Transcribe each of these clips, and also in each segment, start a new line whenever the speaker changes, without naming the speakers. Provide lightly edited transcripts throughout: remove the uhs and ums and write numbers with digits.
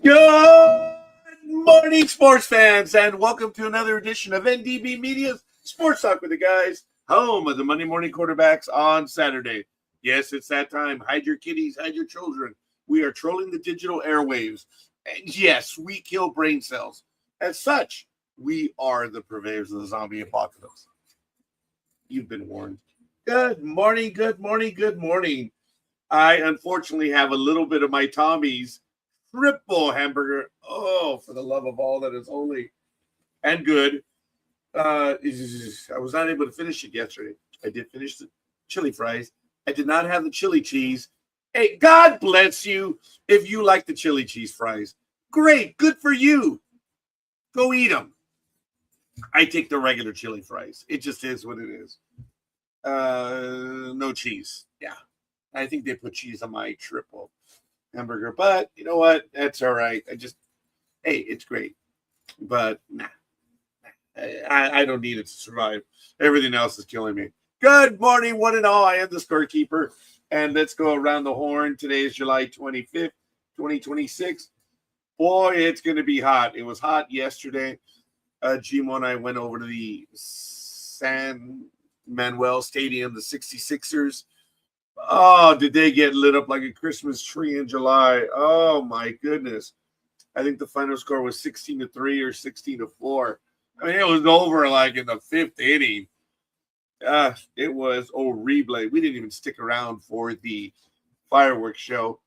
Good morning, sports fans, and welcome to another edition of NDB Media's Sports Talk with the Guys, home of the Monday morning quarterbacks on Saturday. Yes, it's that time. Hide your kitties, hide your children. We are trolling the digital airwaves. And yes, we kill brain cells. As such, we are the purveyors of the zombie apocalypse. You've been warned. Good morning, good morning, good morning. I unfortunately have a little bit of my Tommy's triple hamburger. Oh, for the love of all that is holy and good. I was not able to finish it yesterday. I did finish the chili fries. I did not have the chili cheese. Hey, God bless you if you like the chili cheese fries. Great. Good for you. Go eat them. I take the regular chili fries. It just is what it is. No cheese. Yeah. I think they put cheese on my triple hamburger, but you know what? That's all right. Hey, it's great, but nah, I don't need it to survive. Everything else is killing me. Good morning, one and all. I am the scorekeeper, and let's go around the horn. Today is July 25th, 2026. Boy, it's going to be hot. It was hot yesterday. Gmo and I went over to the San Manuel Stadium, the 66ers. Oh, did they get lit up like a Christmas tree in July? Oh, my goodness. I think the final score was 16-3 or 16-4. I mean, it was over like in the fifth inning. It was horrible. We didn't even stick around for the fireworks show.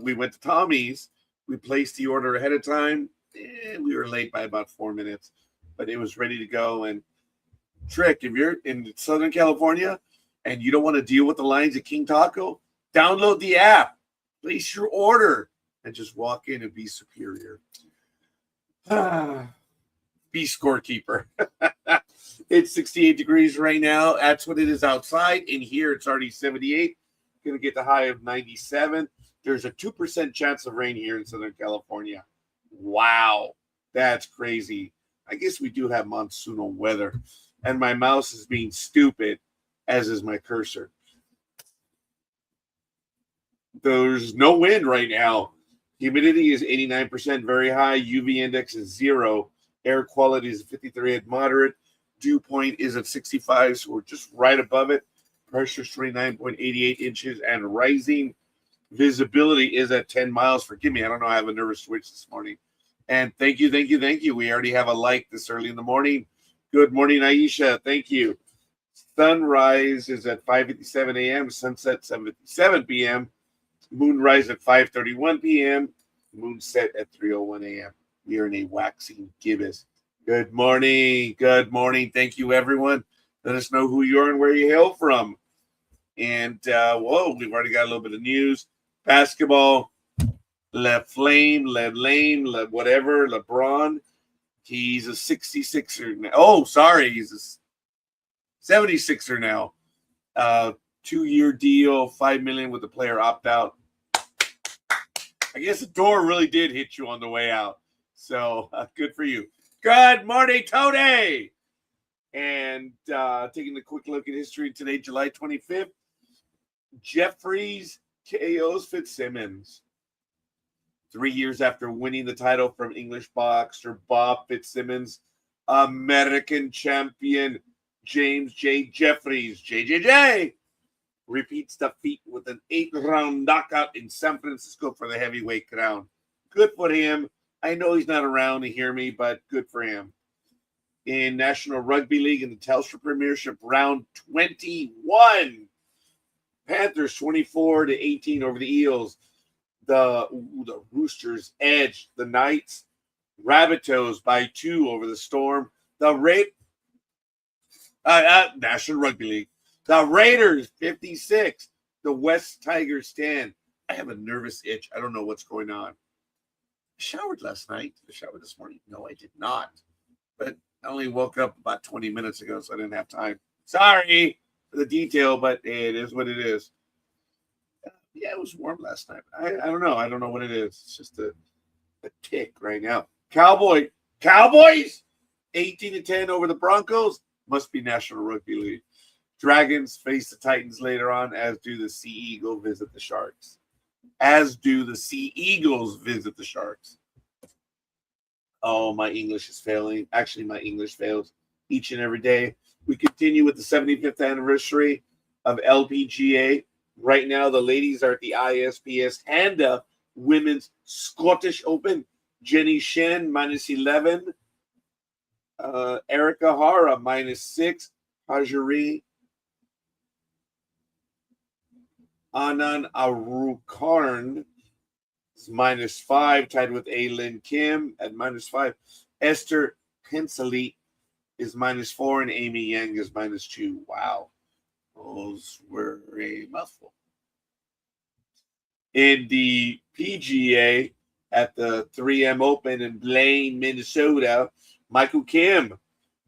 We went to Tommy's. We placed the order ahead of time, and we were late by about 4 minutes, but it was ready to go. And trick, if you're in Southern California and you don't want to deal with the lines at King Taco, download the app, place your order, and just walk in and be superior. Be scorekeeper. It's 68 degrees right now. That's what it is outside. In here, it's already 78. Going to get the high of 97. There's a 2% chance of rain here in Southern California. Wow. That's crazy. I guess we do have monsoonal weather. And my mouse is being stupid, as is my cursor. There's no wind right now. Humidity is 89%, very high. UV index is 0. Air quality is 53 at moderate. Dew point is at 65, so we're just right above it. Pressure is 29.88 inches and rising. Visibility is at 10 miles. Forgive me, I don't know. I have a nervous twitch this morning. And thank you. We already have a like this early in the morning. Good morning, Aisha. Thank you. Sunrise is at 5:57 a.m. Sunset 7:57 p.m. Moonrise at 5:31 p.m. Moonset at 3:01 a.m. We are in a waxing gibbous. Good morning. Good morning. Thank you, everyone. Let us know who you are and where you hail from. And, we've already got a little bit of news. Basketball, Le Flame, Le Lame, Le whatever, LeBron. He's a 66er now. Oh, sorry. He's a 76er now. 2-year deal, $5 million with the player opt-out. I guess the door really did hit you on the way out. So, good for you. Good morning, Tony! And taking a quick look at history today, July 25th. Jeffries KOs Fitzsimmons. 3 years after winning the title from English boxer Bob Fitzsimmons, American champion James J. Jeffries, JJJ, repeats defeat with an 8-round knockout in San Francisco for the heavyweight crown. Good for him. I know he's not around to hear me, but good for him. In National Rugby League in the Telstra Premiership, round 21. Panthers 24-18 over the Eels. The Roosters edged the Knights. Rabbitohs by 2 over the Storm. National Rugby League. The Raiders 56. The West Tigers 10. I have a nervous itch. I don't know what's going on. I showered last night. I showered this morning. No, I did not. But I only woke up about 20 minutes ago, so I didn't have time. Sorry for the detail, but it is what it is. Yeah, it was warm last night. I don't know. I don't know what it is. It's just a tick right now. Cowboys 18-10 over the Broncos. Must be National Rugby League. Dragons face the Titans later on, as do the Sea Eagle visit the Sharks. as do the Sea Eagles visit the Sharks. Oh, my English is failing. Actually, my English fails each and every day. We continue with the 75th anniversary of LPGA. Right now, the ladies are at the ISPS Handa Women's Scottish Open. Jenny Shen, -11. Erica Hara, -6. Hajiri Anand Arukarn is -5, tied with Aylin Kim at -5. Esther Hensley is -4, and Amy Yang is -2. Wow. Those were a mouthful. In the PGA at the 3M Open in Blaine, Minnesota, Michael Kim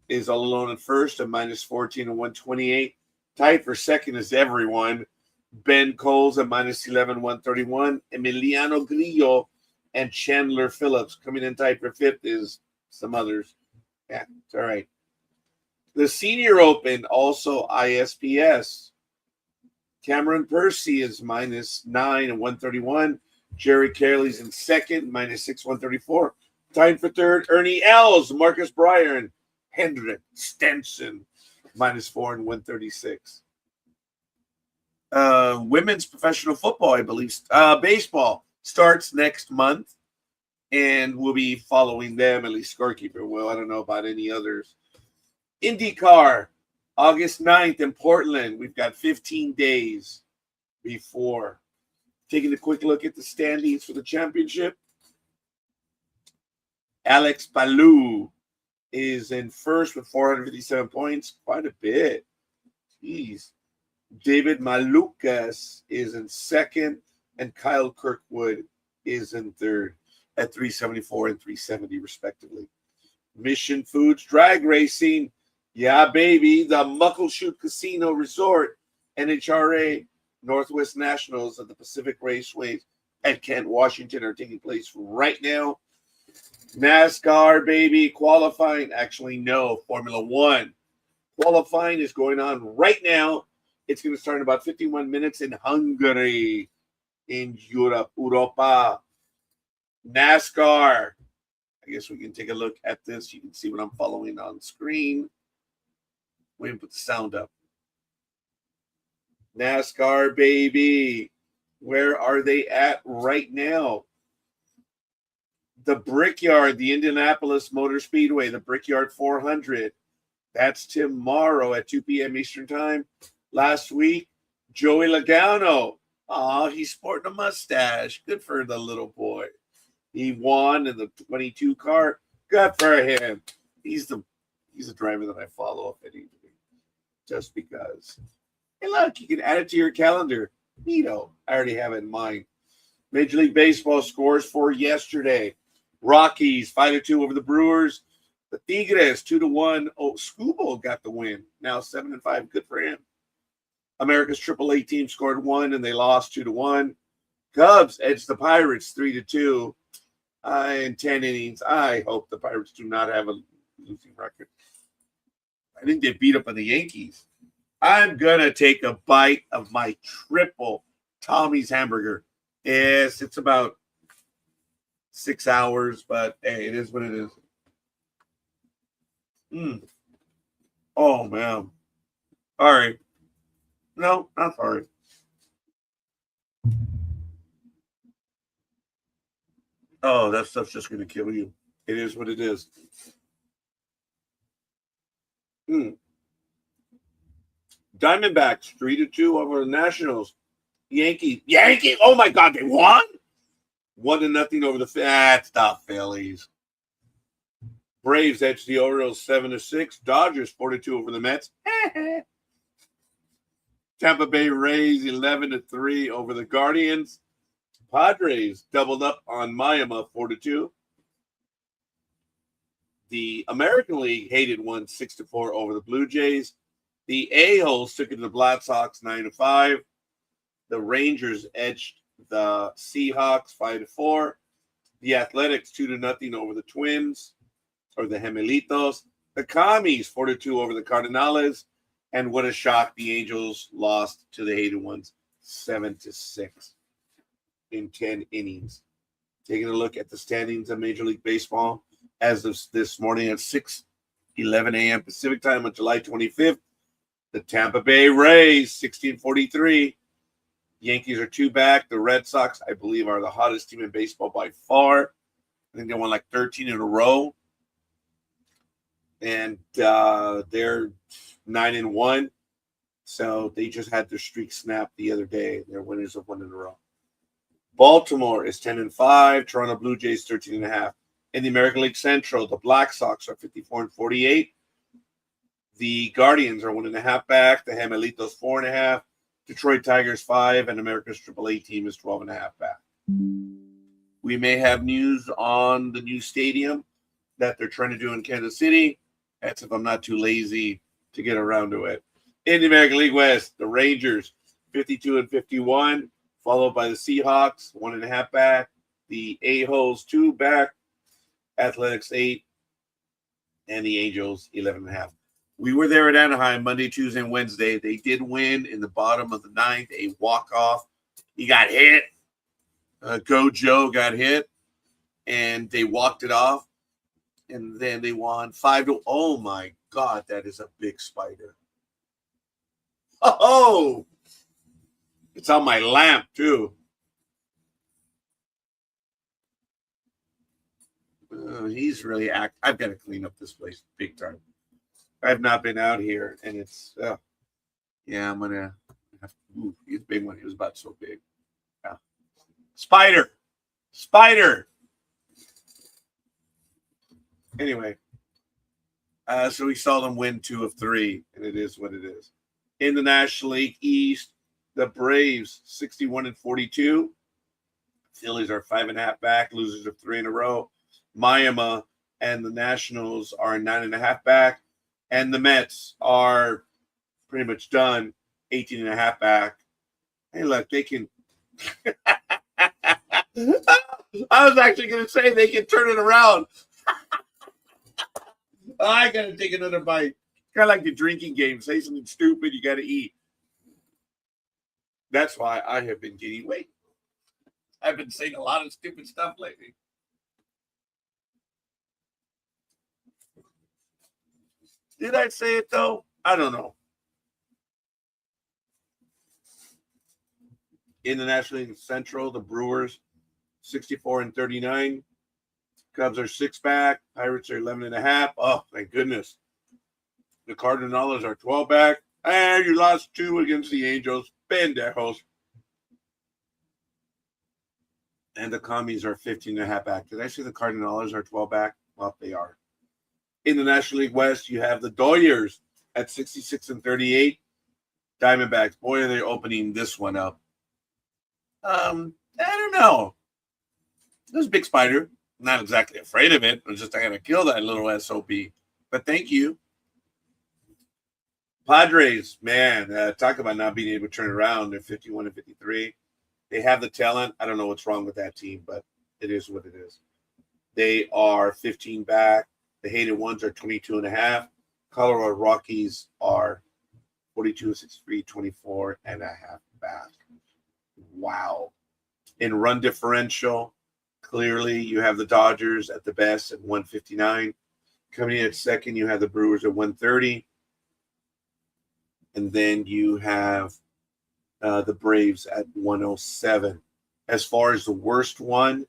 is all alone at first at -14 and 128. Tied for second is everyone. Ben Coles at -11, 131. Emiliano Grillo and Chandler Phillips. Coming in tied for fifth is some others. Yeah, it's all right. The Senior Open, also ISPS. Cameron Percy is -9 and 131. Jerry Carley's in second, -6, 134. Tied for third, Ernie Els, Marcus Breyer, and Hendrik Stenson, -4 and 136. Women's professional football, I believe, baseball starts next month, and we'll be following them. At least Scorekeeper will. I don't know about any others. IndyCar, August 9th in Portland. We've got 15 days before. Taking a quick look at the standings for the championship. Alex Palou is in first with 457 points. Quite a bit. Jeez. David Malukas is in second, and Kyle Kirkwood is in third at 374 and 370, respectively. Mission Foods Drag Racing. Yeah, baby. The Muckleshoot Casino Resort, NHRA Northwest Nationals at the Pacific Raceways at Kent, Washington are taking place right now. NASCAR, baby, qualifying. Actually, no, Formula One. Qualifying is going on right now. It's going to start in about 51 minutes in Hungary, in Europe, Europa. NASCAR. I guess we can take a look at this. You can see what I'm following on screen. We can put the sound up. NASCAR, baby. Where are they at right now? The Brickyard, the Indianapolis Motor Speedway, the Brickyard 400. That's tomorrow at 2 p.m. Eastern Time. Last week, Joey Logano. Oh, he's sporting a mustache. Good for the little boy. He won in the 22 car. Good for him. He's a driver that I follow, if anything, just because. Hey, look, you can add it to your calendar. Neato. I already have it in mind. Major League Baseball scores for yesterday. Rockies 5-2 over the Brewers. The Tigres 2-1. Oh, Scoobo got the win. Now 7-5. Good for him. America's AAA team scored 1 and they lost 2-1. Cubs edged the Pirates 3-2 in 10 innings. I hope the Pirates do not have a losing record. I think they beat up on the Yankees. I'm gonna take a bite of my triple Tommy's hamburger. Yes, it's about 6 hours, but hey, it is what it is. Oh man. All right. No, not sorry. Oh, that stuff's just gonna kill you. It is what it is. Diamondbacks 3-2 over the Nationals. Yankees. Oh my God, they won? 1-0 over the Phillies. Braves edged the Orioles 7-6. Dodgers 4-2 over the Mets. Tampa Bay Rays 11-3 over the Guardians. Padres doubled up on Miami 4-2. The American League hated one 6-4 over the Blue Jays. The A-holes took it to the Black Sox 9-5. The Rangers edged the Seahawks 5-4. The Athletics 2-0 over the Twins, or the Gemelitos. The Commies 4-2 over the Cardinals. And what a shock, the Angels lost to the hated ones 7-6. in 10 innings. Taking a look at the standings of Major League Baseball as of this morning at 6:11 a.m. Pacific time on July 25th. The Tampa Bay Rays, 1643. Yankees are 2 back. The Red Sox, I believe, are the hottest team in baseball by far. I think they won like 13 in a row. And they're 9-1. So they just had their streak snapped the other day. They're winners of 1 in a row. Baltimore is 10-5. Toronto Blue Jays 13.5. In the American League Central, the Black Sox are 54-48. The Guardians are 1.5 back. The Jamelitos 4.5. Detroit Tigers 5, and America's AAA team is 12.5 back. We may have news on the new stadium that they're trying to do in Kansas City. That's if I'm not too lazy to get around to it. In the American League West, the Rangers 52-51, followed by the Seahawks 1.5 back. The A-Holes 2 back. Athletics 8, and the Angels 11.5. We were there at Anaheim Monday, Tuesday, and Wednesday. They did win in the bottom of the 9th, a walk-off. He got hit. Go Joe got hit, and they walked it off. And then they won 5-0. Oh, my God, that is a big spider. Oh, it's on my lamp, too. He's really I've got to clean up this place big time. I've not been out here, and it's yeah. I'm gonna have to move. He's a big one. He was about so big. Yeah. Spider. Anyway, so we saw them win 2 of 3, and it is what it is. In the National League East, the Braves 61-42. Phillies are 5.5 back. Losers of 3 in a row. Miami and the Nationals are 9.5 back, and the Mets are pretty much done, 18.5 back. Hey, look, they can. I was actually going to say they can turn it around. I got to take another bite. Kind of like the drinking game. Say something stupid, you got to eat. That's why I have been gaining weight. I've been saying a lot of stupid stuff lately. Did I say it, though? I don't know. In the National League Central, the Brewers, 64-39. Cubs are 6 back. Pirates are 11.5. Oh, thank goodness. The Cardinals are 12 back. And you lost 2 against the Angels. Pendejos. And the Commies are 15.5 back. Did I say the Cardinals are 12 back? Well, they are. In the National League West, you have the Dodgers at 66-38. Diamondbacks, boy, are they opening this one up. I don't know. There's a big spider. I'm not exactly afraid of it. I'm just I gotta kill that little SOB. But thank you. Padres, man, talk about not being able to turn around. They're 51-53. They have the talent. I don't know what's wrong with that team, but it is what it is. They are 15 back. The hated ones are 22.5. Colorado Rockies are 42-63, 24.5 back. Wow. In run differential, clearly you have the Dodgers at the best at 159. Coming in at second, you have the Brewers at 130. And then you have the Braves at 107. As far as the worst one,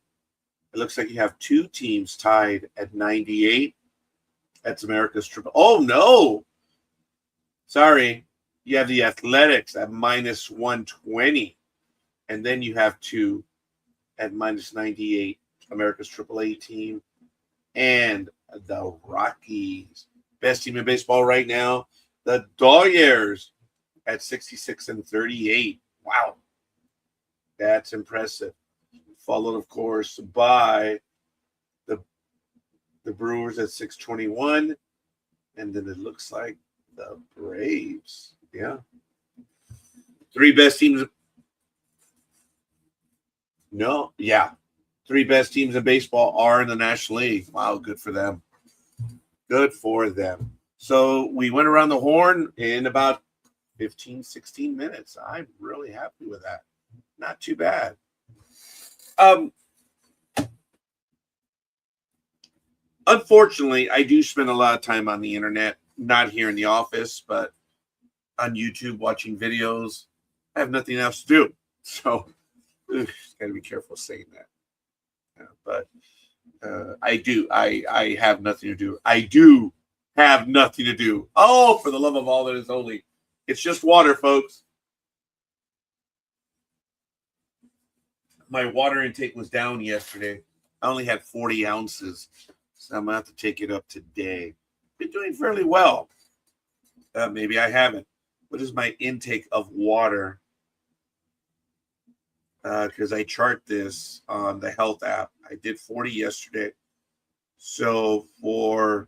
it looks like you have 2 teams tied at 98. That's America's triple. Oh, no. Sorry. You have the Athletics at minus 120. And then you have 2 at minus 98. America's AAA team. And the Rockies. Best team in baseball right now. The Dodgers at 66-38. Wow. That's impressive. Followed, of course, by the Brewers at 621. And then it looks like the Braves. Yeah. 3 best teams. No. Yeah. 3 best teams in baseball are in the National League. Wow. Good for them. Good for them. So we went around the horn in about 15, 16 minutes. I'm really happy with that. Not too bad. Unfortunately, I do spend a lot of time on the internet, not here in the office, but on YouTube watching videos. I have nothing else to do. So, got to be careful saying that. But I do. I have nothing to do. I do have nothing to do. Oh, for the love of all that is holy. It's just water, folks. My water intake was down yesterday. I only had 40 ounces. So I'm going to have to take it up today. Been doing fairly well. Maybe I haven't. What is my intake of water? Because I chart this on the health app. I did 40 yesterday. So for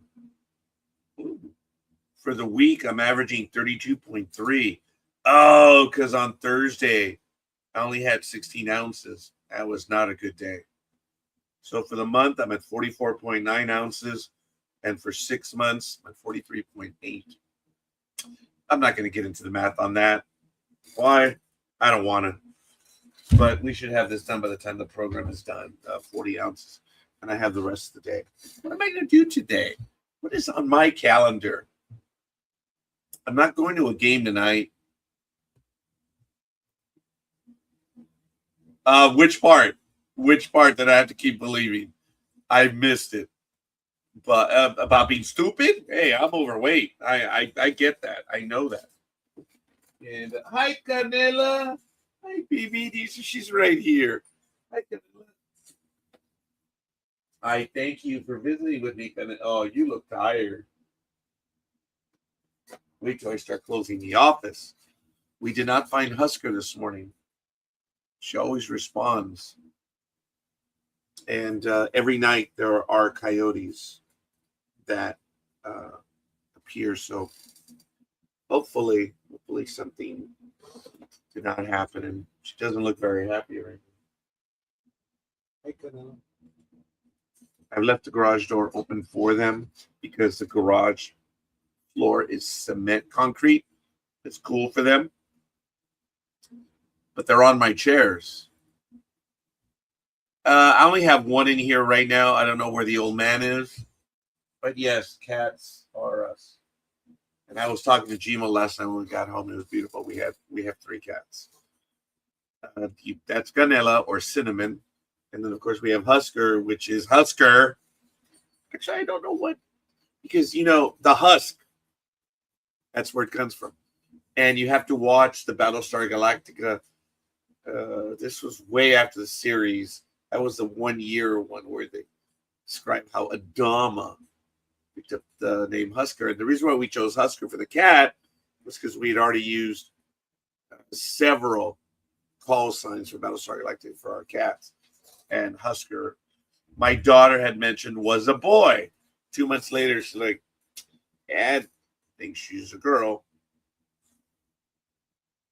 the week, I'm averaging 32.3. Oh, because on Thursday, I only had 16 ounces. That was not a good day. So for the month, I'm at 44.9 ounces. And for 6 months, I'm at 43.8. I'm not going to get into the math on that. Why? I don't want to. But we should have this done by the time the program is done, 40 ounces. And I have the rest of the day. What am I going to do today? What is on my calendar? I'm not going to a game tonight. Which part? Which part that I have to keep believing? I missed it. But about being stupid? Hey, I'm overweight. I get that. I know that. And hi, Canela. Hi, BB. She's right here. Hi, Canela. I thank you for visiting with me, Canela. Oh, you look tired. Wait till I start closing the office. We did not find Husker this morning. She always responds. And every night there are coyotes that appear. So hopefully something did not happen. And she doesn't look very happy right now. I've left the garage door open for them because the garage floor is cement concrete. It's cool for them. But they're on my chairs. I only have one in here right now. I don't know where the old man is. But yes, cats are us. And I was talking to Jima last night when we got home. It was beautiful. We have 3 cats. That's Ganella or Cinnamon. And then, of course, we have Husker, which is Husker. Actually, I don't know what. Because, the husk. That's where it comes from. And you have to watch the Battlestar Galactica. This was way after the series. That was the 1 year one where they described how Adama picked up the name Husker. And the reason why we chose Husker for the cat was because we had already used several call signs for Battlestar Galactica for our cats. And Husker, my daughter had mentioned, was a boy. 2 months later, she's like, Dad thinks she's a girl.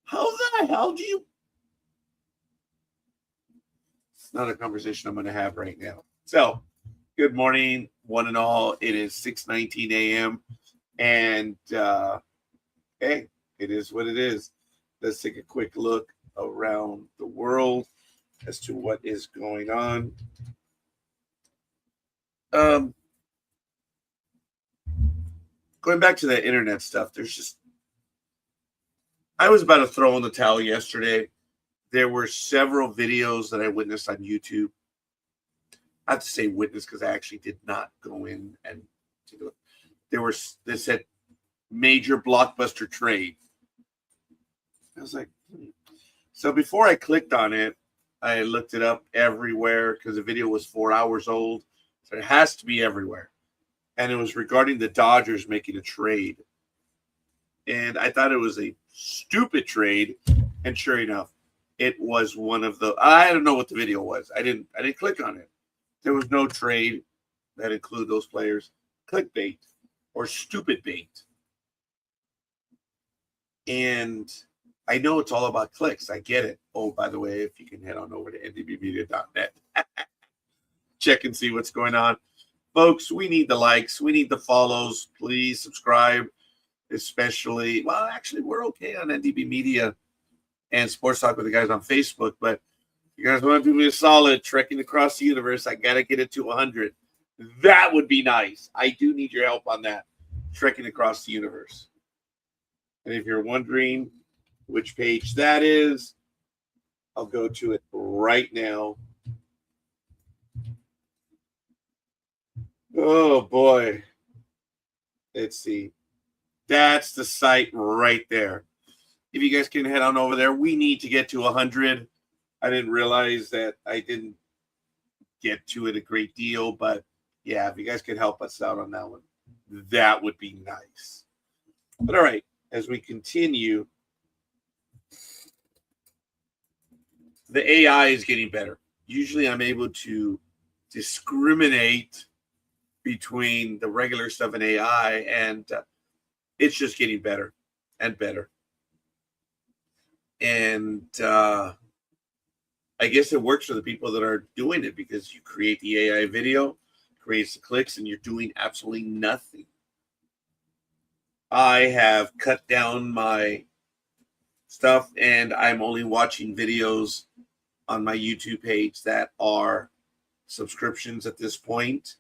How the hell do you? It's not a conversation I'm going to have right now. So, good morning, one and all. It is 6:19 a.m. And, hey, it is what it is. Let's take a quick look around the world as to what is going on. Going back to that internet stuff, I was about to throw in the towel yesterday. There were several videos that I witnessed on YouTube. I have to say witness because I actually did not go in and take a look. They said major blockbuster trade. I was like, So before I clicked on it, I looked it up everywhere because the video was 4 hours old. So it has to be everywhere. And it was regarding the Dodgers making a trade. And I thought it was a stupid trade. And sure enough, it was one of the, I don't know what the video was. I didn't click on it. There was no trade that included those players. Clickbait or stupid bait. And I know it's all about clicks. I get it. Oh, by the way, if you can head on over to ndbmedia.net, check and see what's going on. Folks, we need the likes. We need the follows. Please subscribe, especially. Well, actually, we're okay on NDB Media and Sports Talk with the guys on Facebook, but You guys want to do me a solid trekking across the universe? I got to get it to 100. That would be nice. I do need your help on that. Trekking across the universe. And if you're wondering which page that is, I'll go to it right now. Oh, boy. Let's see. That's the site right there. If you guys can head on over there, we need to get to 100. I didn't realize that I didn't get to it a great deal, but yeah, if you guys could help us out on that one, that would be nice. But all right, as we continue, the AI is getting better. Usually I'm able to discriminate between the regular stuff and AI, and it's just getting better and better. And I guess it works for the people that are doing it, because you create the AI video, creates the clicks, and you're doing absolutely nothing. I have cut down my stuff, and I'm only watching videos on my YouTube page that are subscriptions at this point.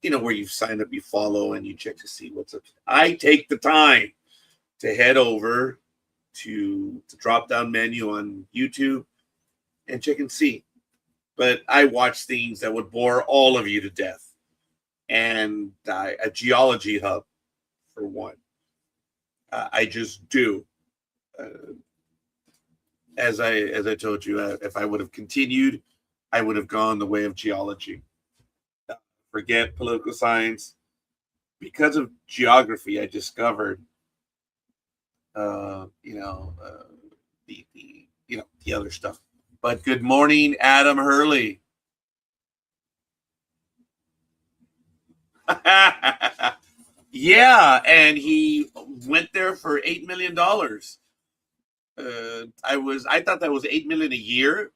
You know, where you've signed up, you follow, and you check to see what's up. I take the time to head over to the drop-down menu on YouTube and check and see. But I watch things that would bore all of you to death. And a geology hub, for one. I just do. As I told you, if I would have continued, I would have gone the way of geology. Forget political science. Because of geography, I discovered, the other stuff. But good morning, Adam Hurley. Yeah, and he went there for $8 million. I thought that was $8 million a year.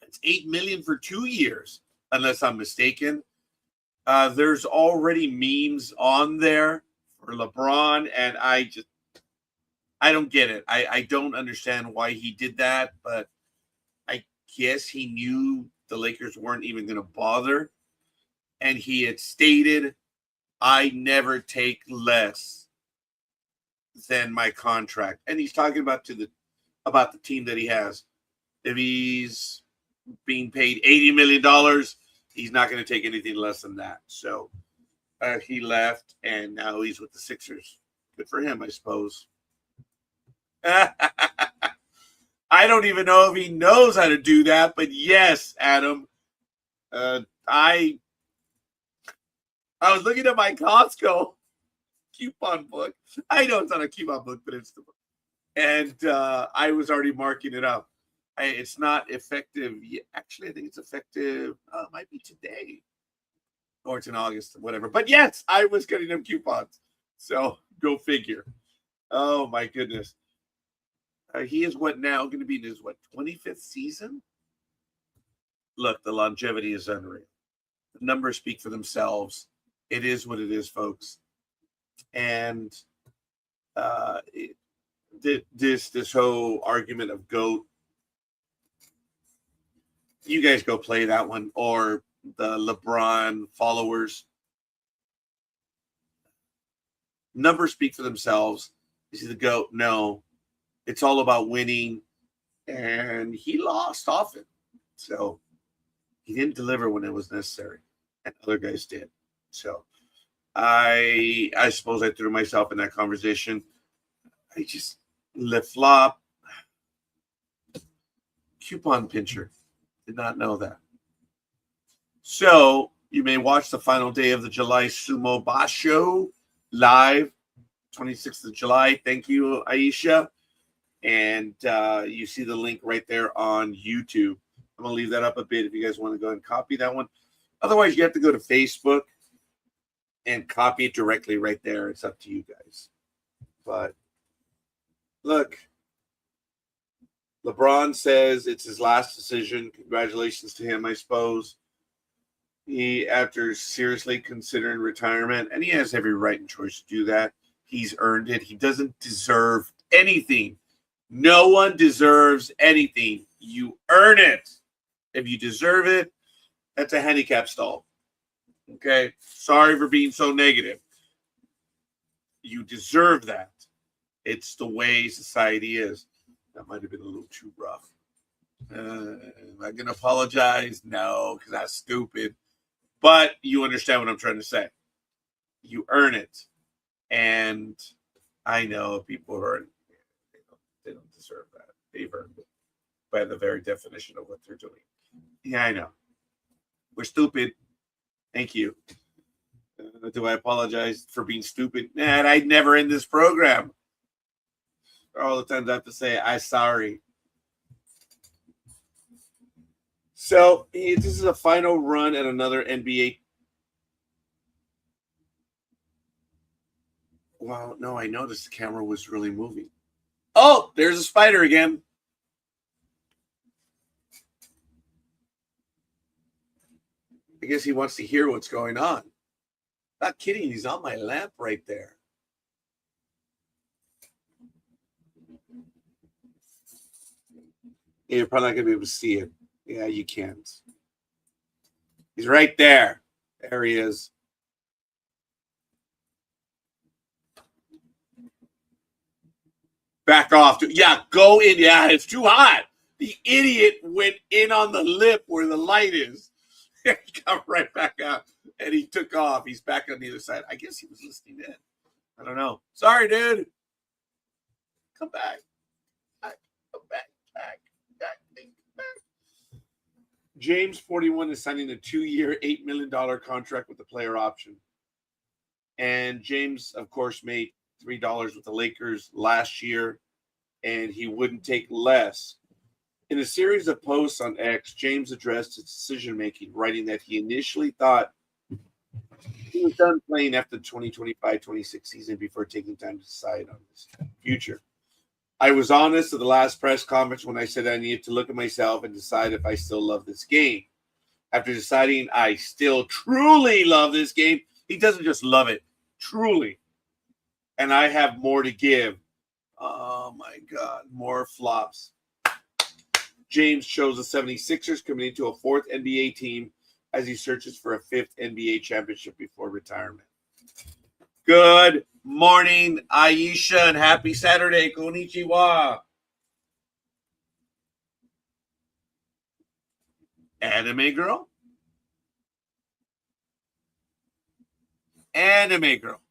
It's $8 million for 2 years, unless I'm mistaken. There's already memes on there for LeBron, and I don't get it. I don't understand why he did that, but I guess he knew the Lakers weren't even going to bother, and he had stated, I never take less than my contract. And he's talking about the team that he has. If he's being paid $80 million, he's not going to take anything less than that. So he left, and now he's with the Sixers. Good for him, I suppose. I don't even know if he knows how to do that, but yes, Adam. I was looking at my Costco coupon book. I know it's not a coupon book, but it's the book. And I was already marking it up. It's not effective yet. Actually, I think it's effective. It might be today, or it's in August, or whatever. But yes, I was getting them coupons. So go figure. Oh my goodness. He is going to be in his 25th season? Look, the longevity is unreal. The numbers speak for themselves. It is what it is, folks. And this whole argument of GOAT, you guys go play that one, or the LeBron followers. Numbers speak for themselves. Is he the GOAT? No. It's all about winning, and he lost often. So he didn't deliver when it was necessary, and other guys did. So I suppose I threw myself in that conversation. I just flop. Coupon pincher. Did not know that. So you may watch the final day of the July Sumo Basho live, 26th of July. Thank you, Aisha. And you see the link right there on YouTube. I'm going to leave that up a bit if you guys want to go and copy that one. Otherwise, you have to go to Facebook and copy it directly right there. It's up to you guys. But look, LeBron says it's his last decision. Congratulations to him, I suppose. He, after seriously considering retirement, and he has every right and choice to do that. He's earned it. He doesn't deserve anything. No one deserves anything. You earn it. If you deserve it, that's a handicap stall. Okay? Sorry for being so negative. You deserve that. It's the way society is. That might have been a little too rough. Am I going to apologize? No, because that's stupid. But you understand what I'm trying to say. You earn it. And I know people who are, they don't deserve that. They've earned it by the very definition of what they're doing. Yeah, I know. We're stupid. Thank you. Do I apologize for being stupid? Man, I'd never end this program. All the times I have to say, I'm sorry. So this is a final run at another NBA. Well, no, I noticed the camera was really moving. Oh, there's a spider again. I guess he wants to hear what's going on. Not kidding, he's on my lamp right there. You're probably not going to be able to see it. Yeah, you can't. He's right there. There he is. Back off. Yeah, go in. Yeah, it's too hot. The idiot went in on the lip where the light is. He got right back out, and he took off. He's back on the other side. I guess he was listening in. I don't know. Sorry, dude. Come back. Come back. James, 41, is signing a 2-year, $8 million contract with the player option. And James, of course, made $3 with the Lakers last year, and he wouldn't take less. In a series of posts on X, James addressed his decision-making, writing that he initially thought he was done playing after the 2025-26 season before taking time to decide on his future. I was honest at the last press conference when I said I needed to look at myself and decide if I still love this game. After deciding I still truly love this game, he doesn't just love it, truly. And I have more to give. Oh, my God, more flops. James chose the 76ers, committing to a 4th NBA team as he searches for a 5th NBA championship before retirement. Good morning, Aisha, and happy Saturday. Konnichiwa. Anime girl? Anime girl.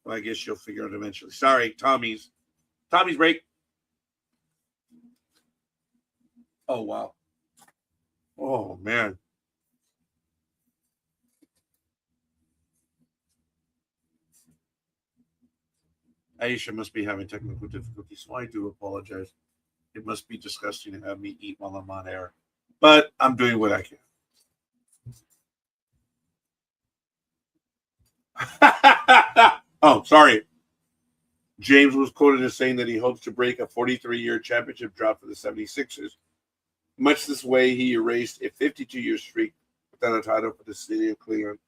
Well, I guess you'll figure it out eventually. Sorry, Tommy's break. Oh, wow. Oh, man. Aisha must be having technical difficulties, so I do apologize. It must be disgusting to have me eat while I'm on air. But I'm doing what I can. Oh, sorry. James was quoted as saying that he hopes to break a 43-year championship drought for the 76ers. Much this way, he erased a 52-year streak without a title for the city of Cleveland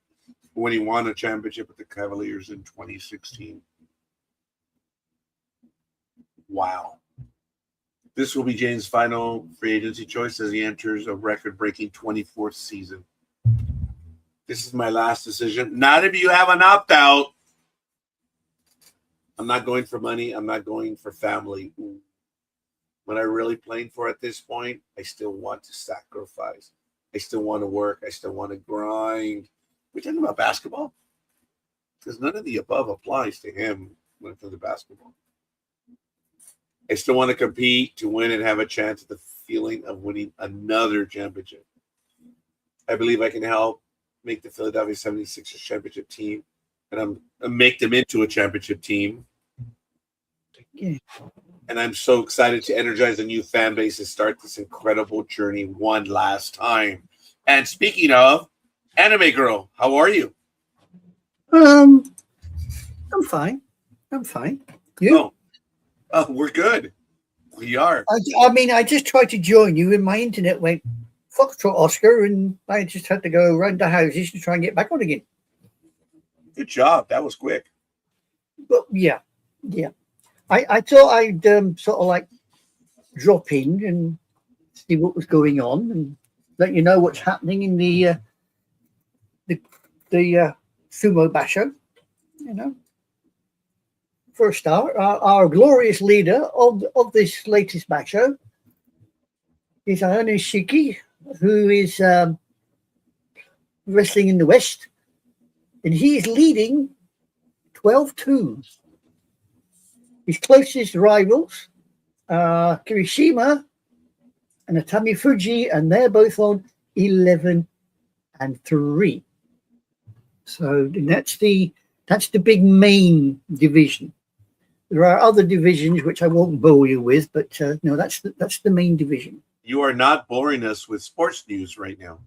when he won a championship with the Cavaliers in 2016. Wow. This will be James' final free agency choice as he enters a record-breaking 24th season. This is my last decision. Not if you have an opt-out. I'm not going for money. I'm not going for family. What I'm really playing for at this point, I still want to sacrifice. I still want to work. I still want to grind. We're talking about basketball? Because none of the above applies to him when it comes to basketball. I still want to compete to win and have a chance at the feeling of winning another championship. I believe I can help make the Philadelphia 76ers championship team, and make them into a championship team. Yeah. And I'm so excited to energize a new fan base and start this incredible journey one last time. And speaking of, Anime Girl, how are you?
I'm fine. You?
Oh, we're good. We are.
I mean, I just tried to join you, and my internet went Foxtrot Oscar, and I just had to go around the houses to try and get back on again.
Good job. That was quick.
But yeah. I thought I'd sort of like drop in and see what was going on and let you know what's happening in the sumo basho. You know, for a start, our glorious leader of this latest basho is Ayane Shiki, who is wrestling in the West, and he is leading 12-2. His closest rivals are Kirishima and Atami Fuji, and they're both on 11-3. So that's the big main division. There are other divisions which I won't bore you with, but no, that's the main division.
You are not boring us with sports news right now.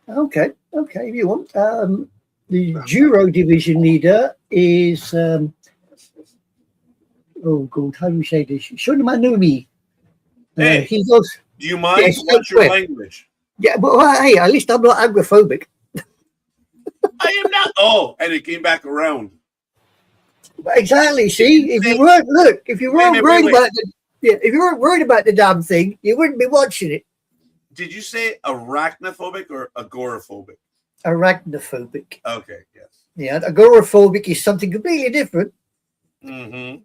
Okay, if you want. The Juro division leader is oh God, how do you say this? Shunmanumi.
Hey,
he goes.
Do you mind?
Yes,
What's your language?
Yeah, but hey, at least I'm not agoraphobic.
I am not. Oh, and it came back around.
Exactly. See, if you weren't worried about the damn thing, you wouldn't be watching it.
Did you say arachnophobic or agoraphobic?
Arachnophobic.
Okay, yes.
Yeah, agoraphobic is something completely different.
Mm-hmm.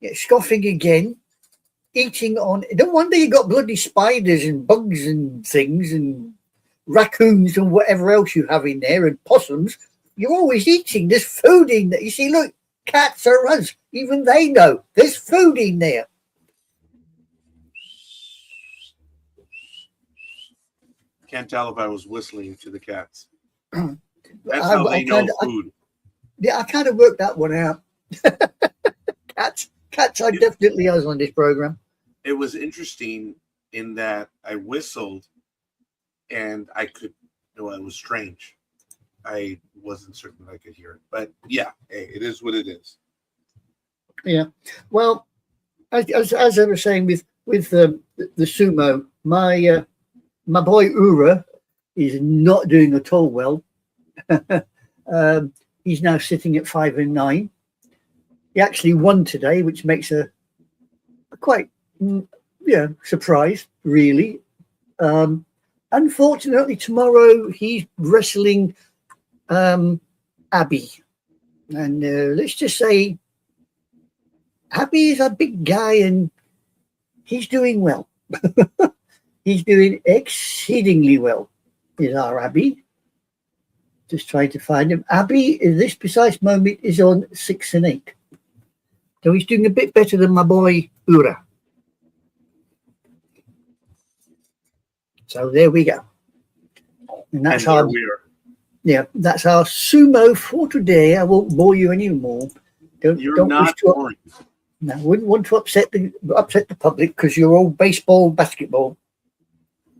Yeah, scoffing again, eating on. No wonder you got bloody spiders and bugs and things and raccoons and whatever else you have in there and possums. You're always eating. There's food in there. You see, look, cats are us. Even they know there's food in there.
Can't tell if I was whistling to the cats.
That's
how they know food.
I kind of worked that one out. Cats are definitely us on this program.
It was interesting in that I whistled and I could, it was strange. I wasn't certain I could hear it, but yeah, hey, it is what it is.
Yeah. Well, as I was saying with the sumo, my boy Ura is not doing at all well. He's now sitting at 5-9. He actually won today, which makes a quite surprise, really. Unfortunately, tomorrow he's wrestling Abby, and let's just say Abby is a big guy and he's doing well. He's doing exceedingly well. Is our Abby? Just trying to find him. Abby, in this precise moment, is on 6-8. So he's doing a bit better than my boy Ura. So there we go. And that's
how we are.
Yeah, that's our sumo for today. I won't bore you anymore. Don't
not boring.
No, wouldn't want to upset the public because you're all baseball, basketball.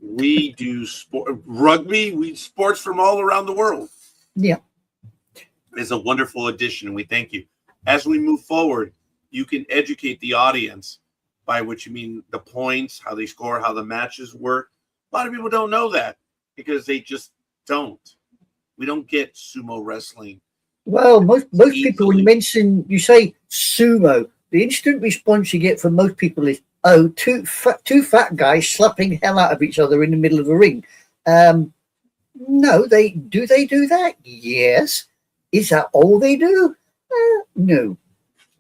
We do sport, rugby. We sports from all around the world.
Yeah,
it's a wonderful addition, and we thank you. As we move forward, you can educate the audience, by which you mean the points, how they score, how the matches work. A lot of people don't know that because they just don't. We don't get sumo wrestling.
Well, most people, when you say sumo, the instant response you get from most people is, oh, two fat guys slapping hell out of each other in the middle of a ring. No, they do that? Yes. Is that all they do? No.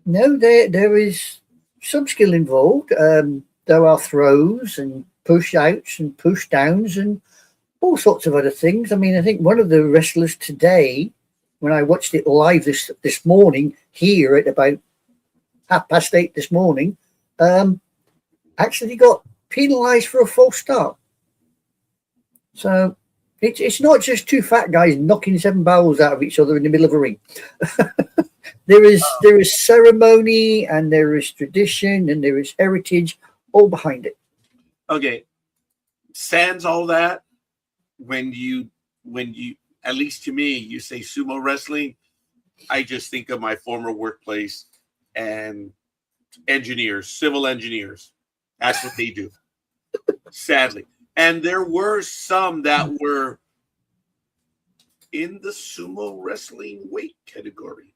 There is some skill involved. There are throws and push outs and push downs and all sorts of other things. I mean, I think one of the wrestlers today, when I watched it live this morning here at about 8:30 this morning, actually got penalised for a false start. So it's not just two fat guys knocking 7 barrels out of each other in the middle of a ring. There is ceremony and there is tradition and there is heritage all behind it.
Okay, sans all that, when you at least to me, you say sumo wrestling, I just think of my former workplace and engineers, civil engineers. That's what they do, sadly. And there were some that were in the sumo wrestling weight category.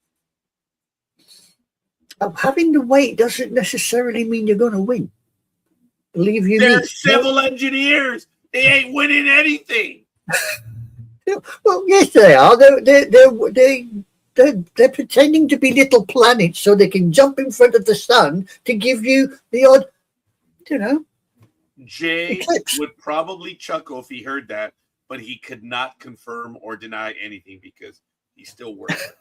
Having the weight doesn't necessarily mean you're going to win. Believe you
They're
me.
civil engineers. They ain't winning anything.
Well, yes, they are. They're pretending to be little planets so they can jump in front of the sun to give you the odd,
Jay
eclipse.
would probably chuckle if he heard that, but he could not confirm or deny anything because he still works.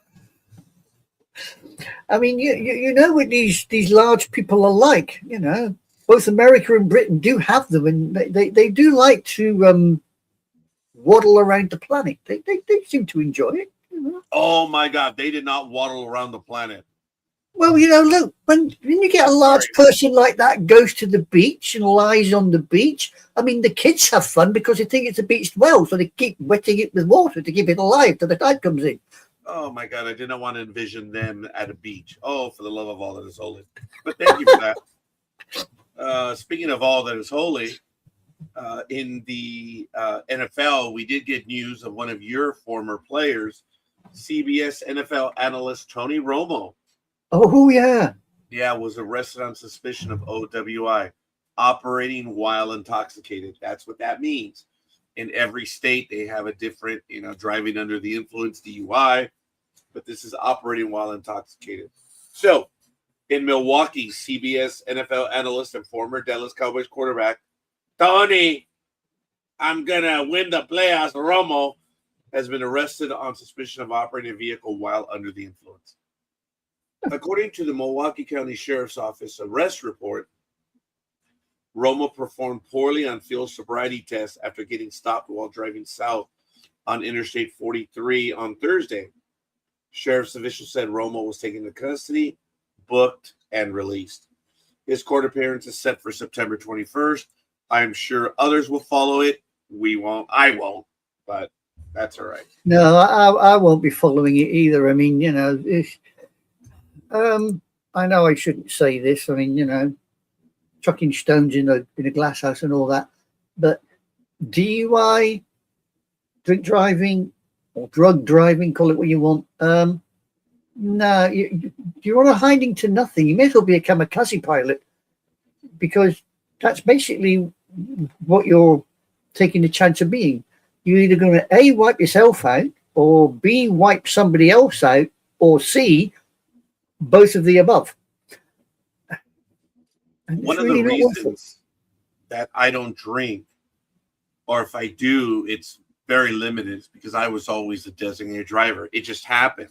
I mean, you know what these large people are like. Both America and Britain do have them, and they do like to waddle around the planet. They seem to enjoy it.
Oh my God, they did not waddle around the planet.
Well, look, when you get a large person like that goes to the beach and lies on the beach, I mean, the kids have fun because they think it's a beached well, so they keep wetting it with water to keep it alive till the tide comes in.
Oh my God, I did not want to envision them at a beach. Oh, for the love of all that is holy. But thank you for that. Speaking of all that is holy, in the NFL, we did get news of one of your former players, CBS NFL analyst Tony Romo.
Oh, yeah.
Yeah, was arrested on suspicion of OWI, operating while intoxicated. That's what that means. In every state, they have a different, driving under the influence, DUI, but this is operating while intoxicated. So, in Milwaukee, CBS NFL analyst and former Dallas Cowboys quarterback, Tony, I'm going to win the playoffs, Romo, has been arrested on suspicion of operating a vehicle while under the influence. According to the Milwaukee County Sheriff's Office arrest report, Romo performed poorly on field sobriety tests after getting stopped while driving south on Interstate 43 on Thursday. Sheriff's officials said Romo was taken into custody, booked, and released. His court appearance is set for September 21st. I'm sure others will follow it. We won't. I won't, but that's all right.
No, I won't be following it either. I mean, I know I shouldn't say this. I mean, chucking stones in a glass house and all that, but DUI, drink driving, or drug driving, call it what you want. No, you're on a hiding to nothing. You may as well be a kamikaze pilot, because that's basically what you're taking the chance of being. You're either going to A, wipe yourself out, or B, wipe somebody else out, or C, both of the above.
One of the reasons that I don't drink, or if I do, it's very limited, is because I was always a designated driver. It just happened.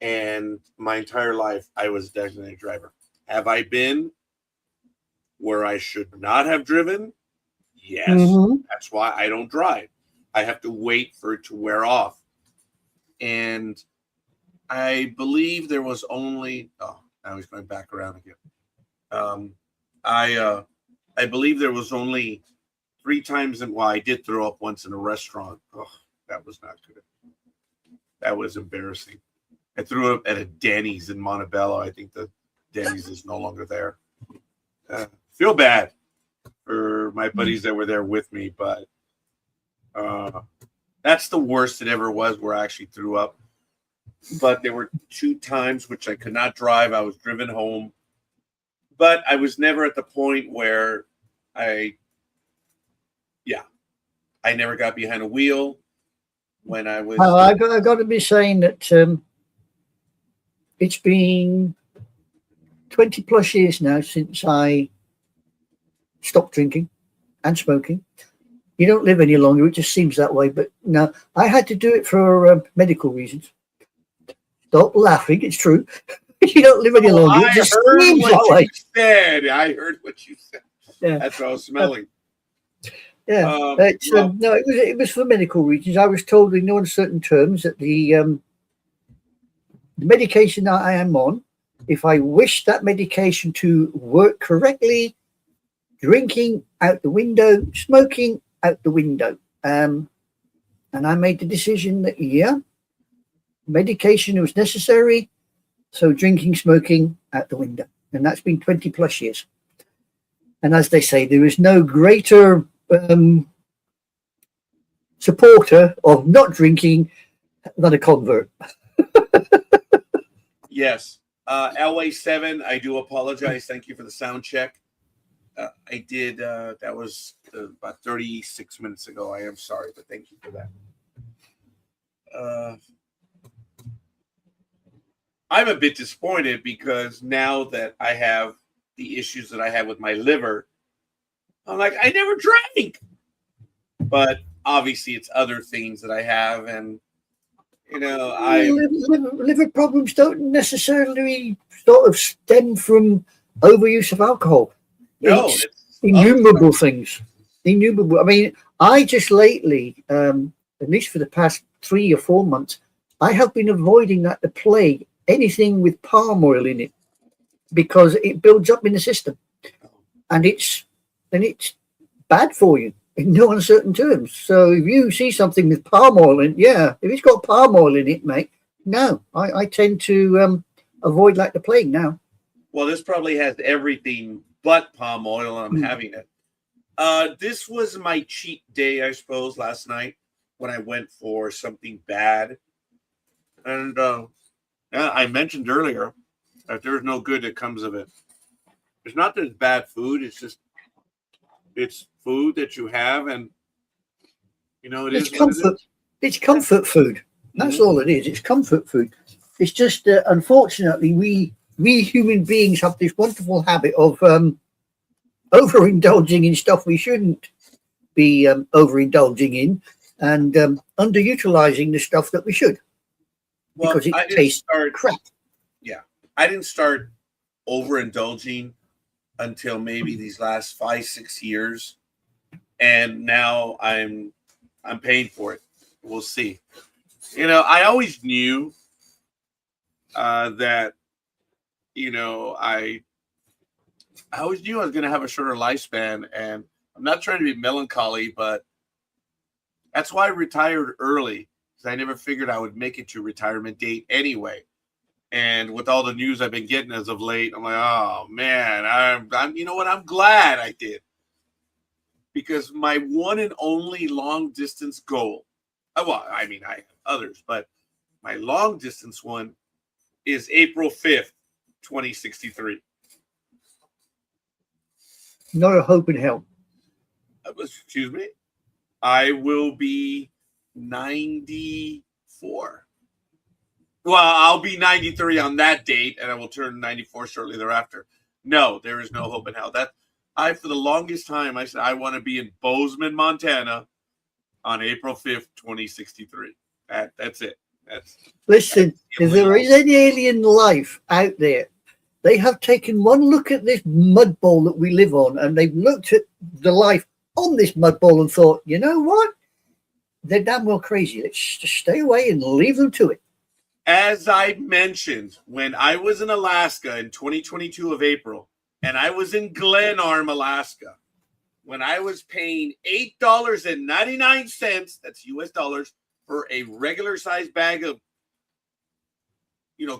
And my entire life, I was a designated driver. Have I been where I should not have driven? Yes. Mm-hmm. That's why I don't drive. I have to wait for it to wear off. And I believe there was only, now he's going back around again. I believe there was only 3 times, I did throw up once in a restaurant. Oh, that was not good. That was embarrassing. I threw up at a Denny's in Montebello. I think the Denny's is no longer there. Feel bad for my buddies that were there with me, but that's the worst it ever was, where I actually threw up. But there were 2 times which I could not drive. I was driven home, but I was never at the point where I never got behind a wheel when I was.
Well, I got to be saying that it's been 20 plus years now since I stopped drinking and smoking. You don't live any longer. It just seems that way. But no, I had to do it for medical reasons. Stop laughing. It's true. You don't live any longer.
I heard what you said. I heard what you said. Yeah. That's what I was smelling.
Yeah. No, it was for medical reasons. I was told in no uncertain terms that the medication that I am on, if I wish that medication to work correctly, drinking out the window, smoking out the window. And I made the decision that, medication was necessary, so drinking, smoking out the window. And that's been 20 plus years. And as they say, there is no greater supporter of not drinking than a convert.
Yes. LA7, I do apologize. Thank you for the sound check. I did, that was about 36 minutes ago. I am sorry, but thank you for that. I'm a bit disappointed because now that I have the issues that I had with my liver, I'm like, I never drank. But obviously, it's other things that I have, and
liver problems don't necessarily sort of stem from overuse of alcohol.
No,
it's innumerable things. Innumerable. I mean, I just lately, at least for the past 3 or 4 months, I have been avoiding that the plague anything with palm oil in it because it builds up in the system, and it's bad for you in no uncertain terms. So if you see something with palm oil in, if it's got palm oil in it, mate, no, I tend to avoid like the plague now.
Well, this probably has everything but palm oil, and I'm having it. This was my cheat day, I suppose, last night when I went for something bad. And I mentioned earlier that there's no good that comes of it. It's not that it's bad food. It's just it's food that you have, and it's comfort.
It's comfort food. That's all it is. It's comfort food. It's just unfortunately we human beings have this wonderful habit of overindulging in stuff we shouldn't be overindulging in, and underutilizing the stuff that we should.
Well,
because it tastes crap.
Yeah, I didn't start overindulging until maybe these last 5-6 years, and now I'm paying for it. We'll see. I always knew that I always knew I was going to have a shorter lifespan, and I'm not trying to be melancholy, but that's why I retired early, because I never figured I would make it to retirement date anyway. And with all the news I've been getting as of late, I'm like, oh man, I'm you know what? I'm glad I did, because my one and only long distance goal. Well, I mean, I have others, but my long distance one is April 5th, 2063.
Not a hope in hell.
Excuse me. I will be 94. Well, I'll be 93 on that date, and I will turn 94 shortly thereafter. No, there is no hope in hell. For the longest time, I said I want to be in Bozeman, Montana, on April 5th, 2063. That's it.
Listen, if there is any alien life out there, they have taken one look at this mud bowl that we live on, and they've looked at the life on this mud bowl and thought, you know what? They're damn well crazy. Let's just stay away and leave them to it.
As I mentioned, when I was in Alaska in 2022 of April, and I was in Glenarm, Alaska, when I was paying $8.99, that's US dollars, for a regular size bag of,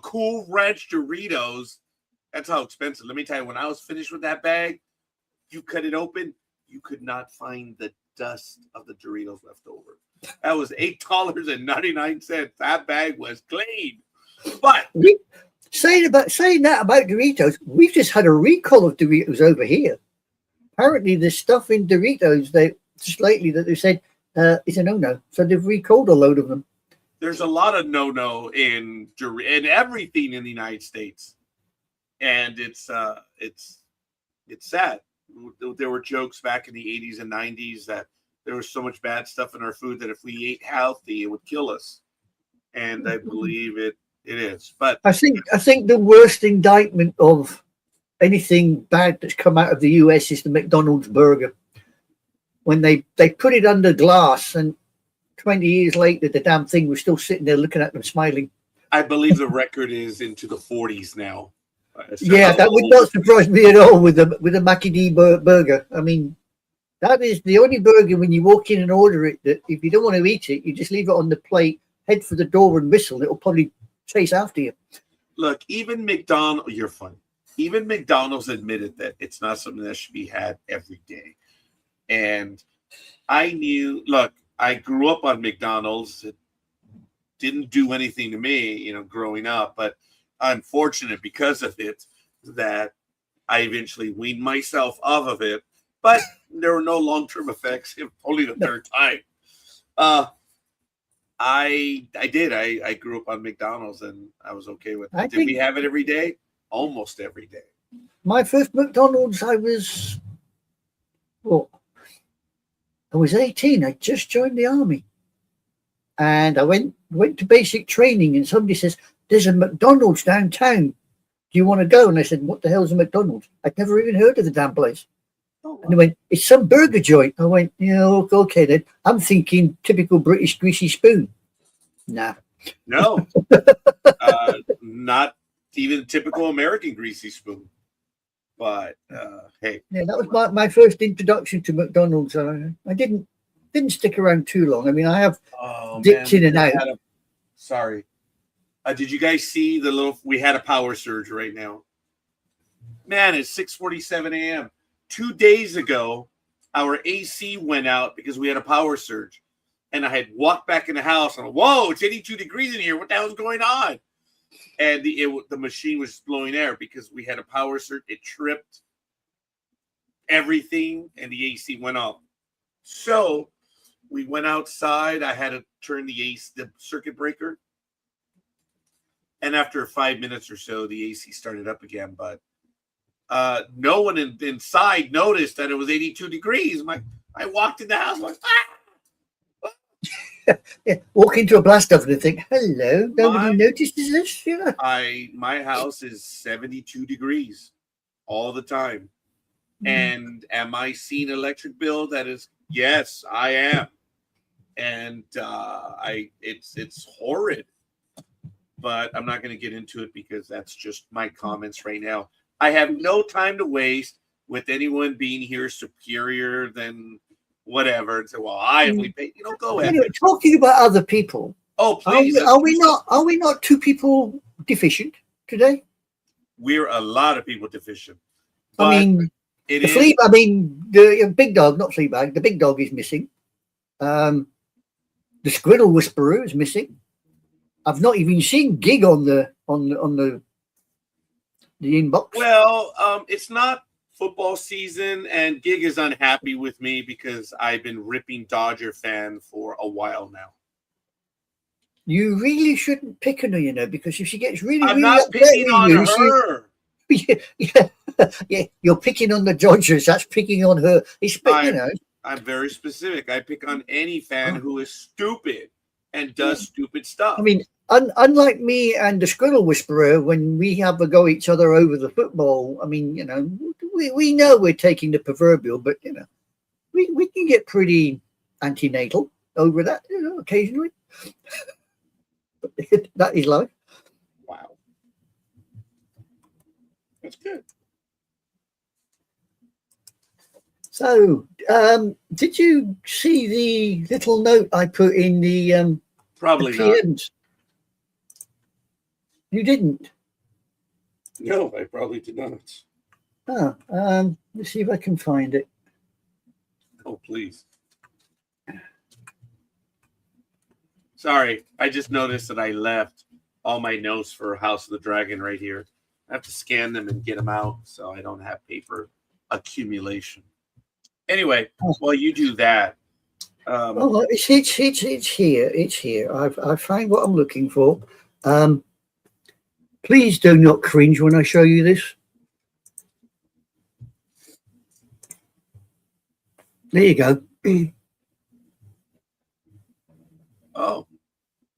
Cool Ranch Doritos. That's how expensive. Let me tell you, when I was finished with that bag, you cut it open, you could not find the dust of the Doritos left over. That was $8.99. That bag was clean. But
saying that about Doritos, we've just had a recall of Doritos over here. Apparently, there's stuff in Doritos that just lately that they said is a no-no. So they've recalled a load of them.
There's a lot of no-no in everything in the United States, and it's sad. There were jokes back in the 80s and 90s that there was so much bad stuff in our food that if we ate healthy, it would kill us. And I believe it is. But
I think the worst indictment of anything bad that's come out of the US is the McDonald's burger. When they put it under glass, and 20 years later, the damn thing was still sitting there looking at them smiling.
I believe the record is into the 40s now.
Yeah, that would not surprise me at all with a Mackie D burger. I mean, that is the only burger when you walk in and order it that if you don't want to eat it, you just leave it on the plate, head for the door and whistle. It'll probably chase after you.
Look, even McDonald's, you're funny. Even McDonald's admitted that it's not something that should be had every day. And I grew up on McDonald's. It didn't do anything to me, growing up. But unfortunate because of it that I eventually weaned myself off of it, but there were no long-term effects. Only the third time. I did. I grew up on McDonald's and I was okay with it. Did we have it every day? Almost every day.
My first McDonald's, I was 18. I just joined the army, and I went to basic training. And somebody says, "There's a McDonald's downtown. Do you want to go?" And I said, "What the hell's a McDonald's? I'd never even heard of the damn place." Oh, wow. And they went, "It's some burger joint." I went, "Yeah, okay then." I'm thinking typical British greasy spoon. Nah.
No. Not even typical American greasy spoon. But hey.
Yeah, that was my first introduction to McDonald's. I didn't stick around too long. I mean, I have dipped in and out.
Sorry. Did you guys see we had a power surge right now. Man, it's 6:47 a.m. 2 days ago, our AC went out because we had a power surge. And I had walked back in the house and whoa, it's 82 degrees in here. What the hell's going on? And the machine was blowing air because we had a power surge. It tripped everything and the AC went off. So we went outside. I had to turn the circuit breaker. And after 5 minutes or so, the AC started up again. But no one inside noticed that it was 82 degrees. I walked in the house like,
yeah, walk into a blast oven and think, hello, nobody notices this? Yeah.
My house is 72 degrees all the time. And am I seeing electric bill that is? Yes, I am. And it's horrid. But I'm not going to get into it because that's just my comments right now. I have no time to waste with anyone being here superior than whatever. And say, well, I only pay. Go ahead.
Anyway, talking about other people.
Oh, please.
Are we not two people deficient today?
We're a lot of people deficient.
But I mean, the big dog, not Fleabag. The big dog is missing. The Squirrel Whisperer is missing. I've not even seen Gig on the inbox. Well,
it's not football season, and Gig is unhappy with me because I've been ripping Dodger fan for a while now.
You really shouldn't pick on her, because if she gets
I'm not picking on her.
Yeah, you're picking on the Dodgers. That's picking on her.
I'm very specific. I pick on any fan who is stupid and does stupid stuff.
I mean, unlike me and the Squirrel Whisperer, when we have a go at each other over the football, I mean, we know we're taking the proverbial, but we can get pretty antenatal over that, occasionally. But that is life.
Wow, that's good.
So, did you see the little note I put in the
probably
the
not?
You didn't?
No, I probably did not.
Let's see if I can find it.
Oh, please. Sorry, I just noticed that I left all my notes for House of the Dragon right here. I have to scan them and get them out so I don't have paper accumulation. Anyway, while you do that.
It's here. It's here. I find what I'm looking for. Please do not cringe when I show you this. There you go.
Oh,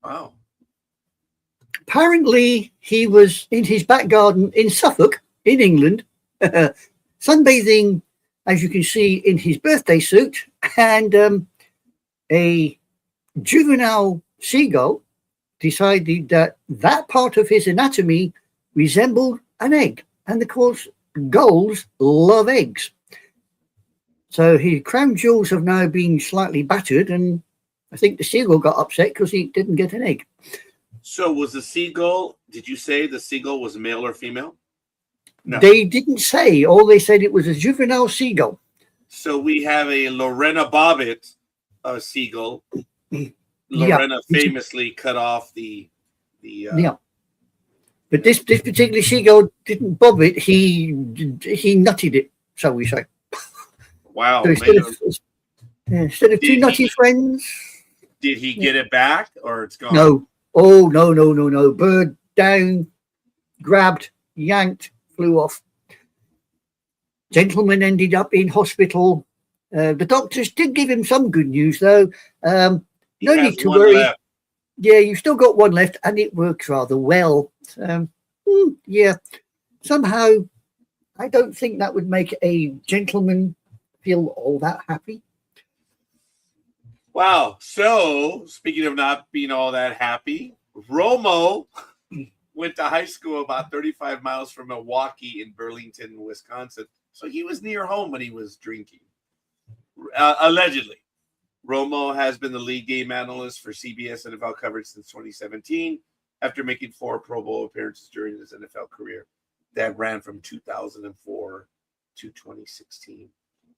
wow.
Apparently, he was in his back garden in Suffolk, in England, sunbathing, as you can see, in his birthday suit, and a juvenile seagull decided that part of his anatomy resembled an egg. And of course, gulls love eggs. So his crown jewels have now been slightly battered, and I think the seagull got upset because he didn't get an egg.
So was the seagull, did you say the seagull was male or female? No.
They didn't say. All they said it was a juvenile seagull.
So we have a Lorena Bobbitt seagull. Lorena famously cut off the
But this particular seagull didn't bob it. He nutted it, shall we say?
Wow.
So instead of two nutty friends.
Did he get it back, or it's gone?
No. Oh, no. Bird down, grabbed, yanked, flew off. Gentleman ended up in hospital. The doctors did give him some good news, though. No need to worry. Left. Yeah, you've still got one left, and it works rather well. Yeah. Somehow, I don't think that would make a gentleman feel all that happy.
Wow. So, speaking of not being all that happy, Romo went to high school about 35 miles from Milwaukee in Burlington, Wisconsin. So he was near home when he was drinking. Allegedly. Romo has been the lead game analyst for CBS NFL coverage since 2017 after making 4 Pro Bowl appearances during his NFL career that ran from 2004 to 2016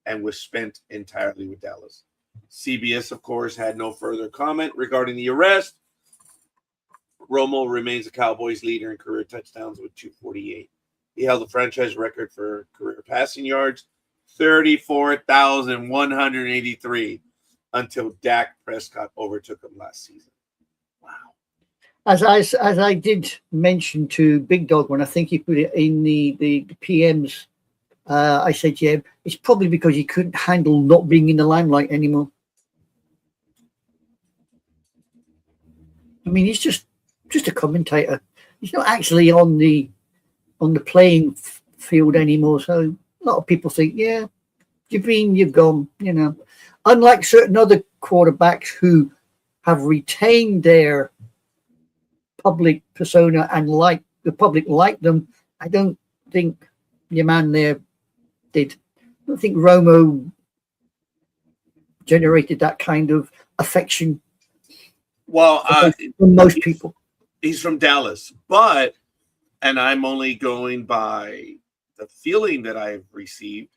and was spent entirely with Dallas. CBS, of course, had no further comment regarding the arrest. Romo remains the Cowboys' leader in career touchdowns with 248. He held the franchise record for career passing yards, 34,183, until Dak Prescott overtook him last season. Wow.
As I did mention to Big Dog when I think he put it in the PMs, I said, yeah, it's probably because he couldn't handle not being in the limelight anymore. I mean, he's just a commentator. He's not actually on the playing field anymore. So a lot of people think, yeah, you've been, you've gone, you know. Unlike certain other quarterbacks who have retained their public persona and like the public like them, I don't think your man there did. I don't think Romo generated that kind of affection.
Well,
from most people.
He's from Dallas, and I'm only going by the feeling that I've received,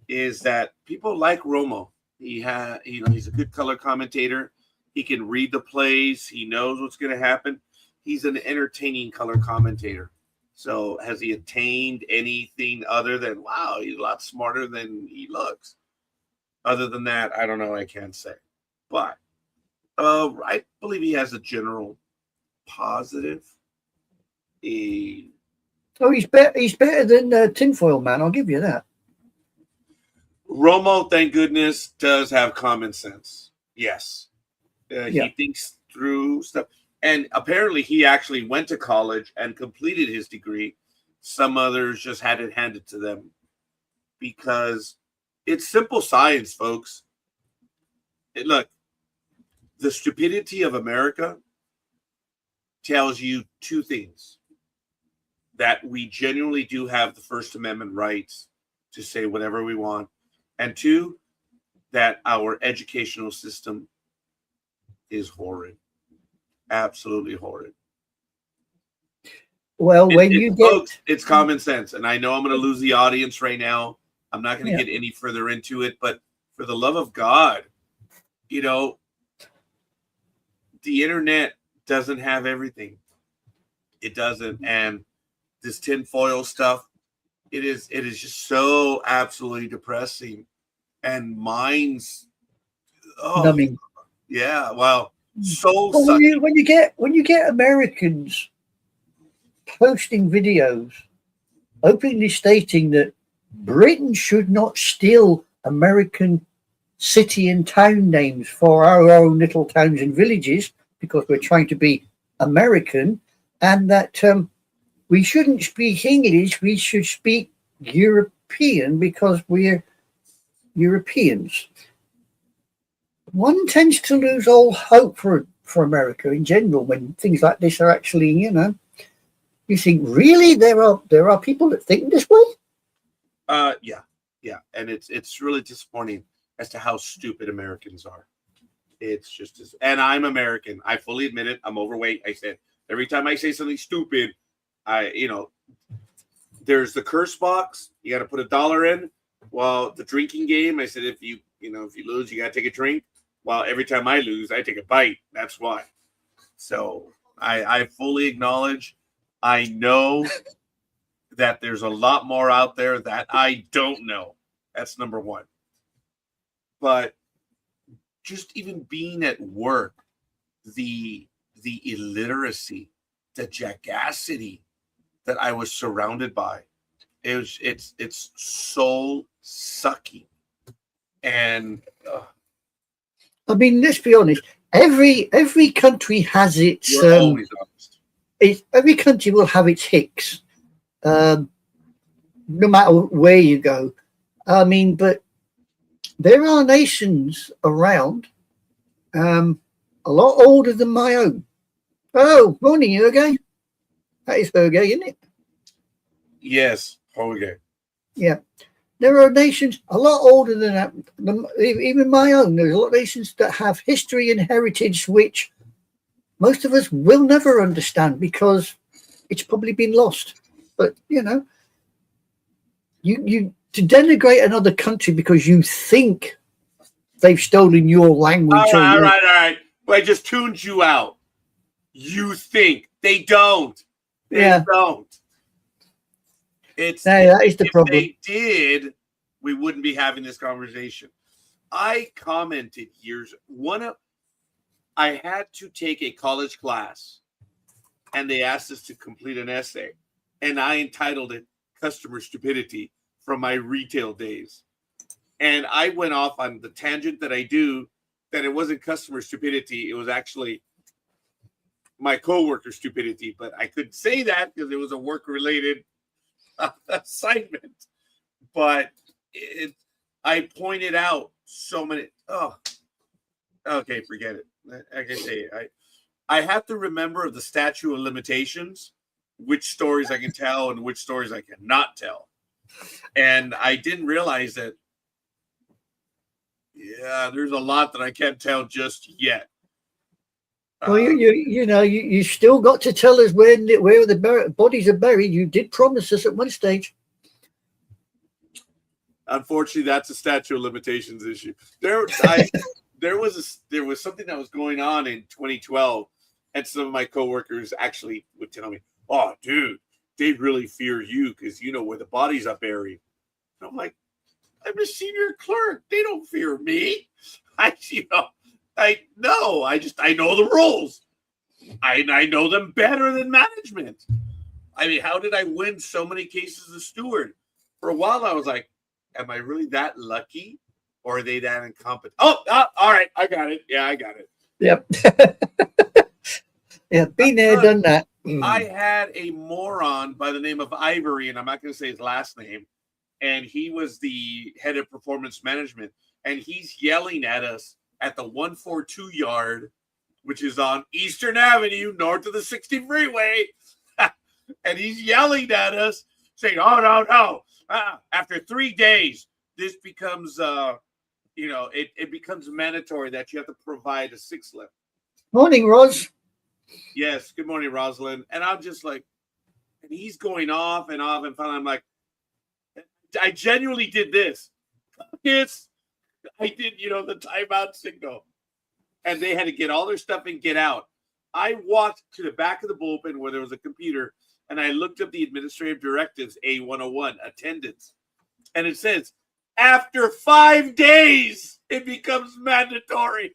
is that people like Romo. He's a good color commentator. He can read the plays. He knows what's going to happen. He's an entertaining color commentator. So has he attained anything other than, wow, he's a lot smarter than he looks? Other than that, I don't know. I can't say. But I believe he has a general positive. He's
better than Tinfoil Man. I'll give you that.
Romo, thank goodness, does have common sense. Yes. He thinks through stuff. And apparently he actually went to college and completed his degree. Some others just had it handed to them because it's simple science, folks. Look, the stupidity of America tells you 2 things. That we genuinely do have the First Amendment rights to say whatever we want. And 2, that our educational system is horrid. Absolutely horrid.
Well, folks,
it's common sense. And I know I'm going to lose the audience right now. I'm not going to get any further into it. But for the love of God, the internet doesn't have everything. It doesn't. And this tinfoil stuff, it is just so absolutely depressing. And mine's
numbing.
Yeah, well, soul
well, when you get Americans posting videos openly stating that Britain should not steal American city and town names for our own little towns and villages because we're trying to be American, and that we shouldn't speak English, we should speak European because we're Europeans. One tends to lose all hope for America in general when things like this are actually, you think, really there are people that think this way?
Yeah, and it's really disappointing as to how stupid Americans are. It's just and I'm American. I fully admit it. I'm overweight. I said every time I say something stupid, there's the curse box. You got to put $1 in. Well, the drinking game, I said, if you lose, you got to take a drink. Well, every time I lose, I take a bite. That's why. So I fully acknowledge I know that there's a lot more out there that I don't know. That's number one. But just even being at work, the illiteracy, the jackassity that I was surrounded by, it's soul sucking. And
I mean, let's be honest. Every country has its.
we're always honest.
Every country will have its hicks, no matter where you go. I mean, but there are nations around, a lot older than my own. Oh, morning, Jorge. That is Jorge, isn't it?
Yes, okay.
Yeah. There are nations a lot older than that, even my own. There's a lot of nations that have history and heritage which most of us will never understand because it's probably been lost. But you to denigrate another country because you think they've stolen your language.
All right. Well, I just tuned you out. You think they don't? They don't.
That is the problem.
If they did, we wouldn't be having this conversation. I commented I had to take a college class, and they asked us to complete an essay, and I entitled it "Customer Stupidity" from my retail days. And I went off on the tangent that I do, that it wasn't customer stupidity, it was actually my coworker stupidity, but I couldn't say that because it was a work-related assignment. But I pointed out so many. Oh, okay, forget it. Like I say, I have to remember the statute of limitations, which stories I can tell and which stories I cannot tell. And I didn't realize that. Yeah, there's a lot that I can't tell just yet.
Well, you still got to tell us where the bodies are buried. You did promise us at one stage.
Unfortunately, that's a statute of limitations issue. There was something that was going on in 2012, and some of my coworkers actually would tell me, "Oh, dude, they really fear you because you know where the bodies are buried." And I'm like, "I'm a senior clerk. They don't fear me. I know. I know the rules. I know them better than management. I mean, how did I win so many cases as steward? For a while, I was like, am I really that lucky, or are they that incompetent? Oh, all right, I got it. Yeah, I got it.
Yep. Yeah, been there, done that.
I had a moron by the name of Ivory, and I'm not going to say his last name, and he was the head of performance management, and he's yelling at us at the 142 yard, which is on Eastern Avenue, north of the 60 freeway. And he's yelling at us, saying, "Oh, no. After 3 days, this becomes, it becomes mandatory that you have to provide a sick slip."
Morning, Roz.
Yes. Good morning, Rosalind. And I'm just like, and he's going off, and finally I'm like, I genuinely did this. Yes. I did, the timeout signal. And they had to get all their stuff and get out. I walked to the back of the bullpen where there was a computer, and I looked up the administrative directives, A101, attendance. And it says, after 5 days, it becomes mandatory.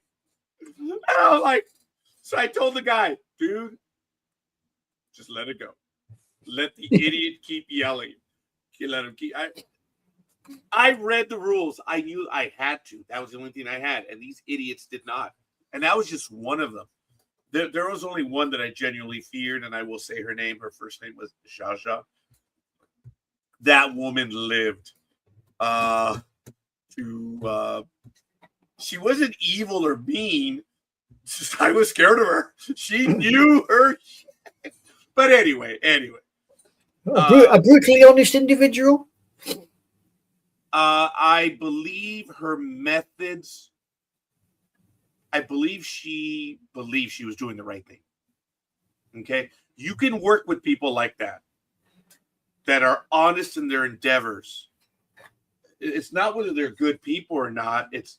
And I was like, so I told the guy, dude, just let it go. Let the idiot keep yelling. Let him keep. I read the rules. I knew I had to. That was the only thing I had. And these idiots did not. And that was just one of them. There was only one that I genuinely feared, and I will say her name. Her first name was Shasha. That woman lived she wasn't evil or mean. I was scared of her. She knew her shit. But anyway.
A brutally honest individual?
I believe her methods. I believe she was doing the right thing. Okay, you can work with people like that are honest in their endeavors. It's not whether they're good people or not. It's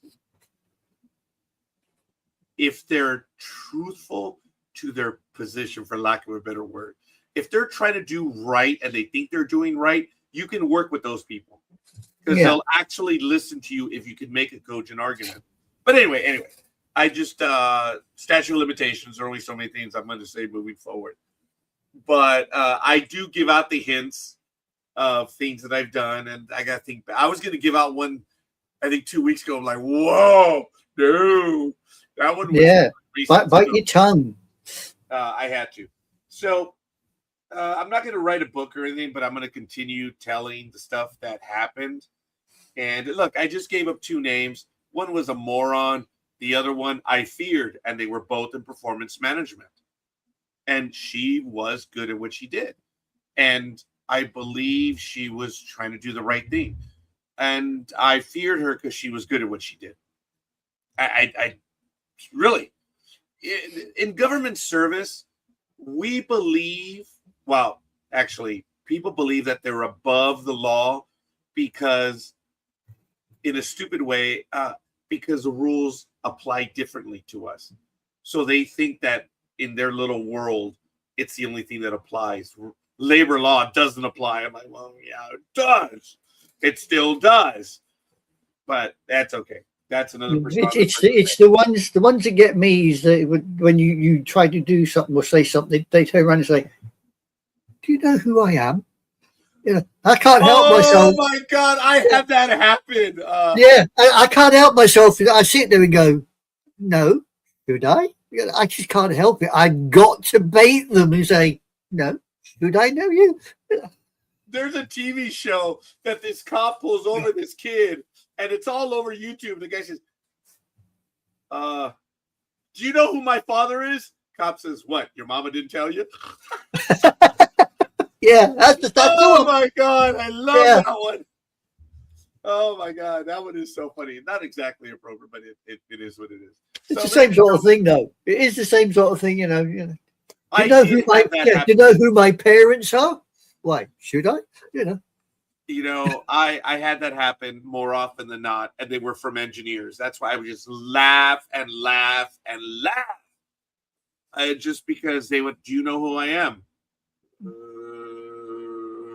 if they're truthful to their position, for lack of a better word. if they're trying to do right and they think they're doing right, you can work with those people because
Yeah.
they'll actually listen to you if you can make a cogent argument. But anyway, I just statute of limitations. There are only so many things I'm going to say moving forward. But I do give out the hints of things that I've done, and I got to think. I was going to give out one, I think 2 weeks ago. I'm like, whoa, no, that one was
Yeah.
recent.
Bite your tongue.
I had to. So I'm not going to write a book or anything, but I'm going to continue telling the stuff that happened. And look, I just gave up 2 names. One was a moron. The other one I feared, and they were both in performance management. And she was good at what she did. And I believe she was trying to do the right thing. And I feared her because she was good at what she did. I really, in government service, we believe, well, actually, people believe that they're above the law because, in a stupid way, because the rules apply differently to us. So they think that in their little world, it's the only thing that applies. Labor law doesn't apply. I'm like, well, yeah, it does. It still does. But that's okay. That's another
It's the ones that get me is that when you try to do something or say something, they turn around and say, "Do you know who I am?" You know, I can't help myself.
Oh my God, I had that happen.
I can't help myself. I sit there and go, "No, should I?" You know, I just can't help it. I've got to bait them and say, "No, should I know you?"
There's a TV show that this cop pulls over this kid, and it's all over YouTube. The guy says, do you know who my father is? Cop says, what? Your mama didn't tell you?
Yeah, that's
oh
the one.
My God, I love that one. Oh my God, that one is so funny. Not exactly appropriate, but it is what it is.
It's the same sort of thing, though. It is the same sort of thing, you know. Do you know who my parents are? Why should I?
You know, I had that happen more often than not, and they were from engineers. That's why I would just laugh and laugh and laugh. Just because they would, do you know who I am?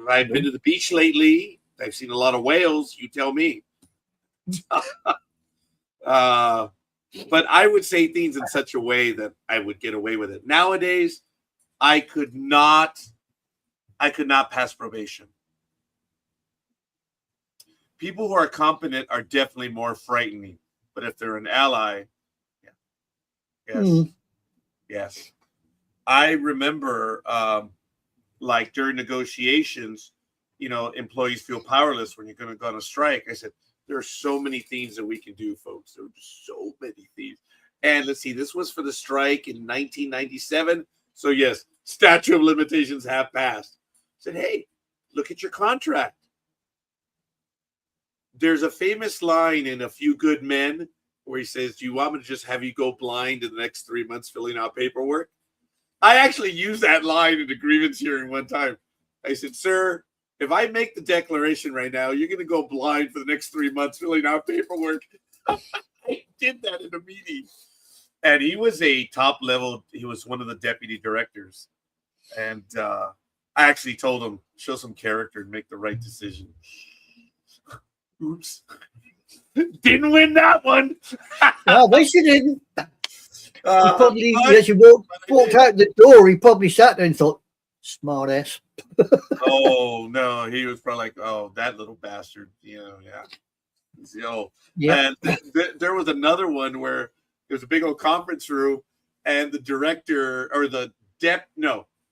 I've been to the beach lately. I've seen a lot of whales. You tell me. But I would say things in such a way that I would get away with it. Nowadays, I could not pass probation. People who are competent are definitely more frightening. But if they're an ally, yes. I remember, like during negotiations, you know, employees feel powerless when you're going to go on a strike. I said, there are so many things that we can do, folks. There are just so many things. And let's see, this was for the strike in 1997. So yes, statute of limitations have passed. I said, hey, look at your contract. There's a famous line in A Few Good Men where he says, do you want me to just have you go blind in the next 3 months filling out paperwork? I actually used that line in a grievance hearing one time. I said, sir, if I make the declaration right now, you're going to go blind for the next 3 months filling out paperwork. I did that in a meeting. And he was a top level. He was one of the deputy directors. And I actually told him, show some character and make the right decision. Oops. Didn't win that one.
No, they didn't. Probably, as you walked out the door, he probably sat there and thought, smart ass.
Oh, no. He was probably like, oh, that little bastard. Yeah. And there was another one where there was a big old conference room and the director or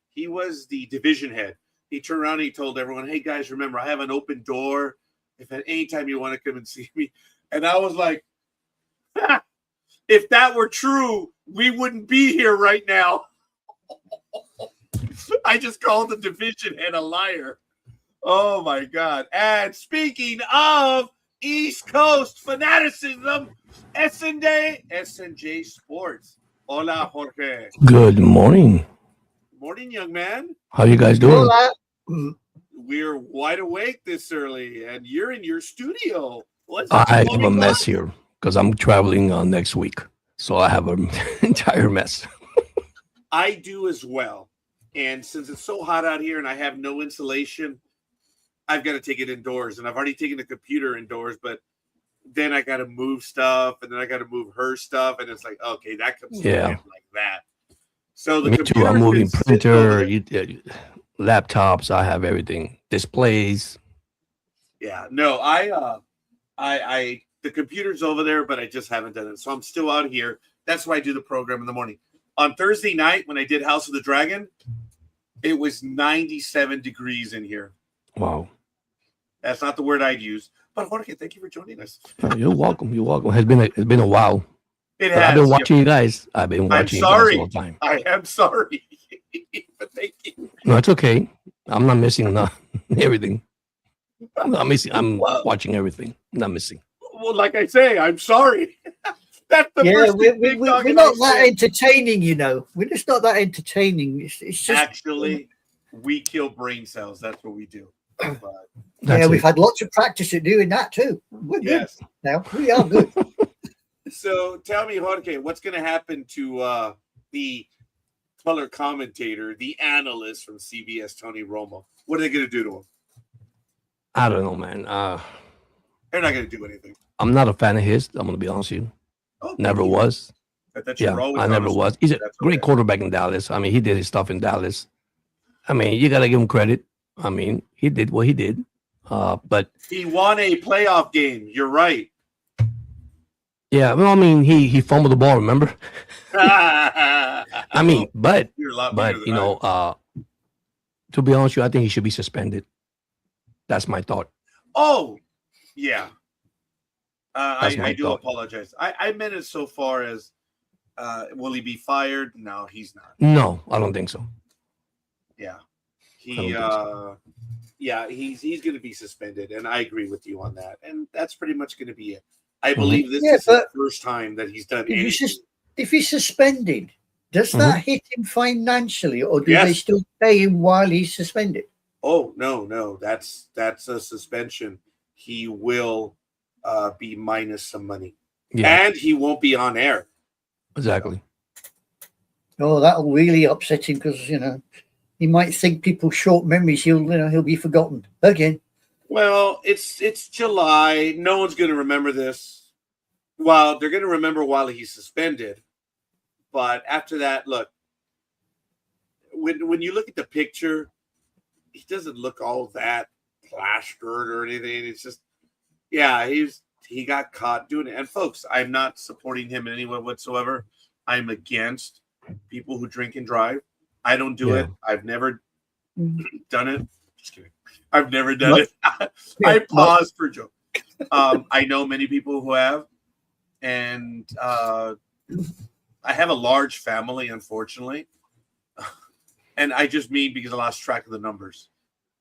he was the division head. He turned around and he told everyone, hey, guys, remember, I have an open door. If at any time you want to come and see me. And I was like, if that were true, we wouldn't be here right now. I just called the division head a liar. Oh, my God. And speaking of East Coast fanaticism, S&J Sports. Hola, Jorge.
Good morning.
Morning, young man.
How you guys doing?
Hola.
We're wide awake this early, and you're in your studio.
I have a mess here because I'm traveling next week. So I have an entire mess.
I do as well. And since it's so hot out here and I have no insulation, I've got to take it indoors. And I've already taken the computer indoors, but then I got to move stuff, and then I got to move her stuff, and it's like, okay, that comes in like that. So the
Me too. I'm moving
can sit
printer,
over
laptops. I have everything. Displays.
Yeah, no, I the computer's over there, but I just haven't done it. So I'm still out here. That's why I do the program in the morning. On Thursday night, when I did House of the Dragon, it was 97 degrees in here.
Wow.
That's not the word I'd use. But Jorge, thank you for joining us.
You're welcome. You're welcome. It's been a while.
It
But
has.
I've been watching you guys. I've been watching you guys all the time.
I am sorry. But thank you.
No, it's okay. I'm not missing everything. I'm not missing. I'm watching everything. I'm not missing.
Well, like I say, I'm sorry. That's the first thing
we're not that entertaining, you know. We're just not that entertaining. It's just
actually we kill brain cells. That's what we do.
But, we've had lots of practice at doing that too. We're good now. We are good.
So tell me, Jorge, what's going to happen to the color commentator, the analyst from CBS, Tony Romo? What are they going to do to him?
I don't know, man.
They're not going to do anything.
I'm not a fan of his. I'm going to be honest with you.
Oh,
never was.
I
never was. He's a great quarterback in Dallas. I mean, he did his stuff in Dallas. I mean, you got to give him credit. I mean, he did what he did. But
he won a playoff game. You're right.
Yeah, well, I mean, he fumbled the ball. Remember? I mean, but you know, to be honest with you, I think he should be suspended. That's my thought.
Oh, yeah. I do apologize. I meant it so far as will he be fired? No, he's not.
No, I don't think so.
Yeah. He's going to be suspended, and I agree with you on that. And that's pretty much going to be it. I believe this is the first time that he's done anything.
If he's suspended, does that hit him financially, or do they still pay him while he's suspended?
Oh, no. That's a suspension. He will be minus some money. Yeah. And he won't be on air.
Exactly.
Oh, that'll really upset him because, you know, he might think people short memories. He'll be forgotten again.
Well, it's July. No one's going to remember this. Well, they're going to remember while he's suspended. But after that, look, when you look at the picture, he doesn't look all that plastered or anything. It's just, he got caught doing it. And folks, I'm not supporting him in any way whatsoever. I'm against people who drink and drive. I don't do it. I've never done it. Just kidding. I've never done it. I paused for a joke. I know many people who have, and I have a large family, unfortunately. And I just mean because I lost track of the numbers.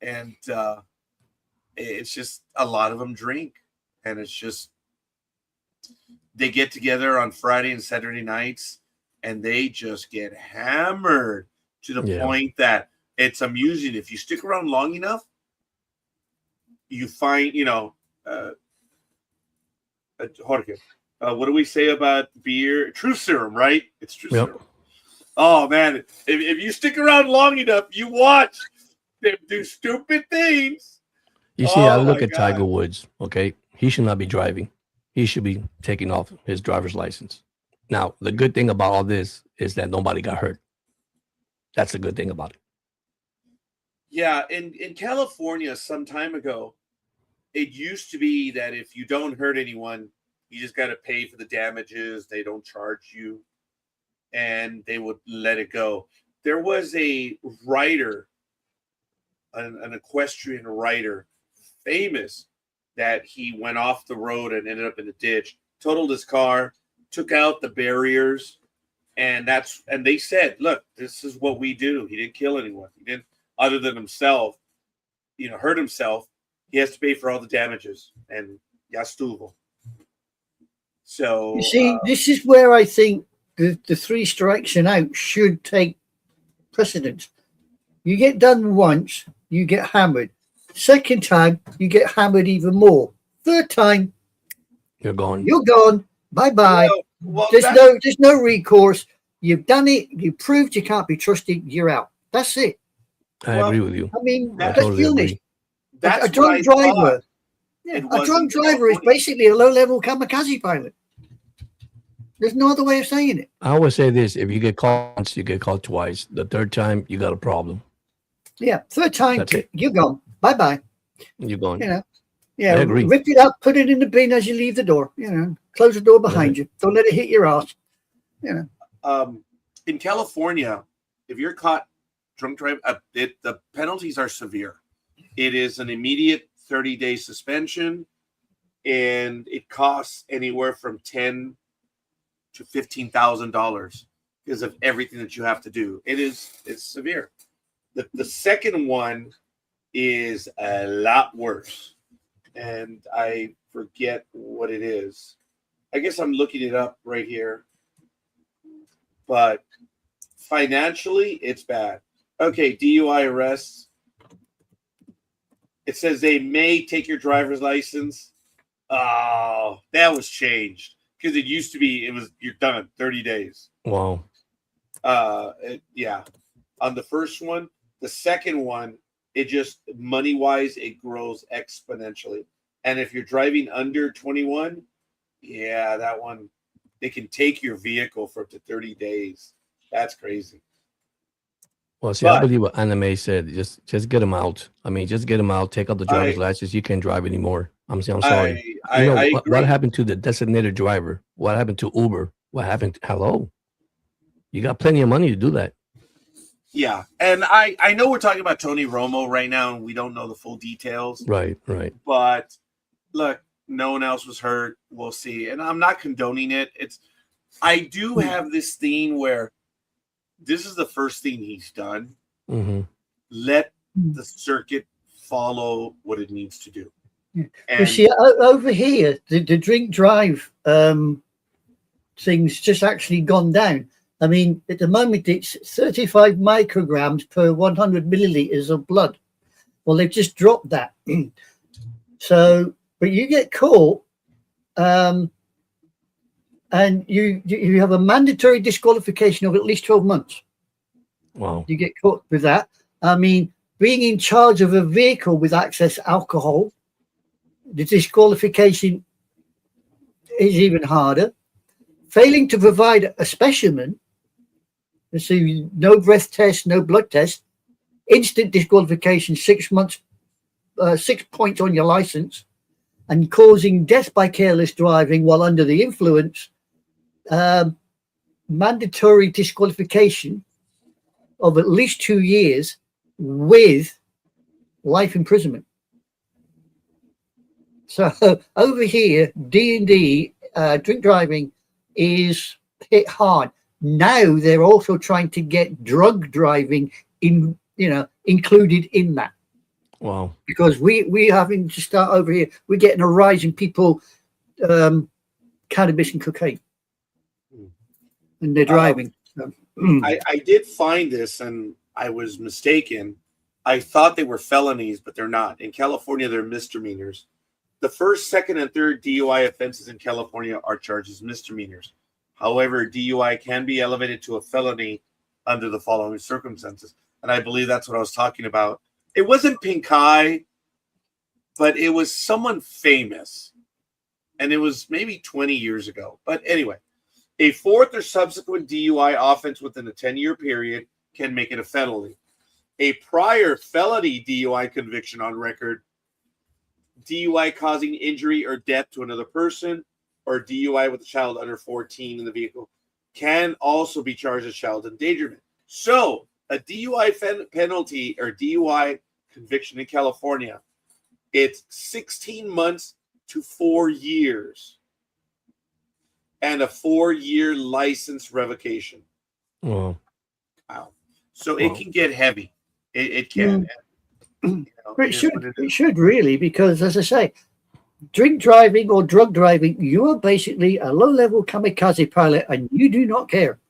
And it's just a lot of them drink. And it's just, they get together on Friday and Saturday nights, and they just get hammered to the point that it's amusing. If you stick around long enough, you find, Jorge, what do we say about beer? Truth serum, right? It's truth serum. Oh, man. If you stick around long enough, you watch them do stupid things.
You see, I look at Tiger Woods, okay? He should not be driving. He should be taking off his driver's license. Now, the good thing about all this is that nobody got hurt. That's the good thing about it.
Yeah, in California some time ago, it used to be that if you don't hurt anyone, you just got to pay for the damages. They don't charge you, and they would let it go. There was a writer, an equestrian writer, famous, that he went off the road and ended up in a ditch, totaled his car, took out the barriers, and they said, look, this is what we do. He didn't kill anyone. He didn't, other than himself, hurt himself. He has to pay for all the damages, and ya estuvo. So
you see, this is where I think the 3 strikes and out should take precedence. You get done once, you get hammered. Second time, you get hammered even more. Third time,
you're gone.
You're gone. Bye-bye. There's no recourse. You've done it. You proved you can't be trusted. You're out. That's it.
I agree with you.
I mean,
I
let's
totally
be honest.
agree.
That's
A drunk
what I
driver.
thought.
Yeah,
It
a
was
drunk
in
driver is
California.
basically a low-level kamikaze pilot. There's no other way of saying it.
I always say this: if you get caught once, you get caught twice. The third time, you got a problem.
Yeah, third time,
That's it.
you're gone. Bye-bye.
You're going.
You know, yeah,
I agree.
rip it up, put it in the bin as you leave the door. You know, close the door behind you. Don't let it hit your ass. You know.
In California, if you're caught drunk driving, the penalties are severe. It is an immediate 30-day suspension, and it costs anywhere from $10,000 to $15,000 because of everything that you have to do. It's severe. The second one is a lot worse, and I forget what it is. I guess I'm looking it up right here, but financially, it's bad. Okay, DUI arrests. It says they may take your driver's license. Oh, that was changed because it used to be you're done 30 days.
Wow.
Yeah. On the first one, the second one, it just money wise, it grows exponentially. And if you're driving under 21, yeah, that one, they can take your vehicle for up to 30 days. That's crazy.
Well, see, I believe what Anime said. Just get them out. I mean, just get them out. Take out the driver's license. You can't drive anymore. I'm sorry. What happened to the designated driver? What happened to Uber? What happened? Hello. You got plenty of money to do that.
Yeah, and I know we're talking about Tony Romo right now, and we don't know the full details.
Right.
But look, no one else was hurt. We'll see. And I'm not condoning it. I do have this thing where this is the first thing he's done.
Mm-hmm.
Let the circuit follow what it needs to do.
Yeah. And see, over here, the drink drive thing's just actually gone down. I mean, at the moment, it's 35 micrograms per 100 milliliters of blood. Well, they've just dropped that. So, but you get caught, and you have a mandatory disqualification of at least 12 months.
Wow.
You get caught with that. I mean, being in charge of a vehicle with access to alcohol, the disqualification is even harder. Failing to provide a specimen, so no breath test, no blood test, instant disqualification, 6 months, 6 points on your license, and causing death by careless driving while under the influence, mandatory disqualification of at least 2 years with life imprisonment. So over here, D&D, drink driving, is hit hard. Now they're also trying to get drug driving included in that.
Wow.
Because we having to start over here, we're getting a rise in people cannabis and cocaine. And they're driving.
I did find this and I was mistaken. I thought they were felonies, but they're not. In California, they're misdemeanors. The first, second, and third DUI offenses in California are charged as misdemeanors. However, DUI can be elevated to a felony under the following circumstances. And I believe that's what I was talking about. It wasn't Pink Eye, but it was someone famous. And it was maybe 20 years ago. But anyway, a fourth or subsequent DUI offense within a 10-year period can make it a felony. A prior felony DUI conviction on record, DUI causing injury or death to another person, or DUI with a child under 14 in the vehicle, can also be charged as child endangerment. So a DUI penalty or DUI conviction in California, it's 16 months to 4 years and a 4-year license revocation.
Wow.
So it can get heavy. It can.
It should really, because as I say, drink driving or drug driving, you are basically a low-level kamikaze pilot and you do not care.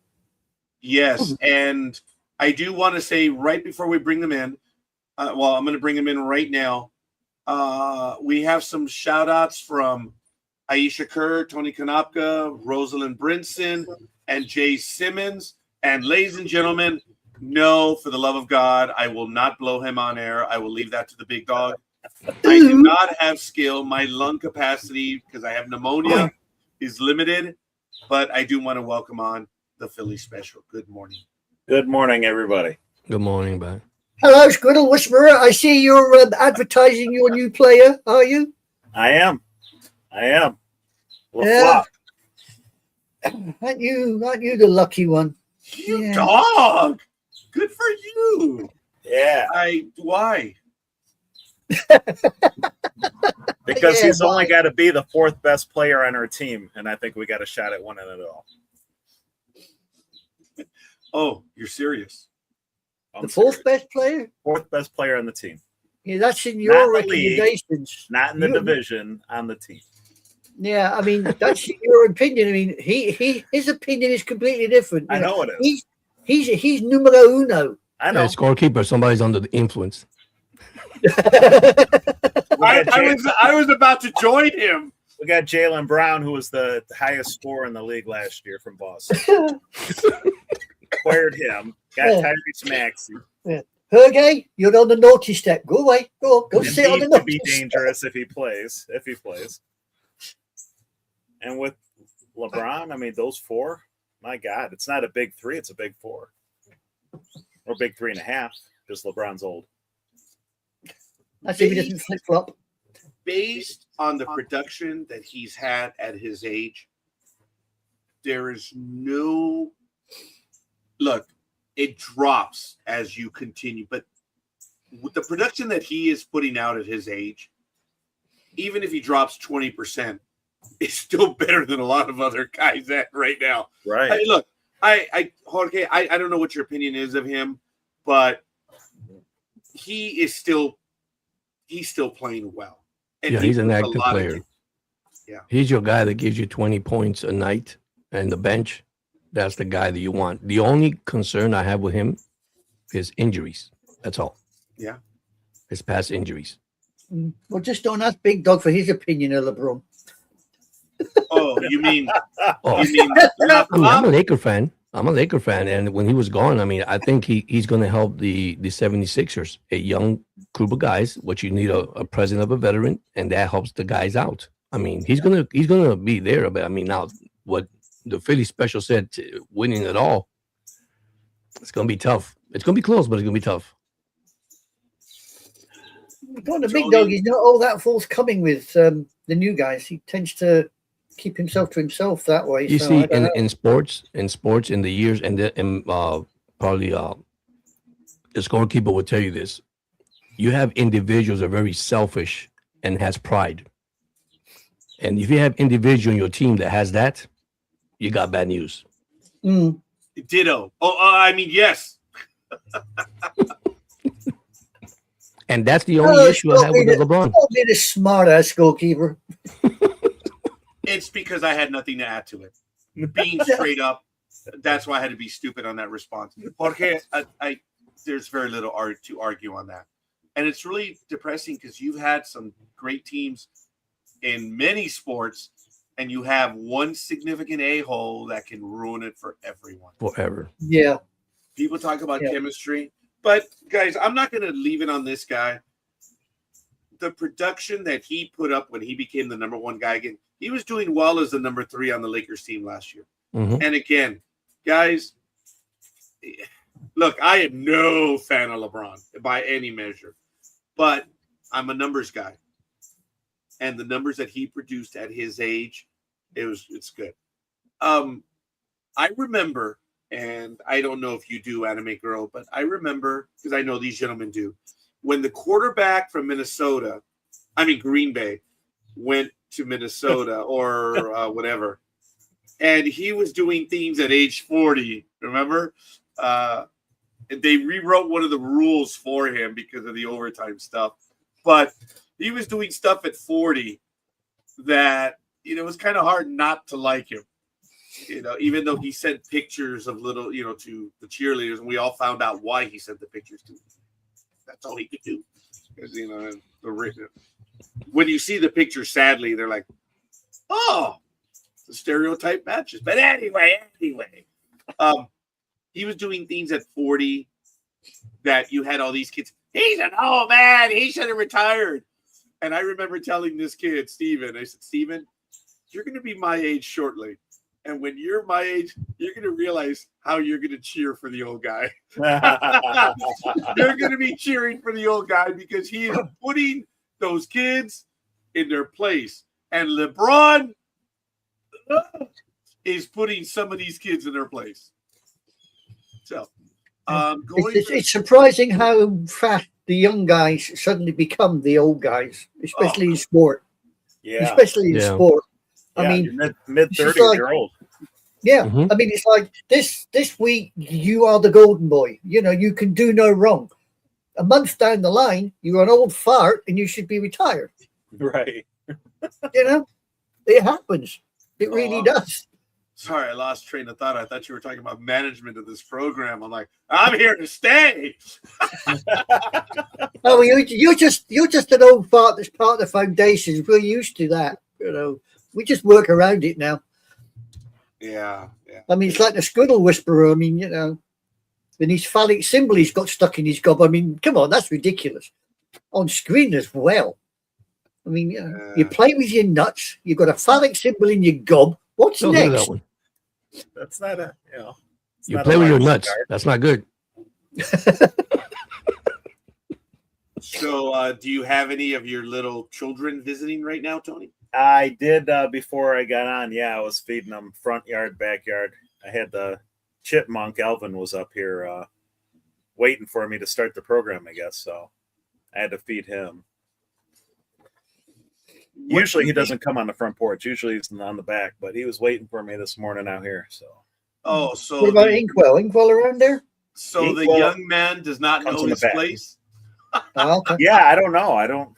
Yes, and I do want to say right before we bring them in, I'm going to bring them in right now. We have some shout-outs from Aisha Kerr, Tony Konopka, Rosalind Brinson, and Jay Simmons. And ladies and gentlemen, No, for the love of God, I will not blow him on air. I will leave that to the big dog. I do not have skill. My lung capacity, because I have pneumonia, is limited. But I do want to welcome on the Philly special. Good morning.
Good morning, everybody.
Good morning, man.
Hello, Squiddle Whisperer. I see you're advertising your new player, are you?
I am.
Yeah. Aren't you the lucky one?
You dog. Good for you.
Yeah.
Why?
Because he's only got to be the fourth best player on our team, and I think we got a shot at winning it all.
Oh, you're serious?
The fourth best player?
Fourth best player on the team.
Yeah, that's in your recommendations.
Not in the division, on the team.
Yeah, I mean, that's your opinion. I mean, his opinion is completely different.
I know it is.
He's numero uno.
I know.
Yeah, scorekeeper, somebody's under the influence.
I was about to join him.
We got Jaylen Brown, who was the highest scorer in the league last year from Boston. Acquired him. Got Tyrese Maxey.
Yeah. Hergé, you're on the naughty step. Go away. Go sit on the naughty
step. Be dangerous if he plays. And with LeBron, I mean, those four, my God, it's not a big three, it's a big four. Or big 3.5, because LeBron's old.
That's if he doesn't flip-flop.
Based on the production that he's had at his age, there is no look, it drops as you continue, but with the production that he is putting out at his age, even if he drops 20%, it's still better than a lot of other guys at right now.
Right.
Hey, look, Jorge, I don't know what your opinion is of him, but he's still playing well. And
yeah, he's an active player.
Yeah.
He's your guy that gives you 20 points a night and the bench. That's the guy that you want. The only concern I have with him is injuries. That's all.
Yeah.
His past injuries.
Well, just don't ask Big Dog for his opinion of LeBron.
Oh, you mean
I'm a Laker fan. And when he was gone, I mean, I think he's going to help the 76ers, a young group of guys, which you need a president of a veteran, and that helps the guys out. I mean, he's gonna be there. But I mean, now what the Philly special said, winning it all, it's going to be tough. It's going to be close, but it's going to be tough.
Going to Big Dog, he's not all that forthcoming with the new guys. He tends to keep himself to himself that way.
You see, in sports, in the years, and probably the scorekeeper will tell you this. You have individuals that are very selfish and has pride. And if you have individual in your team that has that, you got bad news.
Ditto. I mean, yes.
And that's the only issue I have with LeBron.
Don't be the smart-ass goalkeeper.
It's because I had nothing to add to it. Being straight up, that's why I had to be stupid on that response. Jorge, there's very little to argue on that. And it's really depressing because you've had some great teams in many sports, and you have one significant a-hole that can ruin it for everyone.
Forever.
Yeah.
People talk about chemistry. But, guys, I'm not going to leave it on this guy. The production that he put up when he became the number one guy again, he was doing well as the number 3 on the Lakers team last year.
Mm-hmm.
And again, guys, look, I am no fan of LeBron by any measure, but I'm a numbers guy. And the numbers that he produced at his age, it's good. I remember, and I don't know if you do, Anime Girl, but I remember, because I know these gentlemen do, when the quarterback from Green Bay, went to Minnesota or whatever, and he was doing things at age 40, remember? They rewrote one of the rules for him because of the overtime stuff. But he was doing stuff at 40 that, it was kind of hard not to like him. Even though he sent pictures of little, to the cheerleaders, and we all found out why he sent the pictures to them. That's all he could do. Because, when you see the picture, sadly, they're like, oh, the stereotype matches. But anyway, he he was doing things at 40 that you had all these kids. He's an old man. He should have retired. And I remember telling this kid, Steven, I said, Steven, you're going to be my age shortly. And when you're my age, you're going to realize how you're going to cheer for the old guy. You're going to be cheering for the old guy because he is putting those kids in their place. And LeBron is putting some of these kids in their place. So,
it's surprising how fast the young guys suddenly become the old guys, especially in sport.
Yeah.
Especially in sport. I mean,
mid 30-year-old.
Yeah. I mean, it's like this week, you are the golden boy. You know, you can do no wrong. A month down the line, you're an old fart and you should be retired.
Right.
You know, it happens. It really does.
Sorry, I lost train of thought. I thought you were talking about management of this program. I'm like, I'm here to stay.
Oh, you're just an old fart that's part of the foundations. We're used to that. You know, we just work around it now.
Yeah.
I mean, it's like the squirrel whisperer. I mean, you know, and his phallic symbol he's got stuck in his gob. I mean, come on, that's ridiculous. On screen as well. I mean, you play with your nuts. You've got a phallic symbol in your gob. What's
Don't
next?
do that one.
That's not a,
You play with your nuts. That's not good.
So, do you have any of your little children visiting right now, Tony?
I did before I got on. Yeah, I was feeding them front yard, backyard. I had the chipmunk. Elvin was up here waiting for me to start the program, I guess. So I had to feed him. Usually he doesn't come on the front porch. Usually he's on the back, but he was waiting for me this morning out here. So.
Oh, so
what about Inkwell? Inkwell around there?
So
Inkwell
the young man does not know his place?
Oh, okay.
Yeah, I don't know. I don't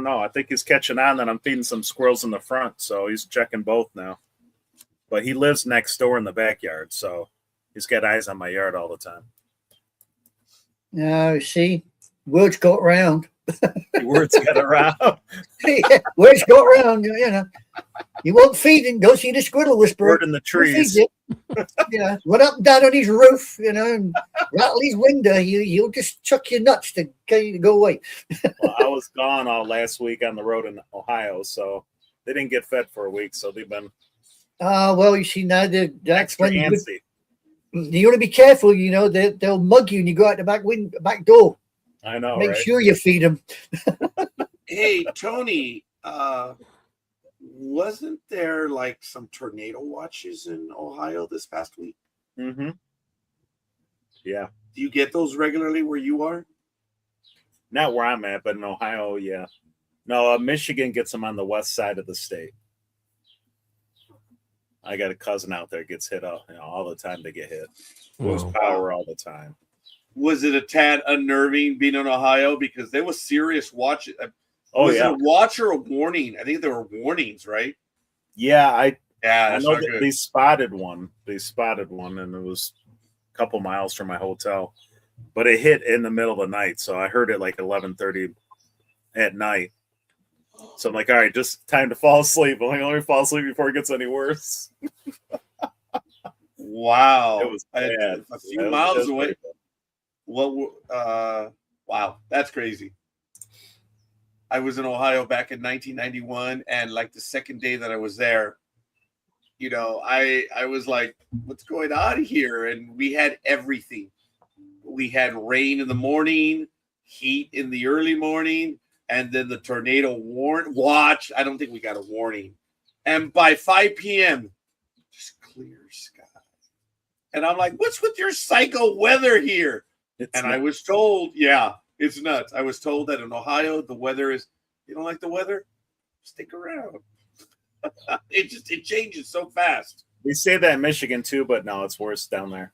know. I think he's catching on that I'm feeding some squirrels in the front, so he's checking both now. But he lives next door in the backyard, so he's got eyes on my yard all the time.
Now, see, words got round.
Words get around.
Yeah, words got round, you know. You won't feed him, go see the squirrel whisperer.
Word in the trees.
You know, run up and down on his roof, you know, and rattle his window. You'll just chuck your nuts to get you to go away.
Well, I was gone all last week on the road in Ohio, so they didn't get fed for a week, so they've been
well, you see, now that's
extra
when
antsy.
you want to be careful, you know, they'll mug you and you go out the back door.
I know,
Make
right?
sure you feed them.
Hey, Tony, wasn't there like some tornado watches in Ohio this past week?
Mm-hmm. Yeah.
Do you get those regularly where you are?
Not where I'm at, but in Ohio, yeah. No, Michigan gets them on the west side of the state. I got a cousin out there gets hit up, all the time. They get hit. Lose power all the time.
Was it a tad unnerving being in Ohio because there was serious watch?
Was
it a watch or a warning? I think there were warnings, right?
Yeah, I
that's
know
not
that
good.
they spotted one. And it was a couple miles from my hotel, but it hit in the middle of the night, so I heard it like 11:30 at night. So I'm like, all right, just time to fall asleep. I'm like, let me fall asleep before it gets any worse.
Wow,
It was bad.
A few miles away. Wow, that's crazy. I was in Ohio back in 1991, and like the second day that I was there, you know, I was like, what's going on here? And we had everything. We had rain in the morning, heat in the early morning, and then the tornado watch. I don't think we got a warning. And by 5 p.m., just clear sky. And I'm like, what's with your psycho weather here? I was told, yeah, it's nuts. I was told that in Ohio, the weather is, you don't like the weather? Stick around. It changes so fast.
We say that in Michigan too, but no, it's worse down there.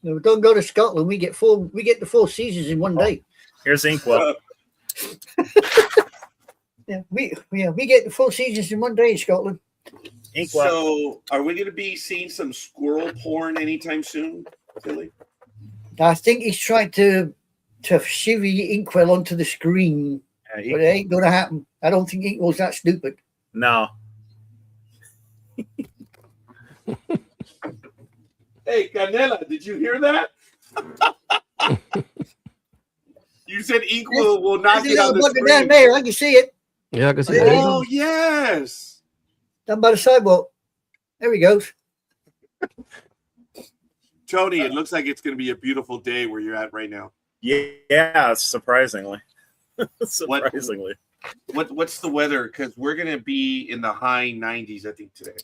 No, don't go to Scotland. We get the 4 seasons in one day.
Here's Inkwell.
We get the 4 seasons in one day in Scotland.
Inkwell.
So, are we going to be seeing some squirrel porn anytime soon, Billy?
I think he's trying to shivvy Inkwell onto the screen, but it ain't going to happen. I don't think Inkwell's that stupid.
No.
Hey, Canela, did you hear that? You said ink will not
There's
get
a
on the
little bugger down
screen.
there. I can see it.
Yeah, I can see it. There you
Oh,
go.
yes.
Down by the sidewalk. There he goes.
Tony, it looks like it's going to be a beautiful day where you're at right now.
Yeah, surprisingly. Surprisingly.
What's the weather? Because we're going to be in the high 90s, I think, today.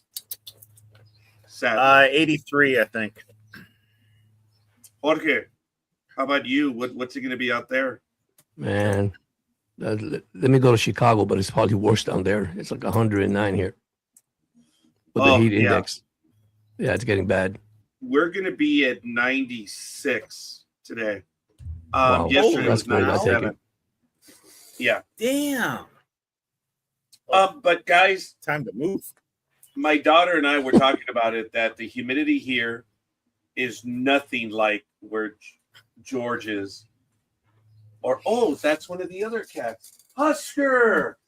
Saturday.
83, I think.
Jorge, how about you? What's it going to be out there?
Man, let me go to Chicago, but it's probably worse down there. It's like 109 here with the heat index. Yeah, it's getting bad.
We're going to be at 96 today.
Wow.
Yesterday
That's
was
great. I'll take
97.
it.
Yeah.
Damn.
But guys,
Time to move.
my daughter and I were talking about it, that the humidity here is nothing like where George is. Or, that's one of the other cats. Husker!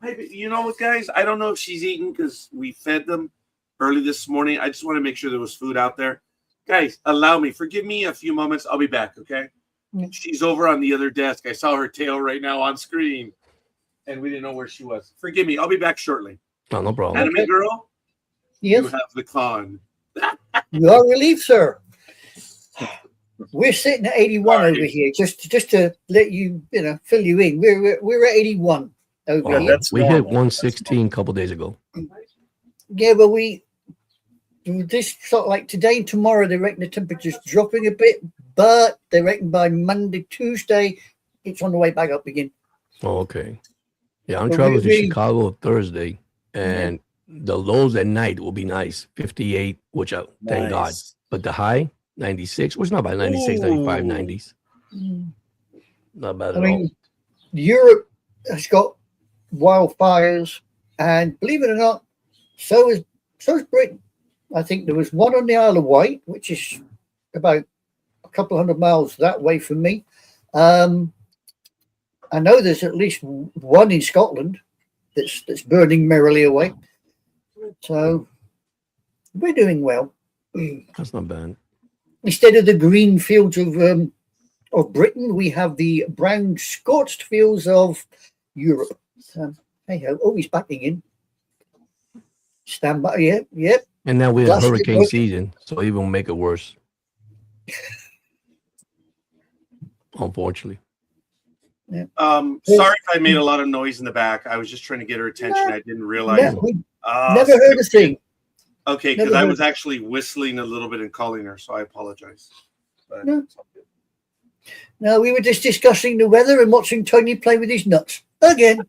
You know what, guys? I don't know if she's eaten because we fed them early this morning. I just want to make sure there was food out there. Guys, allow me. Forgive me a few moments. I'll be back, okay? She's over on the other desk. I saw her tail right now on screen, and we didn't know where she was. Forgive me. I'll be back shortly.
Oh, no problem.
Anime girl,
Yes.
you have the con.
You are relieved, sir. We're sitting at 81
Sorry.
over here. Just to let you, fill you in. We're at 81 over
Oh,
here.
that's
we hit
normal.
116 a couple days ago.
Yeah, but this sort of like today and tomorrow, they reckon the temperature's dropping a bit, but they reckon by Monday, Tuesday, it's on the way back up again.
Oh, okay. Yeah, I'm
But
traveling to
we-
Chicago Thursday, and the lows at night will be nice, 58, which I thank God.
Nice.
But the high, 96, well, it's not bad, 96, 95,
Ooh.
90s. Not bad
I
at all.
mean, Europe has got wildfires, and believe it or not, so is Britain. I think there was one on the Isle of Wight, which is about a couple of 100 miles that way from me. I know there's at least one in Scotland that's burning merrily away. So we're doing well.
That's not bad.
Instead of the green fields of Britain, we have the brown scorched fields of Europe. So, hey ho! Oh, he's backing in. Stand by. Yep.
And now we're in
Last
hurricane
week-
season, so it won't make it worse. Unfortunately.
Sorry if I made a lot of noise in the back. I was just trying to get her attention. I didn't realize.
We never heard a thing.
Okay,
Never
because I
heard.
was actually whistling a little bit and calling her, so I apologize. But
No. No, we were just discussing the weather and watching Tony play with his nuts again.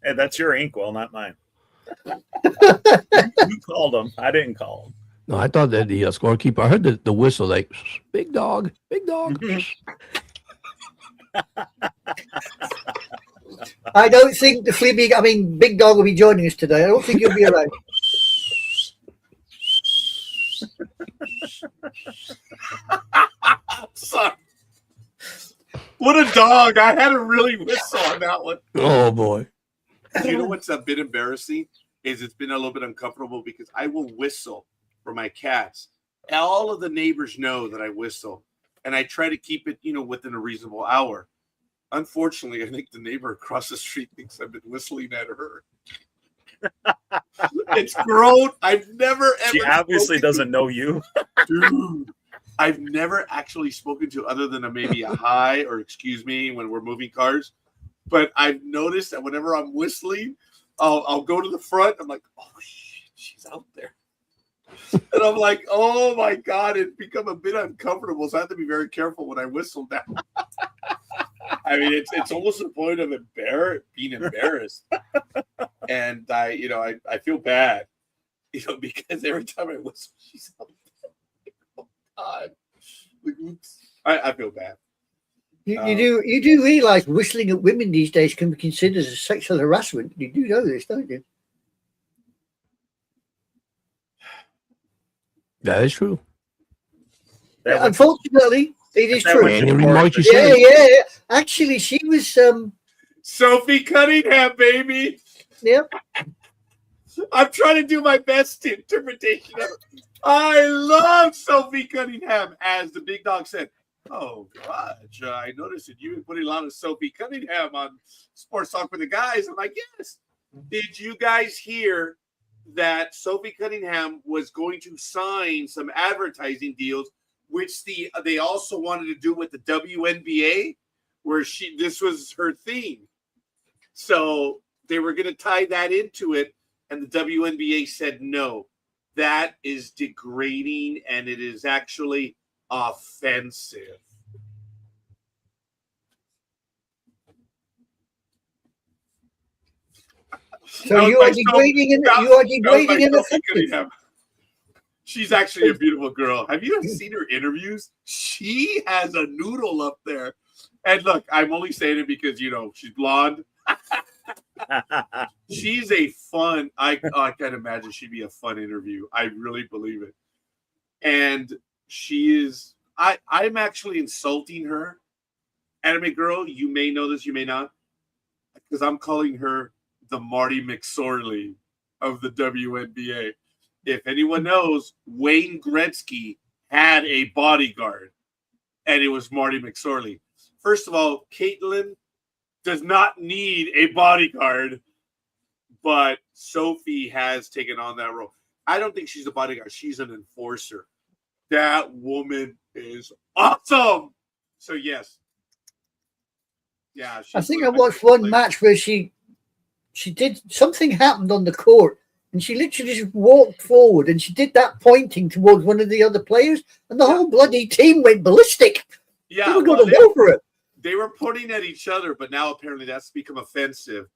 Hey, that's your inkwell, not mine. You called him. I didn't call him.
No, I thought that the scorekeeper, I heard the whistle like, big dog, big dog.
I don't think Big Dog will be joining us today. I don't think he'll be around.
sorry. What a dog! I had to really whistle on that one.
Oh, boy.
You know what's a bit embarrassing is it's been a little bit uncomfortable because I will whistle for my cats. All of the neighbors know that I whistle, and I try to keep it, within a reasonable hour. Unfortunately, I think the neighbor across the street thinks I've been whistling at her. It's grown. I've never ever.
She obviously
spoken
doesn't know you.
Dude, I've never actually spoken to other than maybe a hi or excuse me when we're moving cars. But I've noticed that whenever I'm whistling, I'll go to the front. I'm like, oh shit, she's out there. And I'm like, oh my God, it's become a bit uncomfortable. So I have to be very careful when I whistle now. I mean, it's almost the point of being embarrassed. And I feel bad, because every time I whistle, she's out there. Oh God. Like, oops. I feel bad.
You do realize whistling at women these days can be considered as sexual harassment. You do know this, don't you?
That is true.
That was-
Unfortunately, it is
that
true.
was-
Any remark you
Yeah,
say.
yeah. Actually, she was.
Sophie Cunningham, baby.
Yeah.
I'm trying to do my best interpretation of it. I love Sophie Cunningham, as the big dog said. Oh, Raj, I noticed that you've been putting a lot of Sophie Cunningham on Sports Talk with the guys. I'm like, yes. Did you guys hear that Sophie Cunningham was going to sign some advertising deals, which they also wanted to do with the WNBA, where this was her theme. So they were going to tie that into it, and the WNBA said no. That is degrading, and it is actually offensive.
So you are degrading in offensive.
She's actually a beautiful girl. Have you ever seen her interviews? She has a noodle up there. And look, I'm only saying it because, she's blonde. She's a fun, I can imagine she'd be a fun interview. I really believe it. And she is, I'm actually insulting her. Anime girl, you may know this, you may not. Because I'm calling her the Marty McSorley of the WNBA. If anyone knows, Wayne Gretzky had a bodyguard, and it was Marty McSorley. First of all, Caitlin does not need a bodyguard, but Sophie has taken on that role. I don't think she's a bodyguard. She's an enforcer. That woman is awesome. So, yes. Yeah.
I think I watched one match where she did something happened on the court, and she literally just walked forward, and she did that pointing towards one of the other players, and the whole bloody team went ballistic.
Yeah,
they were going to go for it.
They were pointing at each other, but now apparently that's become offensive.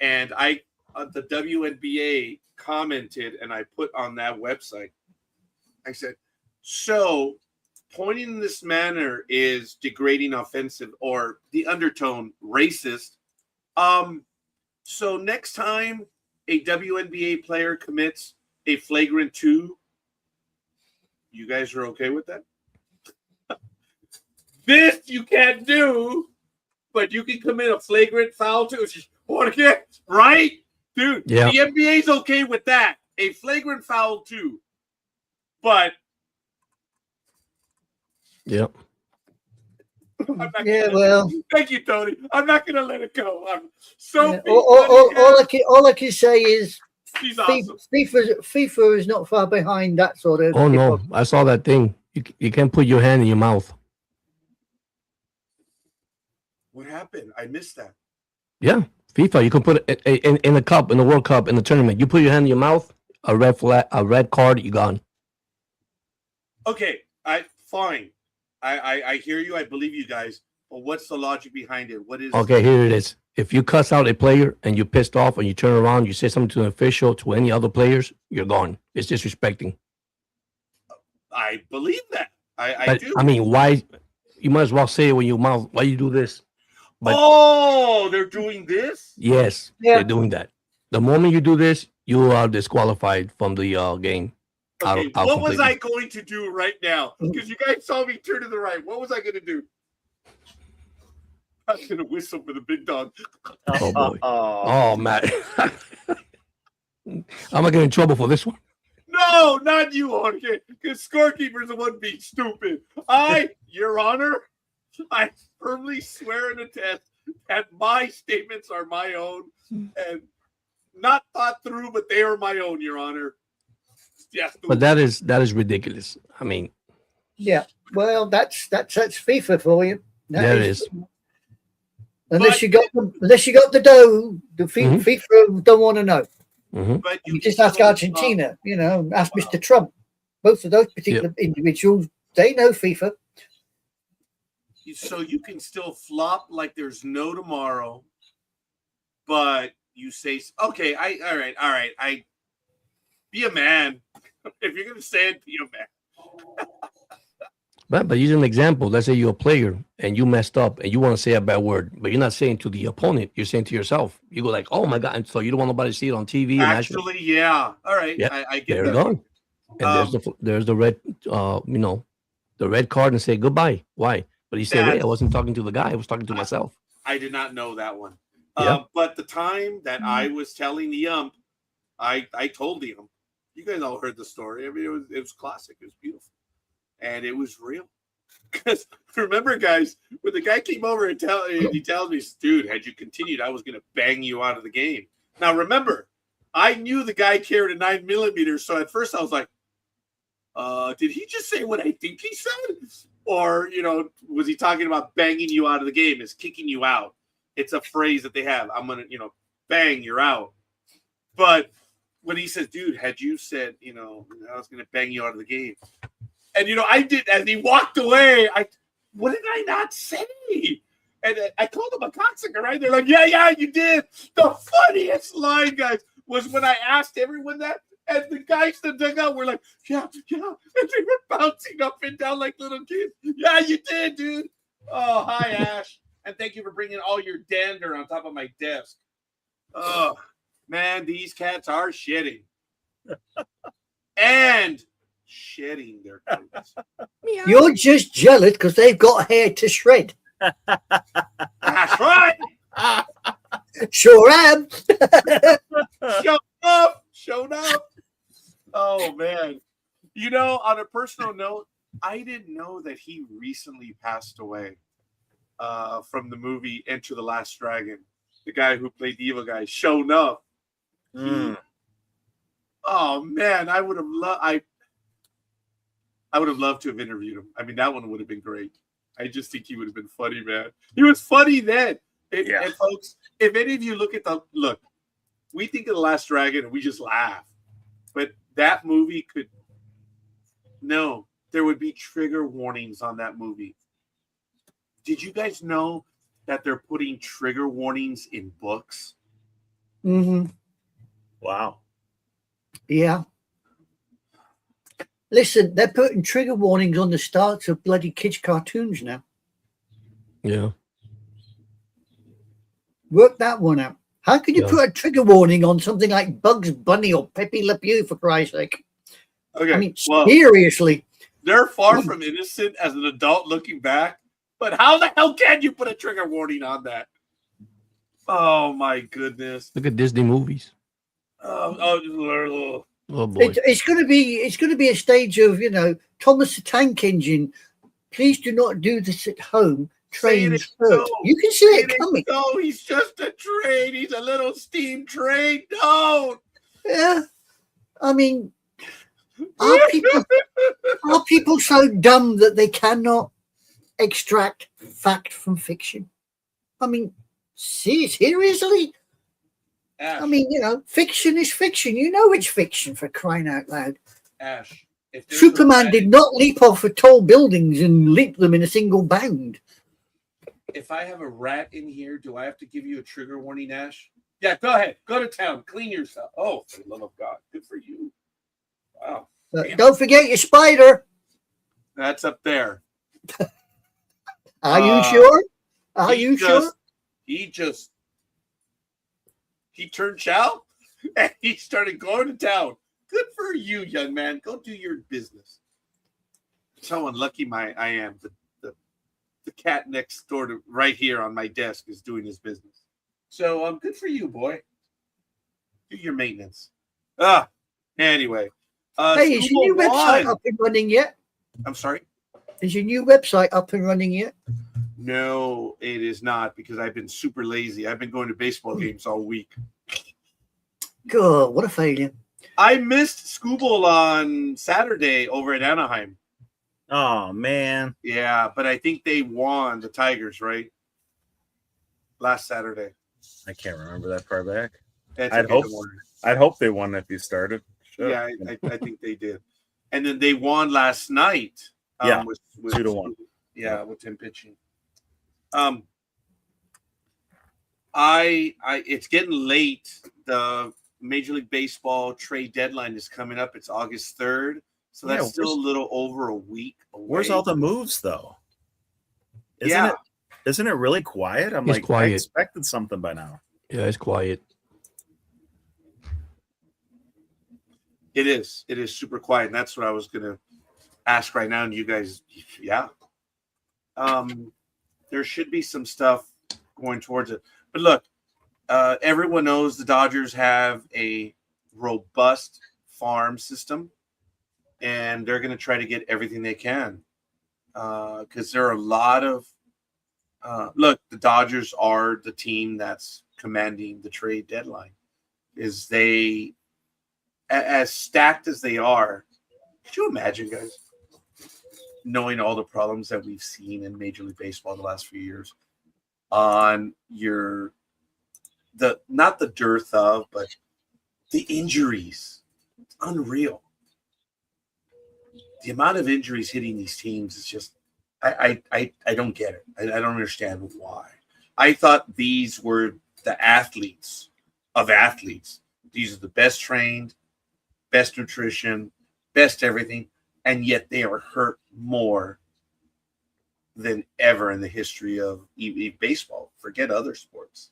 And the WNBA commented, and I put on that website, I said, so pointing in this manner is degrading, offensive, or the undertone racist. So next time a WNBA player commits a flagrant 2, you guys are okay with that? This you can't do, but you can commit a flagrant foul too. Right? Dude,
yeah.
The NBA's okay with that. A flagrant foul too. But
yep.
Thank
you, Tony. I'm not going to let it go.
All I can say is
she's awesome.
FIFA is not far behind that sort of.
Oh no, I saw that thing. You can't put your hand in your mouth.
What happened? I missed that.
Yeah, FIFA. You can put it in a cup, in the World Cup, in the tournament. You put your hand in your mouth, a red flag, a red card, you gone.
Okay, fine. I hear you. I believe you guys. But what's the logic behind it? What is?
Okay, here it is. If you cuss out a player and you're pissed off and you turn around, you say something to an official, to any other players, you're gone. It's disrespecting.
I believe that. I do.
I mean, why? You might as well say it when you mouth. Why you do this?
But, they're doing this?
Yes, they're doing that. The moment you do this, you are disqualified from the game.
Okay, what was I going to do right now? Because you guys saw me turn to the right. What was I going to do? I was going to whistle for the big dog.
Oh, boy. Oh, Matt. I'm going to get in trouble for this one.
No, not you, Jorge. Because scorekeeper's the one being stupid. Your Honor, I firmly swear and attest that my statements are my own and not thought through, but they are my own, Your Honor. Yes,
but that is ridiculous. I mean,
yeah. Well, that's FIFA for you.
That is.
Unless you got the dough, the FIFA don't want to know.
Mm-hmm.
But
you just ask Argentina. Ask Mr. Trump. Both of those particular individuals, they know FIFA.
So you can still flop like there's no tomorrow, but you say, okay, all right. Be a man. If you're going to say it, be a man.
But use an example. Let's say you're a player and you messed up and you want to say a bad word, but you're not saying to the opponent. You're saying to yourself. You go like, oh, my God. And so you don't want nobody to see it on TV.
Actually, yeah. All right.
Yeah.
I get
there
that.
You go. And there's the red, the red card and say goodbye. Why? But he said, wait, I wasn't talking to the guy. I was talking to myself.
I did not know that one.
Yeah.
But the time that I was telling the ump, I told the ump, You guys all heard the story. I mean, it was classic. It was beautiful, and it was real. Because remember, guys, when the guy came over and he tells me, dude, had you continued, I was going to bang you out of the game. Now, remember, I knew the guy carried a 9mm, so at first I was like, did he just say what I think he said? Or, was he talking about banging you out of the game? Is kicking you out. It's a phrase that they have. I'm going to, bang, you're out. But when he says, dude, had you said, I was going to bang you out of the game. And, I did, as he walked away, what did I not say? And I called him a cocksucker, right? They're like, yeah, you did. The funniest line, guys, was when I asked everyone that, and the guys that dug out were like, yeah. And they were bouncing up and down like little kids. Yeah, you did, dude. Oh, hi, Ash. And thank you for bringing all your dander on top of my desk. Oh, man, these cats are shitting. And shedding their coats.
You're just jealous because they've got hair to shred.
That's right.
Sure am.
Showed up. Oh, man. On a personal note, I didn't know that he recently passed away from the movie Enter the Last Dragon. The guy who played the evil guy, shown up. Oh, man, I would have loved to have interviewed him. I mean, that one would have been great. I just think he would have been funny, man. He was funny then. And folks, if any of you look, we think of The Last Dragon and we just laugh. But that movie there would be trigger warnings on that movie. Did you guys know that they're putting trigger warnings in books?
Mm-hmm.
Wow.
Yeah. Listen, they're putting trigger warnings on the starts of bloody kids' cartoons now.
Yeah.
Work that one out. How can you put a trigger warning on something like Bugs Bunny or Pepe Le Pew, for Christ's sake?
Okay.
I mean, seriously.
They're far from innocent as an adult looking back, but how the hell can you put a trigger warning on that? Oh, my goodness.
Look at Disney movies.
Oh
boy.
It's going to be a stage of, Thomas the Tank Engine. Please do not do this at home. Trains hurt. You can see it coming.
No, he's just a train. He's a little steam train. No.
Yeah. I mean, are people so dumb that they cannot extract fact from fiction? I mean, seriously?
Ash.
I mean, fiction is fiction. You know it's fiction, for crying out loud.
Ash.
Superman did not leap off of tall buildings and leap them in a single bound.
If I have a rat in here, do I have to give you a trigger warning, Ash? Yeah, go ahead. Go to town. Clean yourself. Oh, for the love of God. Good for you. Wow.
Don't forget your spider.
That's up there.
Are you sure? Are you sure?
He turned chow and he started going to town. Good for you, young man. Go do your business. That's how unlucky I am. The cat next door to right here on my desk is doing his business. So good for you, boy. Do your maintenance. Anyway.
Hey, is your new website up and running yet?
I'm sorry?
Is your new website up and running yet?
No, it is not, because I've been super lazy. I've been going to baseball games all week.
God, what a failure.
I missed Scooble on Saturday over at Anaheim.
Oh, man.
Yeah, but I think they won, the Tigers, right? Last Saturday.
I can't remember that far back.
I'd
hope they won if you started. Sure.
Yeah, I think they did. And then they won last night. With
2-1.
Yeah, with Tim pitching. It's getting late. The Major League Baseball trade deadline is coming up. It's August 3rd. So that's still a little over a week away.
Where's all the moves, though? Isn't it really quiet?
It's quiet.
I expected something by now.
Yeah, it's quiet.
It is. It is super quiet. And that's what I was going to ask right now. And you guys, yeah. There should be some stuff going towards it. But look, everyone knows the Dodgers have a robust farm system, and they're going to try to get everything they can because there are a lot of look. The Dodgers are the team that's commanding the trade deadline. Is they as stacked as they are? Could you imagine, guys, knowing all the problems that we've seen in Major League Baseball the last few years on not the dearth of, but the injuries. It's unreal. The amount of injuries hitting these teams is just I don't get it. I don't understand why. I thought these were the athletes of athletes. These are the best trained, best nutrition, best everything, and yet they are hurt more than ever in the history of baseball. Forget other sports.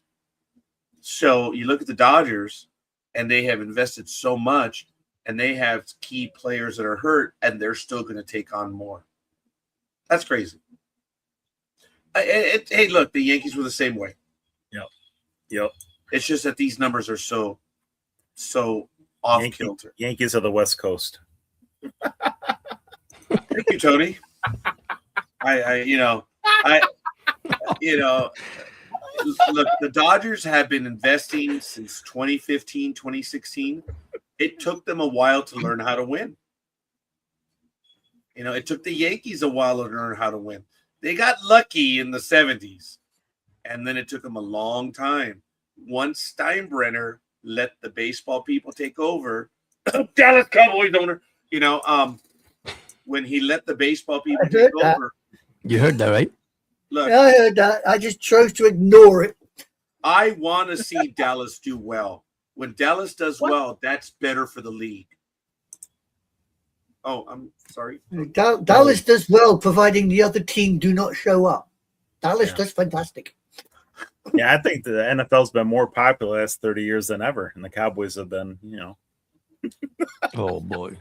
So you look at the Dodgers, and they have invested so much, and they have key players that are hurt, and they're still going to take on more. That's crazy. Hey, look, the Yankees were the same way.
Yep.
It's just that these numbers are so off kilter.
Yankees are the West Coast.
Thank you, Tony. Look, the Dodgers have been investing since 2015, 2016. It took them a while to learn how to win. It took the Yankees a while to learn how to win. They got lucky in the 70s, and then it took them a long time. Once Steinbrenner let the baseball people take over, Dallas Cowboys owner, when he let the baseball people take over.
You heard that, right?
Look,
I heard that. I just chose to ignore it.
I want to see Dallas do well. When Dallas does well, that's better for the league. Oh, I'm sorry.
Dallas does well, providing the other team do not show up. Dallas does fantastic.
Yeah, I think the NFL's been more popular the last 30 years than ever, and the Cowboys have been,
Oh boy.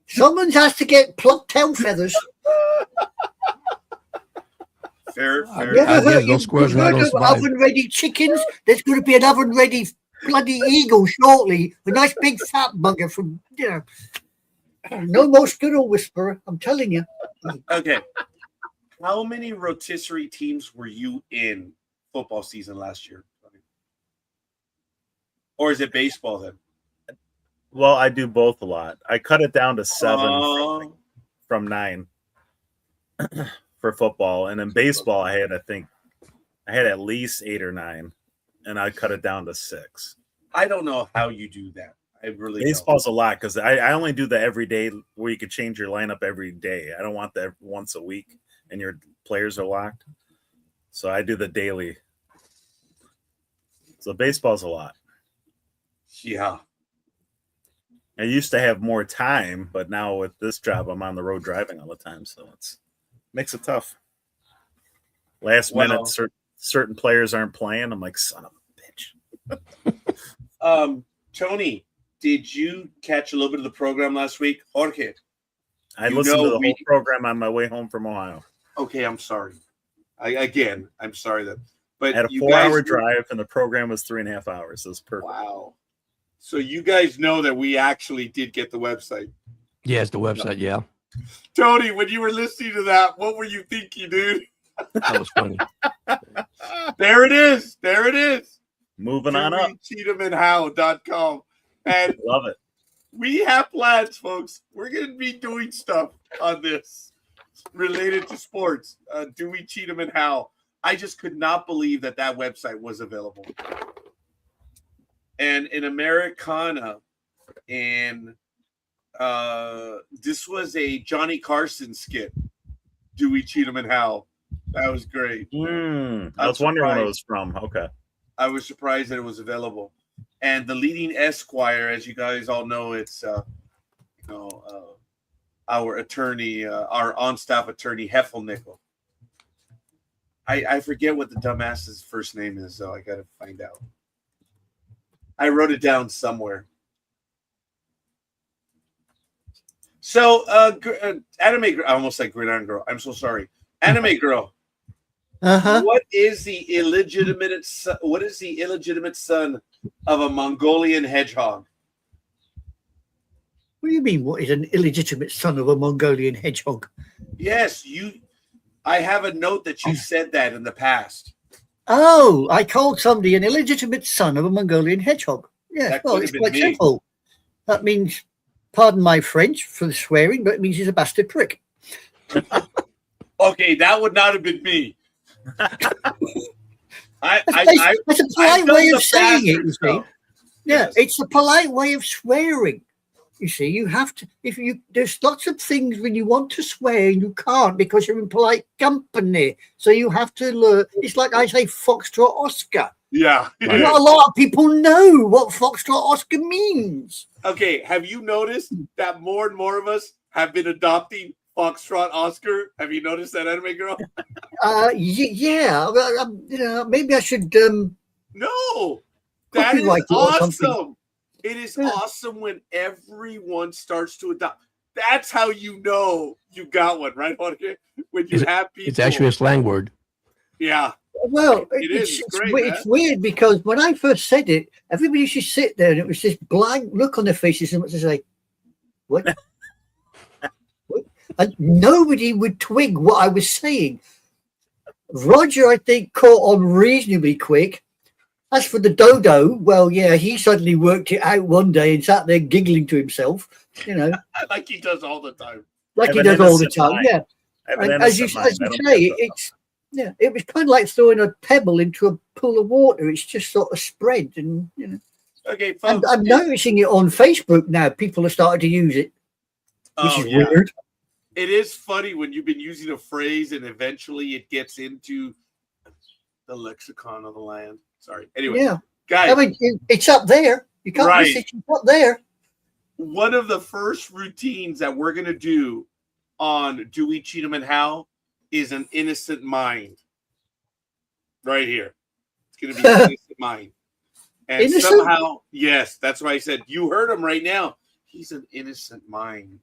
Someone has to get plucked tail feathers.
Fair.
Those squares are not gonna survive.
Oven-ready chickens. There's going to be an oven-ready bloody eagle shortly. A nice big fat bugger from No more Skittle Whisperer. I'm telling you.
Okay. How many rotisserie teams were you in football season last year? Or is it baseball then?
Well, I do both a lot. I cut it down to 7 from 9 for football. And in baseball, I had at least 8 or 9, and I cut it down to 6.
I don't know how you do that. I really
Baseball's a lot because I only do the every day where you could change your lineup every day. I don't want that once a week and your players are locked. So I do the daily. So baseball's a lot.
Yeah.
I used to have more time, but now with this job, I'm on the road driving all the time. So it makes it tough. Last minute, certain players aren't playing. I'm like, son of a bitch.
Tony, did you catch a little bit of the program last week? Jorge.
I listened to the whole program on my way home from Ohio.
Okay, I'm sorry. I'm sorry that. But
I had a 4-hour drive, and the program was 3.5 hours. It was perfect.
Wow. So you guys know that we actually did get the website.
Yes, the website, yeah.
Tony, when you were listening to that, what were you thinking, dude?
That was funny.
There it is.
Moving on up.
CheathamandHow.com. And
love it.
We have plans, folks. We're going to be doing stuff on this related to sports. Dewey, Cheatham, and Howe. I just could not believe that website was available. And in Americana, and this was a Johnny Carson skit, Dewey, Cheatham, and Howe. That was great.
I was wondering where it was from. Okay.
I was surprised that it was available. And the leading Esquire, as you guys all know, it's our attorney, our on-staff attorney, Heffelnickel. I forget what the dumbass's first name is, though. I got to find out. I wrote it down somewhere. So, anime girl, I almost said Gridiron Girl. I'm so sorry. Anime girl.
Uh-huh.
What is the illegitimate son of a Mongolian hedgehog?
What do you mean? What is an illegitimate son of a Mongolian hedgehog?
Yes, I have a note that you said that in the past.
Oh, I called somebody an illegitimate son of a Mongolian hedgehog. Yeah,
That
well,
could
it's
have been
quite
me.
simple. That means, pardon my French for the swearing, but it means he's a bastard prick.
Okay, that would not have been me.
That's a polite way of saying it, you see.
Stuff.
Yeah,
Yes.
it's a polite way of swearing. You see, you have to, there's lots of things when you want to swear and you can't because you're in polite company. So you have to learn. It's like I say Foxtrot Oscar.
Yeah.
Not a lot of people know what Foxtrot Oscar means.
Okay, have you noticed that more and more of us have been adopting Foxtrot Oscar? Have you noticed that, Anime Girl?
Yeah. Maybe I should.
No, that is
Copyright it or
awesome.
something.
It is awesome when everyone starts to adopt. That's how you know you got one, right, Jorge? When you have people.
It's actually a slang word.
Yeah.
Well,
It's great,
it's weird because when I first said it, everybody used to sit there and it was this blank look on their faces and what to say, what? What? And nobody would twig what I was saying. Roger, I think, caught on reasonably quick. As for the dodo, well, yeah, he suddenly worked it out one day and sat there giggling to himself,
Like he does all the time.
like he does all the time.
mind.
Yeah. And as you say, it was kind of like throwing a pebble into a pool of water. It's just sort of spread, and
Okay, folks.
I'm noticing it on Facebook now. People are starting to use it, which is weird.
It is funny when you've been using a phrase and eventually it gets into the lexicon of the land. Sorry. Anyway,
Yeah,
guys.
I mean, it's up there. You can't miss it. It's up there.
One of the first routines that we're gonna do on Do We Cheat 'Em and How is an innocent mind. Right here. It's gonna be an innocent mind. And
Innocent?
somehow, yes, that's why I said you heard him right now. He's an innocent mind.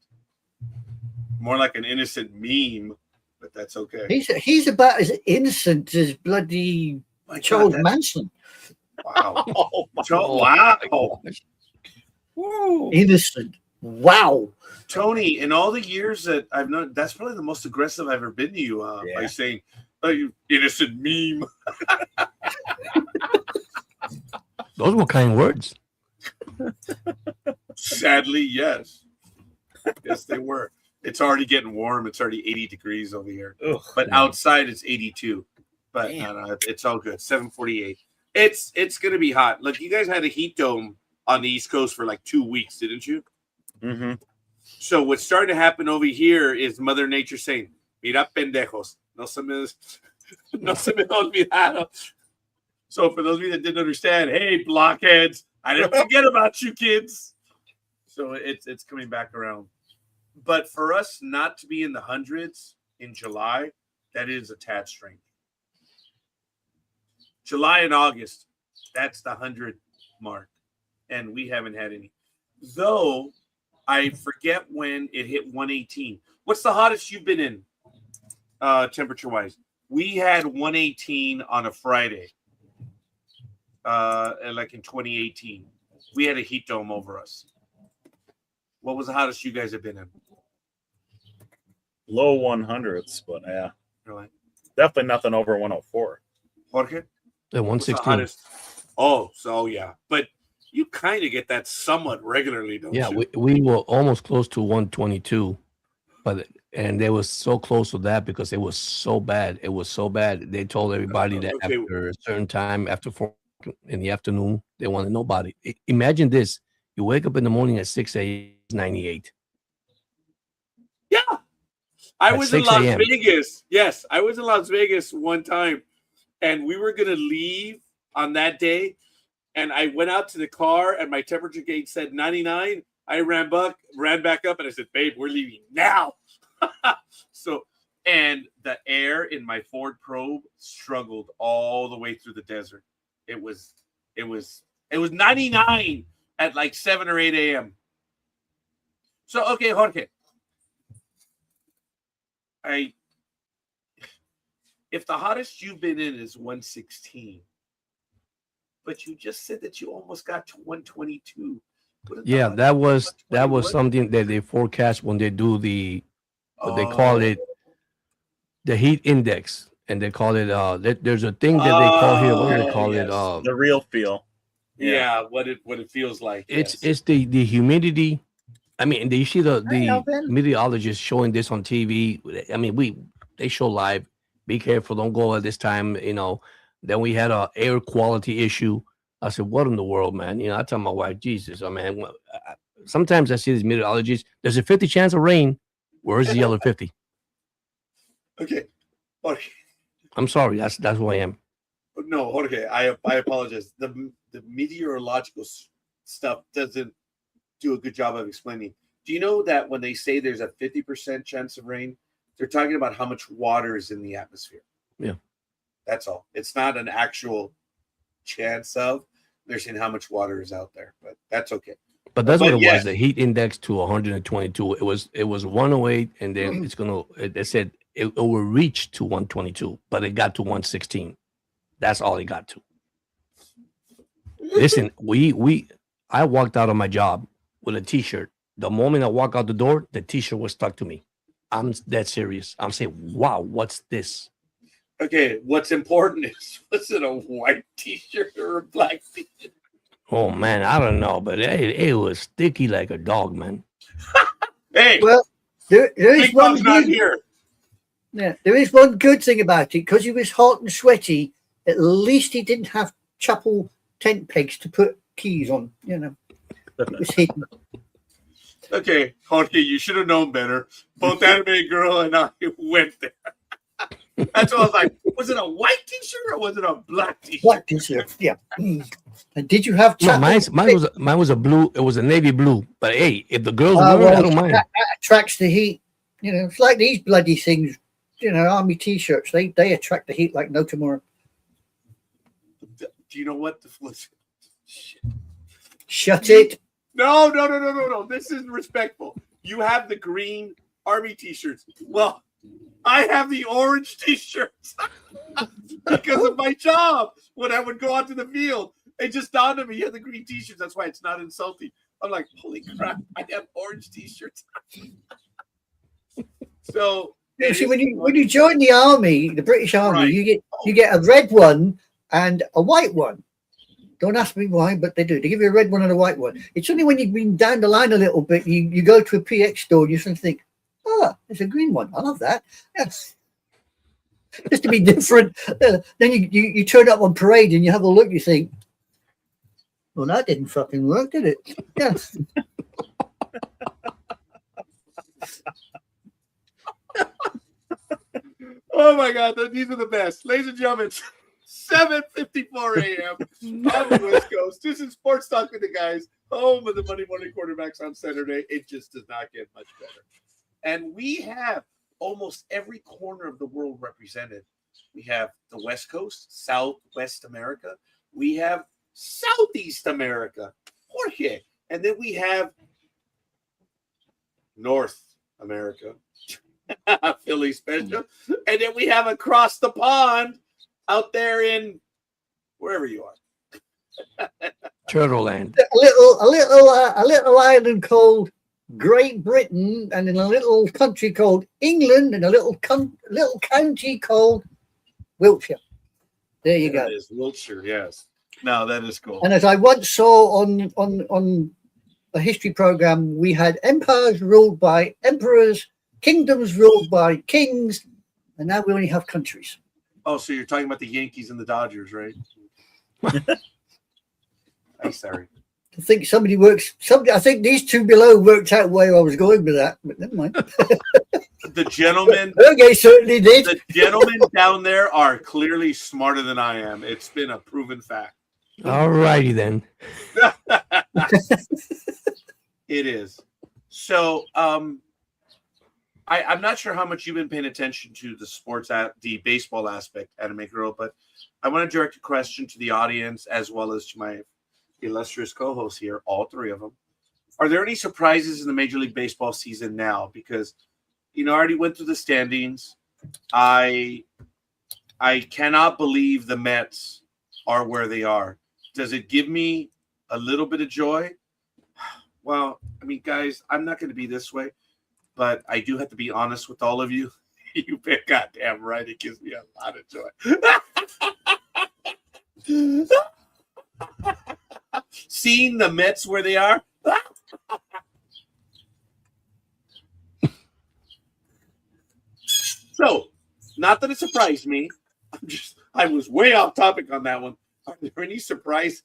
More like an innocent meme, but that's okay.
He's about as innocent as bloody Charles Manson.
Wow.
Wow.
Woo.
Innocent. Wow.
Tony, in all the years that I've known, that's probably the most aggressive I've ever been to you by saying, "Oh, you innocent meme."
Those were kind words.
Sadly, yes. Yes, they were. It's already getting warm. It's already 80 degrees over here.
Ugh,
but outside it's 82. But it's all good. 7:48. It's going to be hot. Look, you guys had a heat dome on the East Coast for like 2 weeks, didn't you?
Mm-hmm.
So what's starting to happen over here is Mother Nature saying, "Mira, pendejos. No se me olvidaron." So for those of you that didn't understand, hey, blockheads, I didn't forget about you kids. So it's coming back around. But for us not to be in the hundreds in July, that is a tad strange. July and August, that's the 100 mark. And we haven't had any. Though I forget when it hit 118. What's the hottest you've been in temperature-wise? We had 118 on a Friday. Like in 2018. We had a heat dome over us. What was the hottest you guys have been in?
Low 100s, but yeah.
Really?
Definitely nothing over 104.
Jorge?
The
What's the
116.
hottest? Oh, so yeah. But you kind of get that somewhat regularly, don't
Yeah,
you?
we were almost close to 122, and they were so close to that because it was so bad. It was so bad. They told everybody that
Okay.
after a certain time, after 4 in the afternoon, they wanted nobody. Imagine this: you wake up in the morning at 6 a.m. 98.
Yeah. I
At
was in
6
Las
a.m..
Vegas. Yes, I was in Las Vegas one time, and we were going to leave on that day. And I went out to the car, and my temperature gauge said 99. I ran back up, and I said, "Babe, we're leaving now." And the air in my Ford Probe struggled all the way through the desert. It was 99 at like 7 or 8 a.m. So, okay, Jorge. If the hottest you've been in is 116, but you just said that you almost got to 122,
Yeah, that was something that they forecast when they do what they call it, the heat index, and they call it there's a thing that they call here. What do they call it?
The real feel.
Yeah, what it feels like.
It's the humidity. I mean, you see the
Alvin.
meteorologist showing this on TV. I mean, they show live. Be careful, don't go at this time. Then we had a air quality issue. I said, "What in the world, man?" I tell my wife, "Jesus, I mean, sometimes I see these meteorologists. There's a 50 chance of rain. Where's the other 50?"
Okay.
I'm sorry. That's who I am.
No, Jorge, I apologize. The meteorological stuff doesn't do a good job of explaining. Do you know that when they say there's a 50% chance of rain, they're talking about how much water is in the atmosphere?
Yeah.
That's all. It's not an actual chance of. They're saying how much water is out there, but that's okay.
But that's what it was. The heat index to 122. It was 108, and then they said it will reach to 122, but it got to 116. That's all it got to. Listen, I walked out of my job with a T-shirt. The moment I walk out the door, the T-shirt was stuck to me. I'm dead serious. I'm saying, wow, what's this?
Okay, what's important is, was it a white T-shirt or a black T-shirt?
Oh man, I don't know, but it was sticky like a dog, man.
Hey,
well, there is one
not here.
Yeah, there is one good thing about it, because he was hot and sweaty. At least he didn't have chapel tent pegs to put keys on. It was hidden.
Okay, Jorge, you should have known better. Both Anime Girl and I went there. That's why I was like, was it a white T-shirt or was it a black T-shirt?
Black T-shirt, yeah. And did you have
No,
chapel?
mine was a blue. It was a navy blue. But hey, if the girls wear it, I don't mind.
That attracts the heat. It's like these bloody things. Army T-shirts. They attract the heat like no tomorrow.
Do you know what?
Shut it.
No. This isn't respectful. You have the green Army T-shirts. Well, I have the orange T-shirts because of my job. When I would go out to the field, it just dawned on me, you have the green T-shirts. That's why it's not insulting. I'm like, holy crap, I have orange T-shirts. So
see, when you join the army, the British Army,
right.
you get a red one and a white one. Don't ask me why, but they do. They give you a red one and a white one. It's only when you've been down the line a little bit, you go to a PX store and you sort of think, there's a green one. I love that. Yes. Just to be different. Then you turn up on parade and you have a look, you think, well, that didn't fucking work, did it? Yes.
Oh my God, these are the best. Ladies and gentlemen, 7:54 a.m. on the West Coast. This is Sports Talk with the guys, home of the Monday Morning Quarterbacks on Saturday. It just does not get much better. And we have almost every corner of the world represented. We have the West Coast, Southwest America. We have Southeast America, Jorge. And then we have North America, Philly special. And then we have across the pond out there in wherever you are.
Turtle Land.
A little island called Great Britain, and in a little country called England, and a little county called Wiltshire. There you go.
That is Wiltshire, yes. No, that is cool.
And as I once saw on a history program, we had empires ruled by emperors, kingdoms ruled by kings, and now we only have countries.
Oh, so you're talking about the Yankees and the Dodgers, right? I'm sorry.
I think I think these two below worked out where I was going with that, but never mind.
The gentlemen,
okay, certainly did.
The gentlemen down there are clearly smarter than I am. It's been a proven fact.
All righty then.
It is. So, I'm not sure how much you've been paying attention to the baseball aspect, Anime Girl, but I want to direct a question to the audience as well as to my illustrious co-hosts here, all three of them. Are there any surprises in the Major League Baseball season now? Because, I already went through the standings. I cannot believe the Mets are where they are. Does it give me a little bit of joy? Well, I mean, guys, I'm not going to be this way, but I do have to be honest with all of you. You bet goddamn right. It gives me a lot of joy. Seeing the Mets where they are. So, not that it surprised me. I was way off topic on that one. Are there any surprises?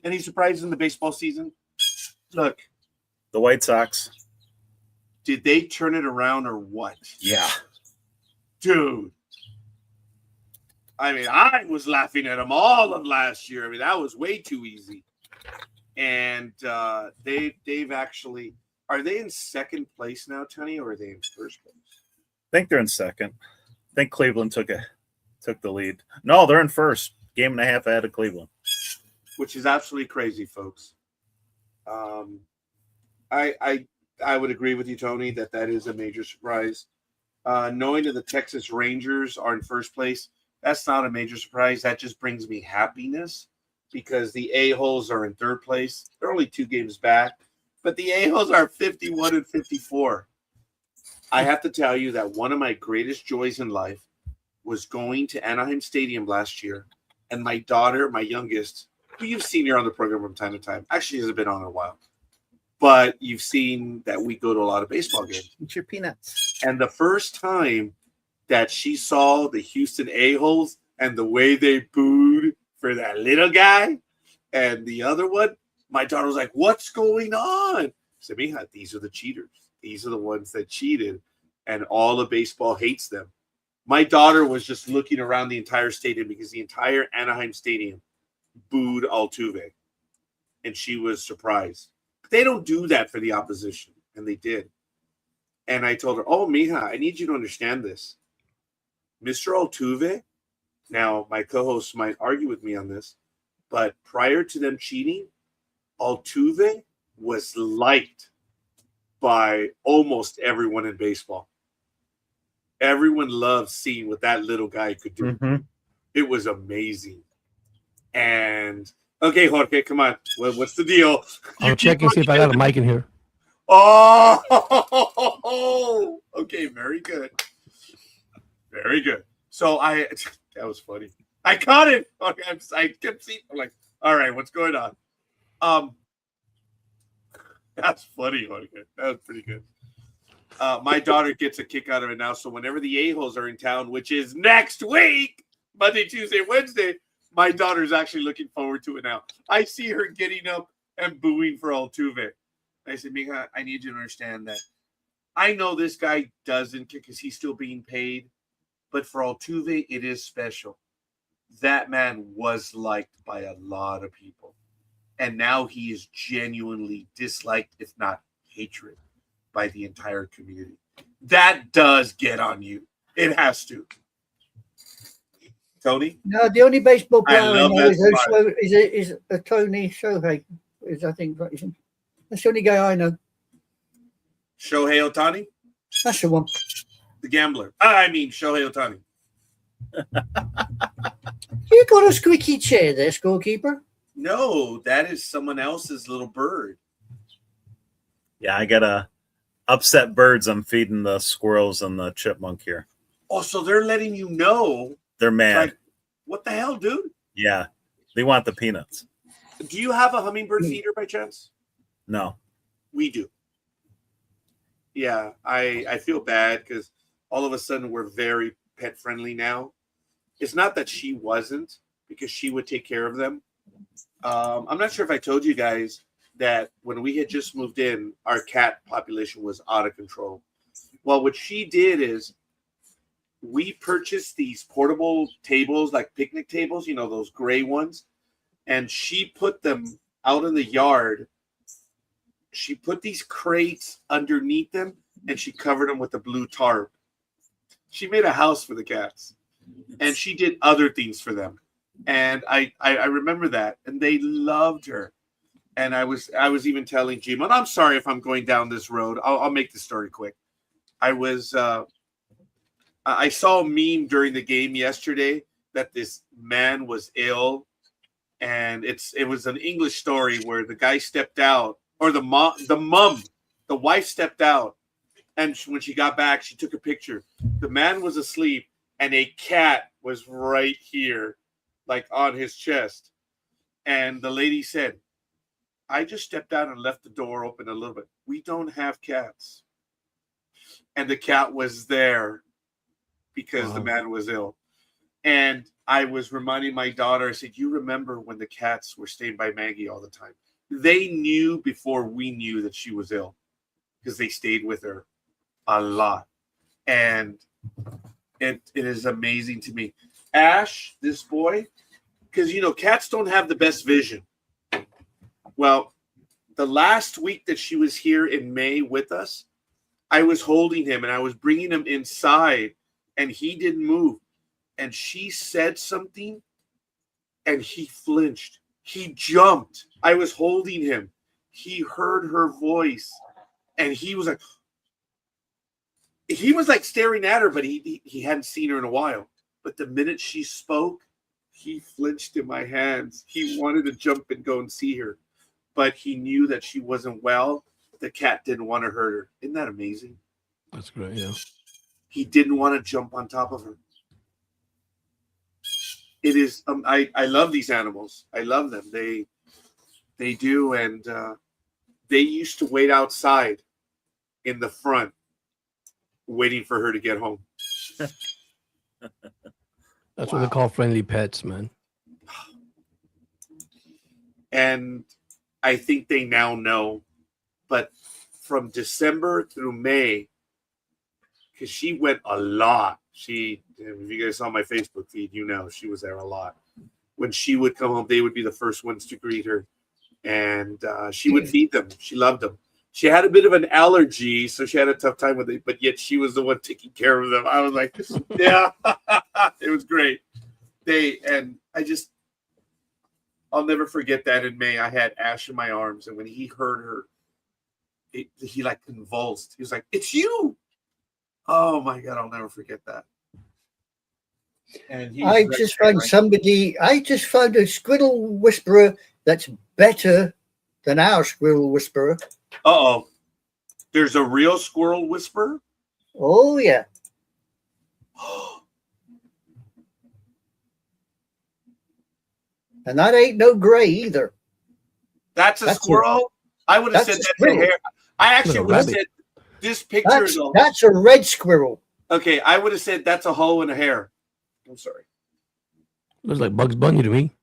Any surprises in the baseball season? Look,
The White Sox.
did they turn it around or what?
Yeah.
Dude. I mean, I was laughing at them all of last year. I mean, that was way too easy. And they've actually, are they in second place now, Tony, or are they in first place?
I think they're in second. I think Cleveland took the lead. No, they're in first. Game and a half ahead of Cleveland.
Which is absolutely crazy, folks. I would agree with you, Tony, that is a major surprise. Knowing that the Texas Rangers are in first place, that's not a major surprise. That just brings me happiness because the A-holes are in third place. They're only 2 games back, but the A-holes are 51 and 54. I have to tell you that one of my greatest joys in life was going to Anaheim Stadium last year, and my daughter, my youngest, who you've seen here on the program from time to time, actually hasn't been on in a while, but you've seen that we go to a lot of baseball games.
Eat your peanuts.
And the first time that she saw the Houston A-holes and the way they booed for that little guy and the other one, my daughter was like, "What's going on?" I said, "Mija, these are the cheaters. These are the ones that cheated, and all of baseball hates them." My daughter was just looking around the entire stadium because the entire Anaheim Stadium booed Altuve, and she was surprised. They don't do that for the opposition, and they did. And I told her, "Oh, Mija, I need you to understand this. Mr. Altuve," now my co-hosts might argue with me on this, but prior to them cheating, Altuve was liked by almost everyone in baseball. Everyone loved seeing what that little guy could do.
Mm-hmm.
It was amazing. And okay, Jorge, come on. What's the deal?
I'll check and see if I got a mic in here.
Oh, okay, very good. Very good. So that was funny. I caught it. Okay, I kept seeing. I'm like, all right, what's going on? That's funny, Jorge. That was pretty good. My daughter gets a kick out of it now. So whenever the A-holes are in town, which is next week, Monday, Tuesday, Wednesday, my daughter's actually looking forward to it now. I see her getting up and booing for Altuve. I said, "Mija, I need you to understand that I know this guy doesn't kick because he's still being paid, but for Altuve, it is special. That man was liked by a lot of people, and now he is genuinely disliked, if not hatred, by the entire community. That does get on you. It has to." Tony?
No, the only baseball player I
love
know
that
is a Tony Shohei. I think that's the only guy I know.
Shohei Ohtani?
That's the one.
The gambler. I mean, Shohei Ohtani.
You got a squeaky chair there, scorekeeper?
No, that is someone else's little bird.
Yeah, I gotta upset birds. I'm feeding the squirrels and the chipmunk here.
Oh, so they're letting you know.
They're mad.
Like, what the hell, dude?
Yeah, they want the peanuts.
Do you have a hummingbird feeder by chance?
No.
We do. Yeah, I feel bad because all of a sudden we're very pet friendly now. It's not that she wasn't, because she would take care of them. I'm not sure if I told you guys that when we had just moved in, our cat population was out of control. Well, what she did is we purchased these portable tables, like picnic tables, you know, those gray ones, and she put them out in the yard. She put these crates underneath them, and she covered them with a blue tarp. She made a house for the cats, and she did other things for them. And I remember that, and they loved her. And I was even telling Jim, and I'm sorry if I'm going down this road. I'll make the story quick. I saw a meme during the game yesterday that this man was ill, and it was an English story where the guy stepped out, or the wife stepped out, and when she got back, she took a picture. The man was asleep, and a cat was right here, like on his chest. And the lady said, I just stepped out and left the door open a little bit. We don't have cats. And the cat was there because the man was ill. And I was reminding my daughter, I said, you remember when the cats were staying by Maggie all the time? They knew before we knew that she was ill because they stayed with her a lot. And it is amazing to me. Ash, this boy, because, cats don't have the best vision. Well, the last week that she was here in May with us, I was holding him and I was bringing him inside and he didn't move. And she said something and he flinched. He jumped. I was holding him. He heard her voice and he was like staring at her, but he hadn't seen her in a while. But the minute she spoke, he flinched in my hands. He wanted to jump and go and see her, but he knew that she wasn't well. The cat didn't want to hurt her. Isn't that amazing?
That's great, yeah.
He didn't want to jump on top of her. It is. I love these animals. I love them. They do, and they used to wait outside in the front, waiting for her to get home.
That's what they call friendly pets, man.
And I think they now know. But from December through May, because she went a lot. If you guys saw my Facebook feed, she was there a lot. When she would come home, they would be the first ones to greet her. And she would feed them. She loved them. She had a bit of an allergy, so she had a tough time with it, but yet she was the one taking care of them. I was like, yeah, it was great. I'll never forget that in May. I had Ash in my arms, and when he heard her, he like convulsed. He was like, it's you. Oh my God, I'll never forget that. And
I just found a squirrel whisperer that's better than our squirrel whisperer.
Uh-oh. There's a real squirrel whisperer?
Oh, yeah. And that ain't no gray either.
That's a squirrel? I would have said that's a hare. I actually would have said this picture is
that's a red squirrel.
Okay, I would have said that's a hoe and a hare. I'm sorry.
Looks like Bugs Bunny to me.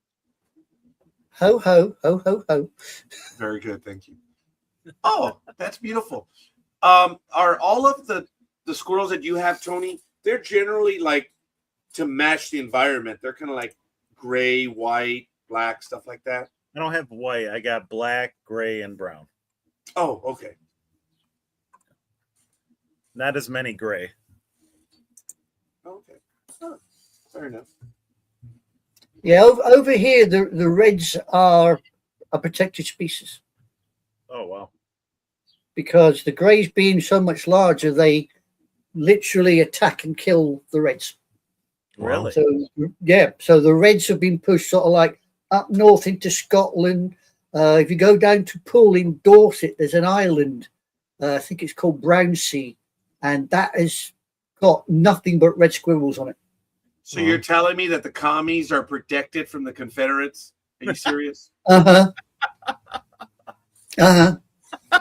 Ho, ho, ho, ho, ho.
Very good, thank you. Oh, that's beautiful. Are all of the squirrels that you have, Tony, they're generally like to match the environment. They're kind of like gray, white, black, stuff like that.
I don't have white. I got black, gray, and brown.
Oh, okay.
Not as many gray.
Okay. Oh, fair enough.
Yeah, over here, the reds are a protected species.
Oh, wow.
Because the greys being so much larger, they literally attack and kill the reds.
Really?
So, yeah. So the reds have been pushed sort of like up north into Scotland. If you go down to Poole in Dorset, there's an island. I think it's called Brownsea. And that has got nothing but red squirrels on it.
So you're telling me that the commies are protected from the Confederates? Are you serious?
Uh-huh. Uh-huh.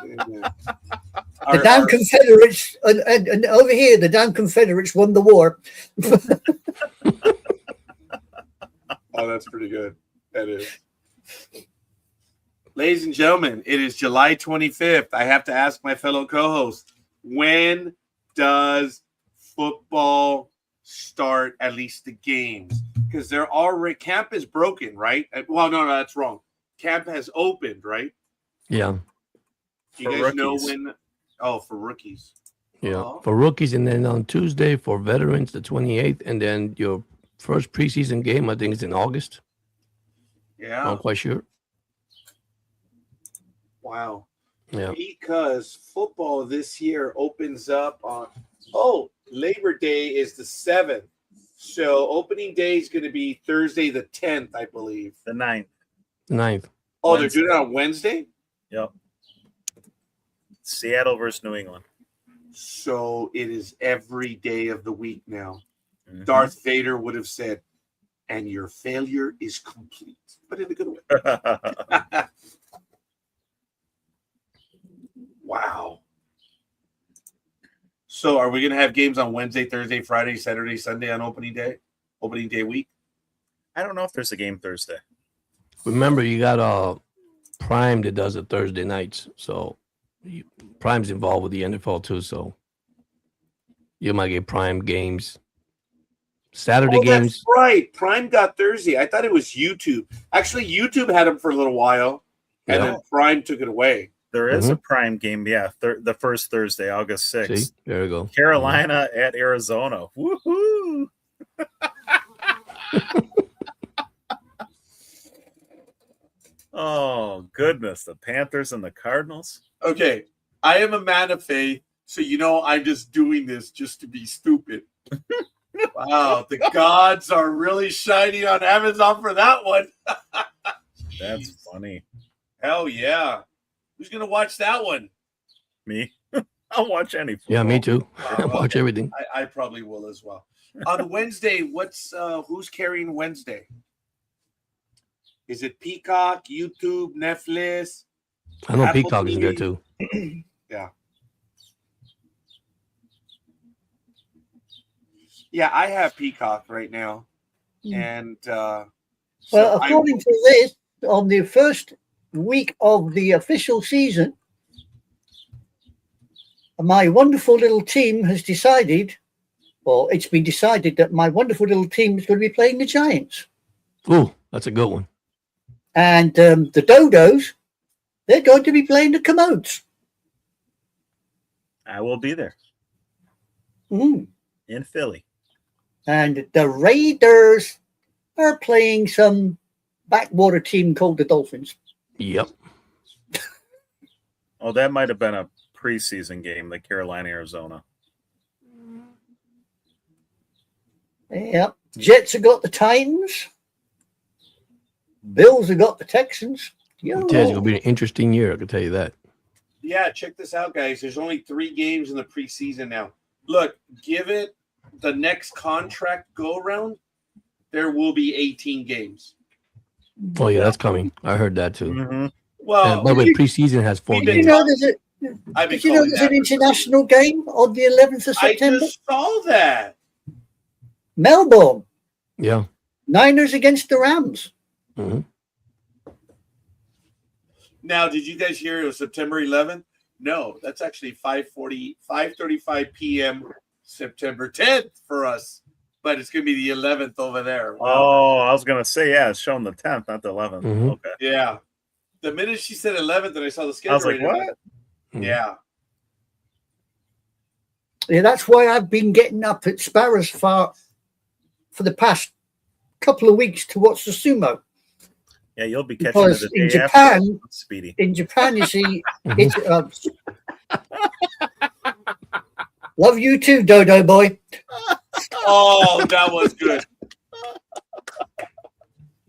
The damn Confederates, and over here, the damn Confederates won the war.
Oh, that's pretty good. That is. Ladies and gentlemen, it is July 25th. I have to ask my fellow co-host, when does football start, at least the games? Because they're already, camp is broken, right? Well, no, that's wrong. Camp has opened, right?
Yeah.
Do you guys know when? Oh, for rookies.
Yeah, for rookies, and then on Tuesday for veterans, the 28th, and then your first preseason game, I think, is in August.
Yeah.
I'm not quite sure.
Wow.
Yeah.
Because football this year opens up on, Labor Day is the 7th. So opening day is going to be Thursday the 10th, I believe.
The 9th.
The 9th.
Oh,
Wednesday.
they're doing it on Wednesday?
Yep. Seattle versus New England.
So it is every day of the week now.
Mhm.
Darth Vader would have said, and your failure is complete. But in a good way. Wow. So are we going to have games on Wednesday, Thursday, Friday, Saturday, Sunday on opening day? Opening day week?
I don't know if there's a game Thursday.
Remember, you got Prime that does it Thursday nights. So Prime's involved with the NFL too. So you might get Prime games. Saturday games.
That's right. Prime got Thursday. I thought it was YouTube. Actually, YouTube had them for a little while, and then Prime took it away.
There is a Prime game, yeah. The first Thursday, August 6th.
See, there you go.
Carolina at Arizona. Woohoo! Oh, goodness. The Panthers and the Cardinals.
Okay. I am a man of faith, so I'm just doing this just to be stupid. Wow, the gods are really shining on Amazon for that one.
That's funny.
Hell yeah. Who's going to watch that one?
Me? I'll watch any football.
Yeah, me too. I watch everything.
I probably will as well. On Wednesday, who's carrying Wednesday? Is it Peacock, YouTube, Netflix?
I know
Apple
Peacock is
TV?
good too.
Yeah. Yeah, I have Peacock right now. And
according to this, on the first week of the official season, my wonderful little team has decided, or it's been decided that my wonderful little team is going to be playing the Giants.
Ooh, that's a good one.
And the Dodos, they're going to be playing the Commodes.
I will be there.
Mm.
In Philly.
And the Raiders are playing some backwater team called the Dolphins.
Yep.
Oh, that might have been a preseason game, the Carolina, Arizona.
Yep. Jets have got the Titans. Bills have got the Texans.
It's going to be an interesting year, I can tell you that.
Yeah, check this out, guys. There's only 3 games in the preseason now. Look, give it the next contract go-around, there will be 18 games.
Oh, yeah, that's coming. I heard that too.
Mm-hmm.
Well,
by the way, preseason has 4
Did
games.
you know there's an international game on the 11th of September?
I just saw that.
Melbourne.
Yeah.
Niners against the Rams.
Mm-hmm.
Now, did you guys hear it was September 11th? No, that's actually 5:35 p.m. September 10th for us. But it's going to be the 11th over there. Wow.
Oh, I was going to say, yeah, it's showing the 10th, not the 11th.
Mm-hmm.
Okay.
Yeah. The minute she said 11th and I saw the schedule.
I was like, what?
Yeah.
Yeah, that's why I've been getting up at Sparrows for the past couple of weeks to watch the sumo.
Yeah, you'll be catching
because
it the
in
day
Japan,
after, Speedy.
In Japan, you see, it's love you too, Dodo boy.
Oh, that was good.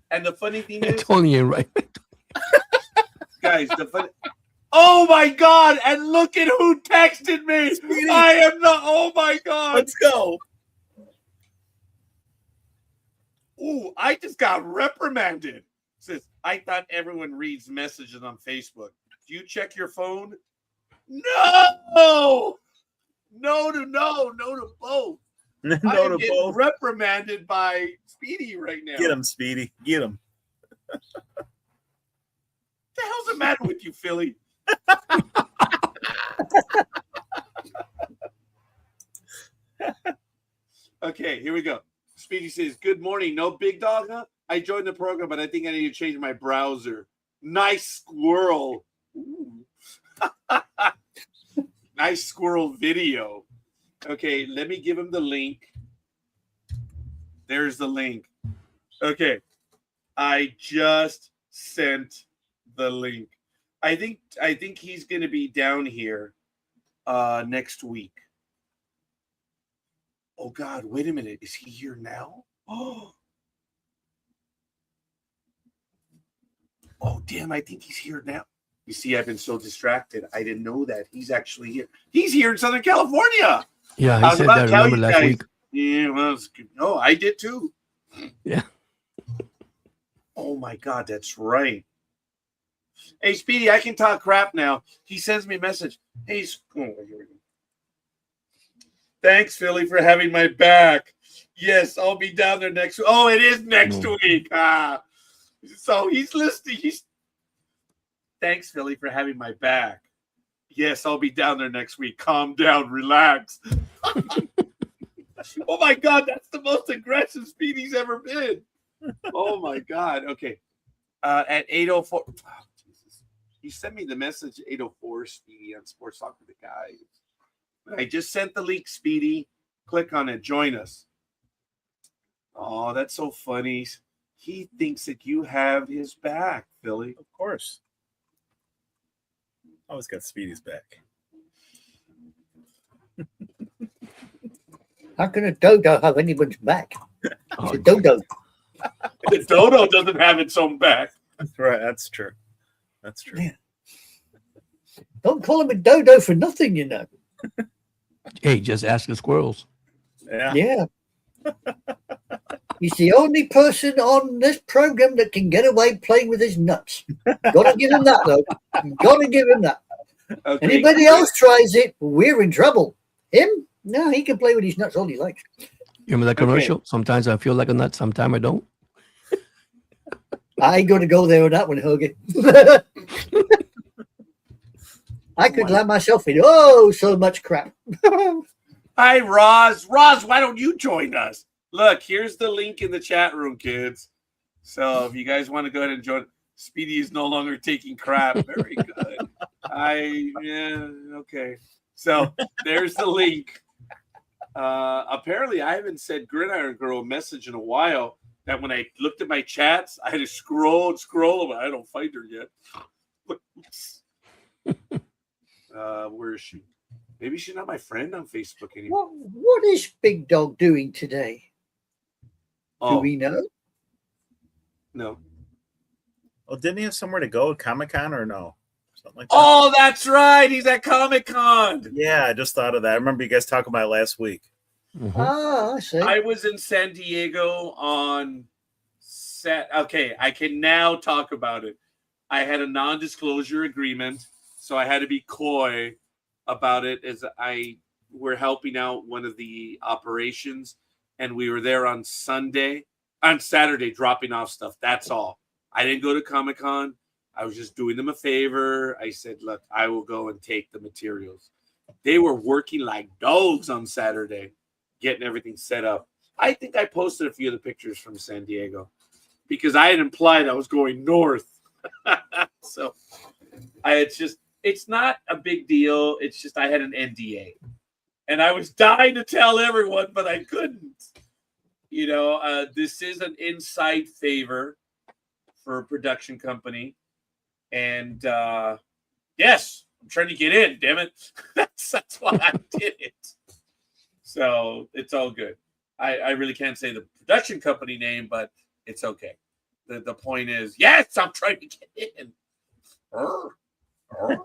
And the funny thing is,
Tony, right?
guys, oh my God! And look at who texted me.
Speedy.
I am the. Oh my God!
Let's go.
Ooh, I just got reprimanded. Says, I thought everyone reads messages on Facebook. Do you check your phone? No! No to both.
No
I am
to
getting
both.
reprimanded by Speedy right now.
Get him, Speedy. Get him.
What the hell's the matter with you, Philly? Okay, here we go. Speedy says, good morning. No big dog, huh? I joined the program, but I think I need to change my browser. Nice squirrel. Nice squirrel video. Okay, let me give him the link. There's the link. Okay. I just sent the link. I think he's going to be down here next week. Oh God, wait a minute. Is he here now? Oh. Oh, damn, I think he's here now. You see, I've been so distracted. I didn't know that. He's actually here. He's here in Southern California.
Yeah,
I
he
was
said
about
that.
to tell
Remember
you
last
guys.
week?
Yeah, well, no, I did too.
Yeah.
Oh, my God, that's right. Hey, Speedy, I can talk crap now. He sends me a message. Hey, here we go. Thanks, Philly, for having my back. Yes, I'll be down there next week. Oh, it is next week. So he's listening. Thanks, Philly, for having my back. Yes, I'll be down there next week. Calm down, relax. Oh my God, that's the most aggressive Speedy's ever been. Oh my God. Okay. At 8:04. Oh, Jesus. You sent me the message 8:04, Speedy, on Sports Talk with the Guys. I just sent the link, Speedy. Click on it. Join us. Oh, that's so funny. He thinks that you have his back, Philly.
Of course. Always got Speedy's back.
How can a dodo have anyone's back?
Oh,
It's a dodo.
The dodo doesn't have its own back.
Right, that's true. That's true.
Yeah. Don't call him a dodo for nothing, you know.
hey, just ask the squirrels.
Yeah.
Yeah. He's the only person on this program that can get away playing with his nuts. Gotta give him that, though. Gotta give him that.
Okay.
Anybody else tries it, we're in trouble. Him? No, he can play with his nuts all he likes.
You remember that commercial? Sometimes I feel like a nut, sometimes I don't.
I ain't gonna go there on that one, Hogan. I could land myself in so much crap.
Hi, Roz. Roz, why don't you join us? Look, here's the link in the chat room, kids. So if you guys want to go ahead and join, Speedy is no longer taking crap. Very good. Okay. So there's the link. Apparently, I haven't said Gridiron Girl a message in a while. That when I looked at my chats, I had to scroll, but I don't find her yet. Where is she? Maybe she's not my friend on Facebook anymore.
What is Big Dog doing today? Do
Oh,
we know?
no.
Well, didn't he have somewhere to go? Comic-Con or no? Something like that.
Oh, that's right. He's at Comic-Con.
Yeah, I just thought of that. I remember you guys talking about it last week.
Mhm.
Ah, I see.
I was in San Diego on set. Okay, I can now talk about it. I had a non-disclosure agreement, so I had to be coy about it as we're helping out one of the operations, and we were there on Saturday dropping off stuff. That's all. I didn't go to Comic-Con. I was just doing them a favor. I said, look, I will go and take the materials. They were working like dogs on Saturday, getting everything set up. I think I posted a few of the pictures from San Diego because I had implied I was going north. So it's not a big deal. It's just I had an NDA and I was dying to tell everyone, but I couldn't. This is an inside favor for a production company. And yes, I'm trying to get in, damn it. That's why I did it. So it's all good. I really can't say the production company name, but it's okay. The point is, yes, I'm trying to get in. I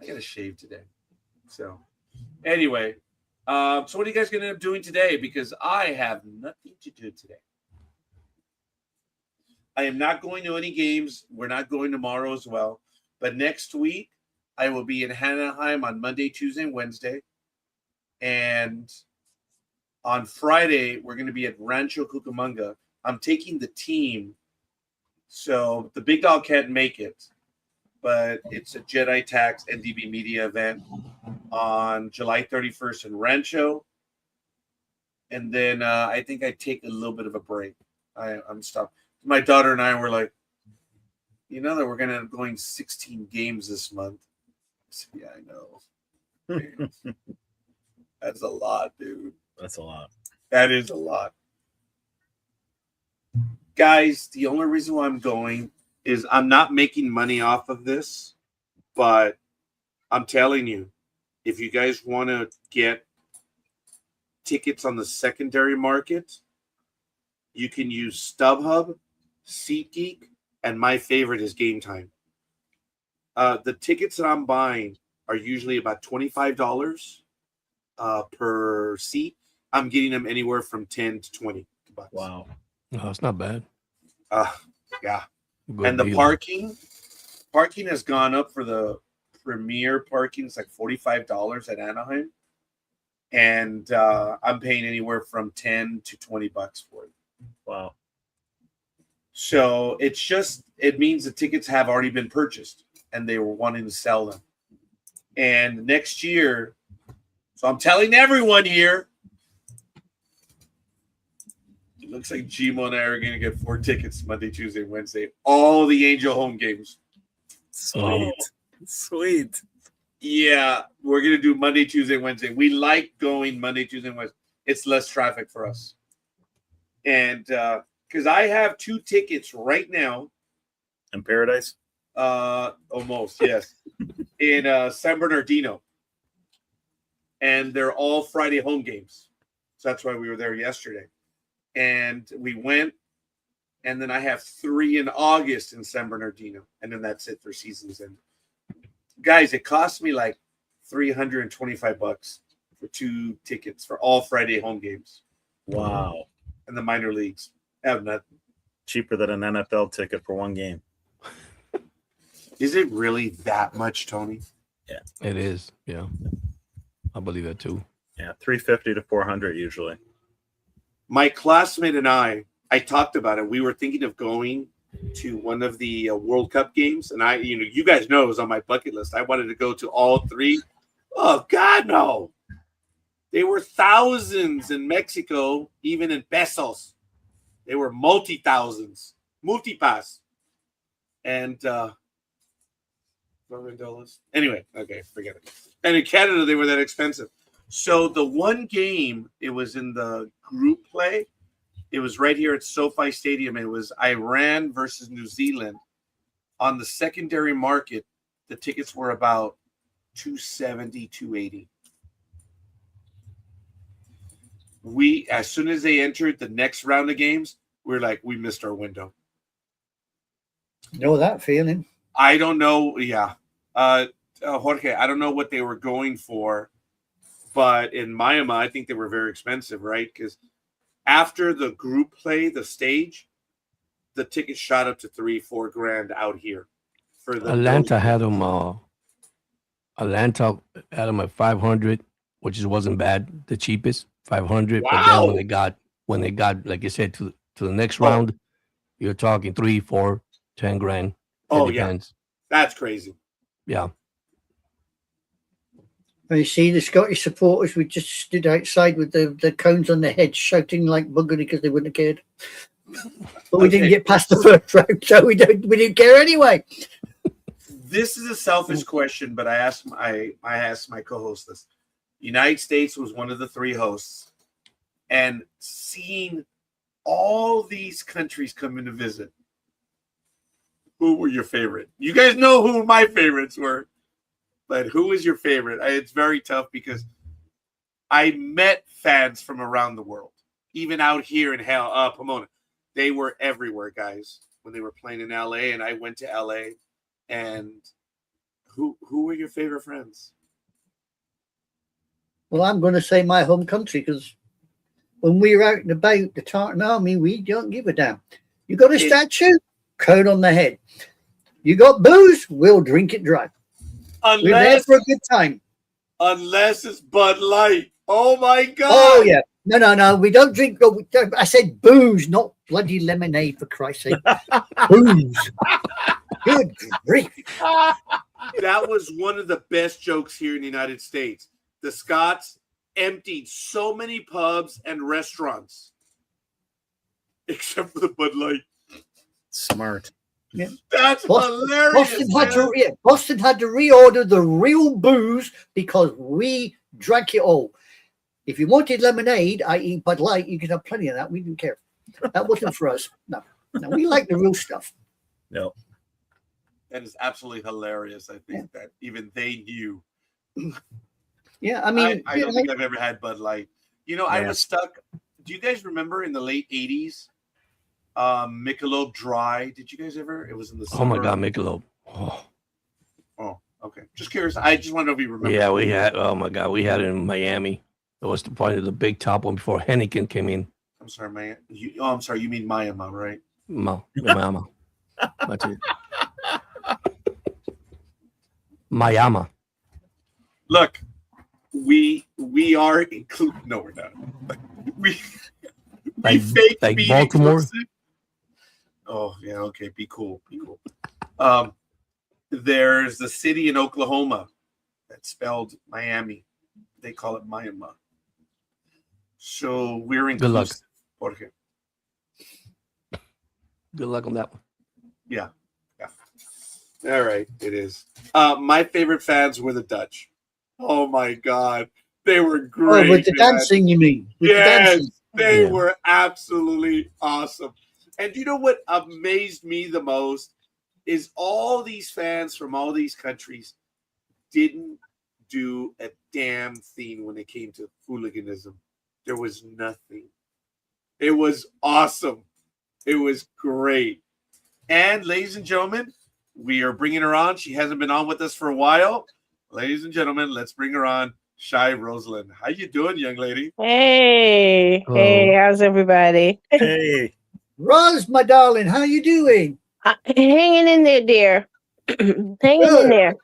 got to shave today. So anyway, so what are you guys going to end up doing today? Because I have nothing to do today. I am not going to any games. We're not going tomorrow as well. But next week, I will be in Anaheim on Monday, Tuesday, and Wednesday. And on Friday, we're going to be at Rancho Cucamonga. I'm taking the team. So the Big Dog can't make it. But it's a Jedi Tax NDB Media event on July 31st in Rancho. And then I think I take a little bit of a break. I'm stopped. My daughter and I were like, that we're going to end up going 16 games this month. I said, yeah, I know. That's a lot, dude.
That's a lot.
That is a lot. Guys, the only reason why I'm going is I'm not making money off of this, but I'm telling you, if you guys want to get tickets on the secondary market, you can use StubHub, SeatGeek, and my favorite is Game Time. The tickets that I'm buying are usually about $25 per seat. I'm getting them anywhere from 10 to 20 bucks.
Wow.
No, it's not bad.
Yeah.
Good
And the
deal.
parking has gone up for the premier parking. It's like $45 at Anaheim. And I'm paying anywhere from 10 to 20 bucks for it.
Wow.
So it means the tickets have already been purchased and they were wanting to sell them. And next year, so I'm telling everyone here, it looks like Gmo and I are going to get 4 tickets Monday, Tuesday, Wednesday. All the Angel home games.
Sweet. Sweet.
Yeah, we're going to do Monday, Tuesday, Wednesday. We like going Monday, Tuesday, and Wednesday. It's less traffic for us. And because I have 2 tickets right now.
In Paradise?
Almost, yes. In San Bernardino. And they're all Friday home games. So that's why we were there yesterday. And we went, and then I have 3 in August in San Bernardino. And then that's it for season's end. Guys, it cost me like $325 for 2 tickets for all Friday home games.
Wow.
And the minor leagues. I have nothing.
Cheaper than an NFL ticket for 1 game.
Is it really that much, Tony?
Yeah.
It is. Yeah. I believe that too.
Yeah, $350 to $400 usually.
My classmate and I talked about it. We were thinking of going to one of the World Cup games. And you guys know it was on my bucket list. I wanted to go to all 3. Oh, God, no. They were thousands in Mexico, even in pesos. They were multi-thousands. Multipass. And, anyway, okay, forget it. And in Canada, they were that expensive. So the one game, it was in the group play. It was right here at SoFi Stadium. It was Iran versus New Zealand. On the secondary market, the tickets were about $270, $280. As soon as they entered the next round of games, we were like, we missed our window.
Know that feeling.
I don't know. Yeah. Jorge, I don't know what they were going for, but in Miami, I think they were very expensive, right? Because after the group play, the stage, the ticket shot up to $3-4 grand out here. For the
Atlanta had them. Atlanta had them at 500, which wasn't bad. The cheapest 500.
Wow.
But then when they got, like I said, to the next round, you're talking 3, 4, 10 grand.
Oh,
depends.
Yeah. That's crazy.
Yeah.
And you see, the Scottish supporters, we just stood outside with the cones on their heads, shouting like buggery because they wouldn't have cared. But we didn't get past the first round, so we didn't care anyway.
This is a selfish question, but I asked my co-host this. United States was one of the 3 hosts, and seeing all these countries come in to visit, who were your favorite? You guys know who my favorites were. But who is your favorite? It's very tough because I met fans from around the world, even out here in Pomona. They were everywhere, guys, when they were playing in LA, and I went to LA. And who were your favorite friends?
Well, I'm going to say my home country because when we're out and about, the Tartan Army, we don't give a damn. You got a statue? Cone on the head. You got booze? We'll drink it dry. We're there for a good time.
Unless it's Bud Light. Oh, my God.
Oh, yeah. No. We don't drink. I said booze, not bloody lemonade, for Christ's sake. Booze. Good grief.
That was one of the best jokes here in the United States. The Scots emptied so many pubs and restaurants, except for the Bud Light.
Smart.
Yeah.
That's hilarious.
Boston had to reorder the real booze because we drank it all. If you wanted lemonade, i.e. Bud Light, you could have plenty of that. We didn't care. That wasn't for us. No, we like the real stuff.
No.
That is absolutely hilarious. I think that even they knew.
Yeah, I mean,
I don't think I've ever had Bud Light. I was stuck. Do you guys remember in the late 80s? Michelob Dry. Did you guys ever? It was in the
Oh my
summer.
God, Michelob.
Oh, okay. Just curious. I just want to know if you remember.
Yeah, we had. Oh my God, we had it in Miami. It was probably the big top one before Henneken came in.
I'm sorry, man. I'm sorry. You mean Miami, right?
Miami. That's it. Miami.
Look, we are included. No, we're not. We fake
like
being
Baltimore.
inclusive. Oh yeah, okay. Be cool. Be cool. There's the city in Oklahoma that's spelled Miami. They call it Miami. So we're inclusive.
Good luck.
Jorge.
Good luck on that one.
Yeah. All right, it is. My favorite fans were the Dutch. Oh my God, they were great.
Oh, with the dancing, you mean? With the dancing.
They were absolutely awesome. And you know what amazed me the most is all these fans from all these countries didn't do a damn thing when it came to hooliganism. There was nothing. It was awesome. It was great. And ladies and gentlemen, we are bringing her on. She hasn't been on with us for a while. Ladies and gentlemen, let's bring her on. Shy Rosalind. How you doing, young lady?
Hey, how's everybody?
Hey,
Roz, my darling, how you doing?
Hanging in there, dear. Hanging in there.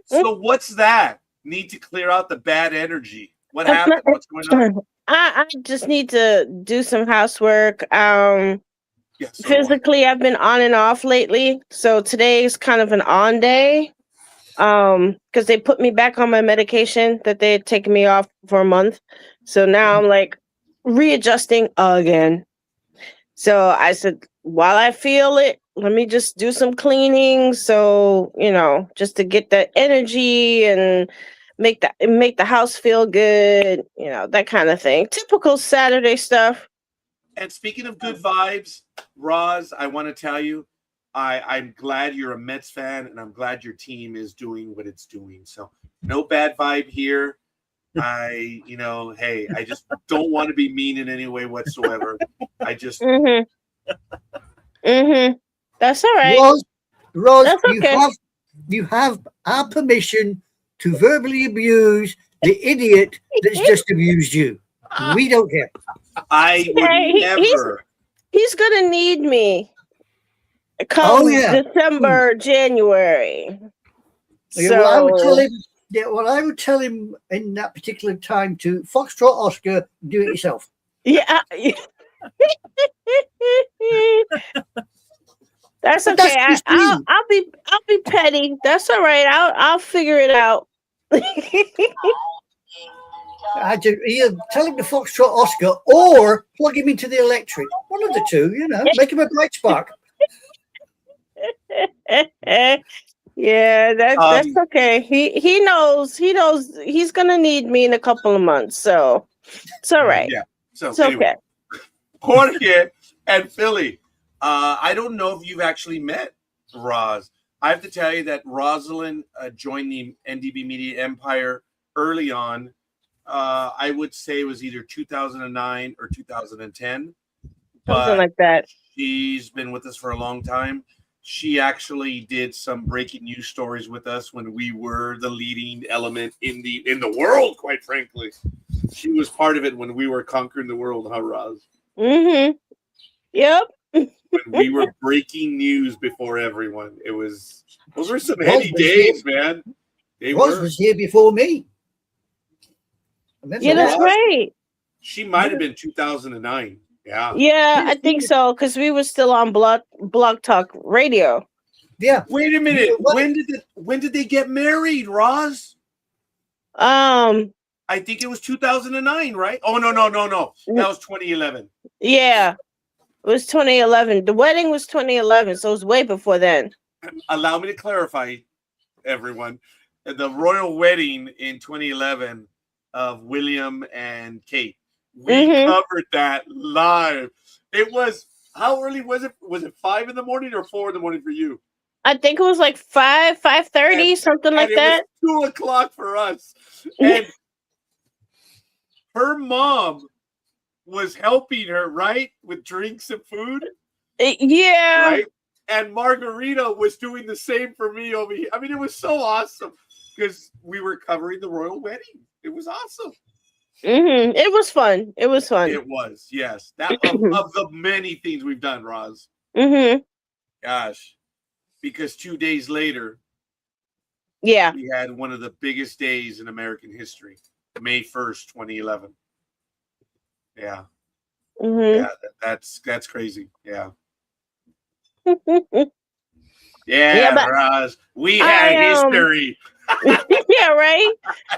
So what's that? Need to clear out the bad energy. What happened? What's going on?
I just need to do some housework.
Yes,
Physically, I've been on and off lately. So today's kind of an on day. Because they put me back on my medication that they had taken me off for a month. So now I'm like readjusting again. So I said, while I feel it, let me just do some cleaning. So, just to get that energy and make the house feel good, that kind of thing. Typical Saturday stuff.
And speaking of good vibes, Roz, I want to tell you, I'm glad you're a Mets fan, and I'm glad your team is doing what it's doing. So no bad vibe here. I just don't want to be mean in any way whatsoever. I just
That's all right.
Roz,
That's okay.
you have our permission to verbally abuse the idiot that's just abused you. We don't care.
I would never.
He's gonna need me come December, January.
Yeah, well, I would tell him in that particular time to Foxtrot Oscar, do it yourself.
Yeah. That's okay. I'll be petty. That's all right. I'll figure it out.
Either tell him to Foxtrot Oscar or plug him into the electric. One of the two, make him a bright spark.
Yeah, that's okay. He knows he's gonna need me in a couple of months, so it's all right.
Yeah. So
it's
anyway,
okay.
Jorge and Philly. I don't know if you've actually met Roz. I have to tell you that Rosalind joined the NDB Media Empire early on. I would say it was either 2009 or 2010.
Something like that.
She's been with us for a long time. She actually did some breaking news stories with us when we were the leading element in the world, quite frankly. She was part of it when we were conquering the world, huh, Roz?
Mm-hmm. Yep.
When we were breaking news before everyone. Those were some heady days, man.
Roz was here before me.
Yeah, that's right.
She might have been 2009. Yeah.
Yeah, I think so, because we were still on Blog Talk Radio.
Yeah.
Wait a minute. When did they get married, Roz? I think it was 2009, right? Oh no. That was 2011.
Yeah. It was 2011. The wedding was 2011, so it was way before then.
Allow me to clarify, everyone. The royal wedding in 2011 of William and Kate. We covered that live. It was, how early was it? Was it 5 in the morning or 4 in the morning for you?
I think it was like 5:30, something like that.
It was 2:00 for us. And her mom was helping her, right? With drinks and food.
Yeah.
Right? And Margarita was doing the same for me over here. I mean, it was so awesome because we were covering the royal wedding. It was awesome.
It was fun. It was fun.
It was, yes. That of the many things we've done, Roz. Gosh. Because 2 days later,
yeah,
we had one of the biggest days in American history. May 1st, 2011. Yeah. Yeah, that's crazy. Yeah. Yeah,
but
Roz. We had history.
yeah, right.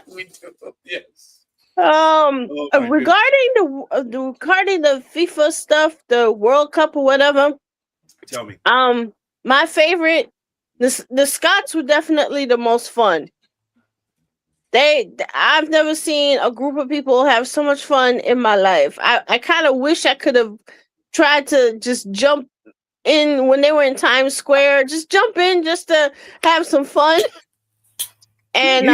We do. Yes.
Regarding the FIFA stuff, the World Cup or whatever.
Tell me.
My favorite, the Scots were definitely the most fun. I've never seen a group of people have so much fun in my life. I kind of wish I could have tried to just jump in when they were in Times Square. Just jump in just to have some fun. And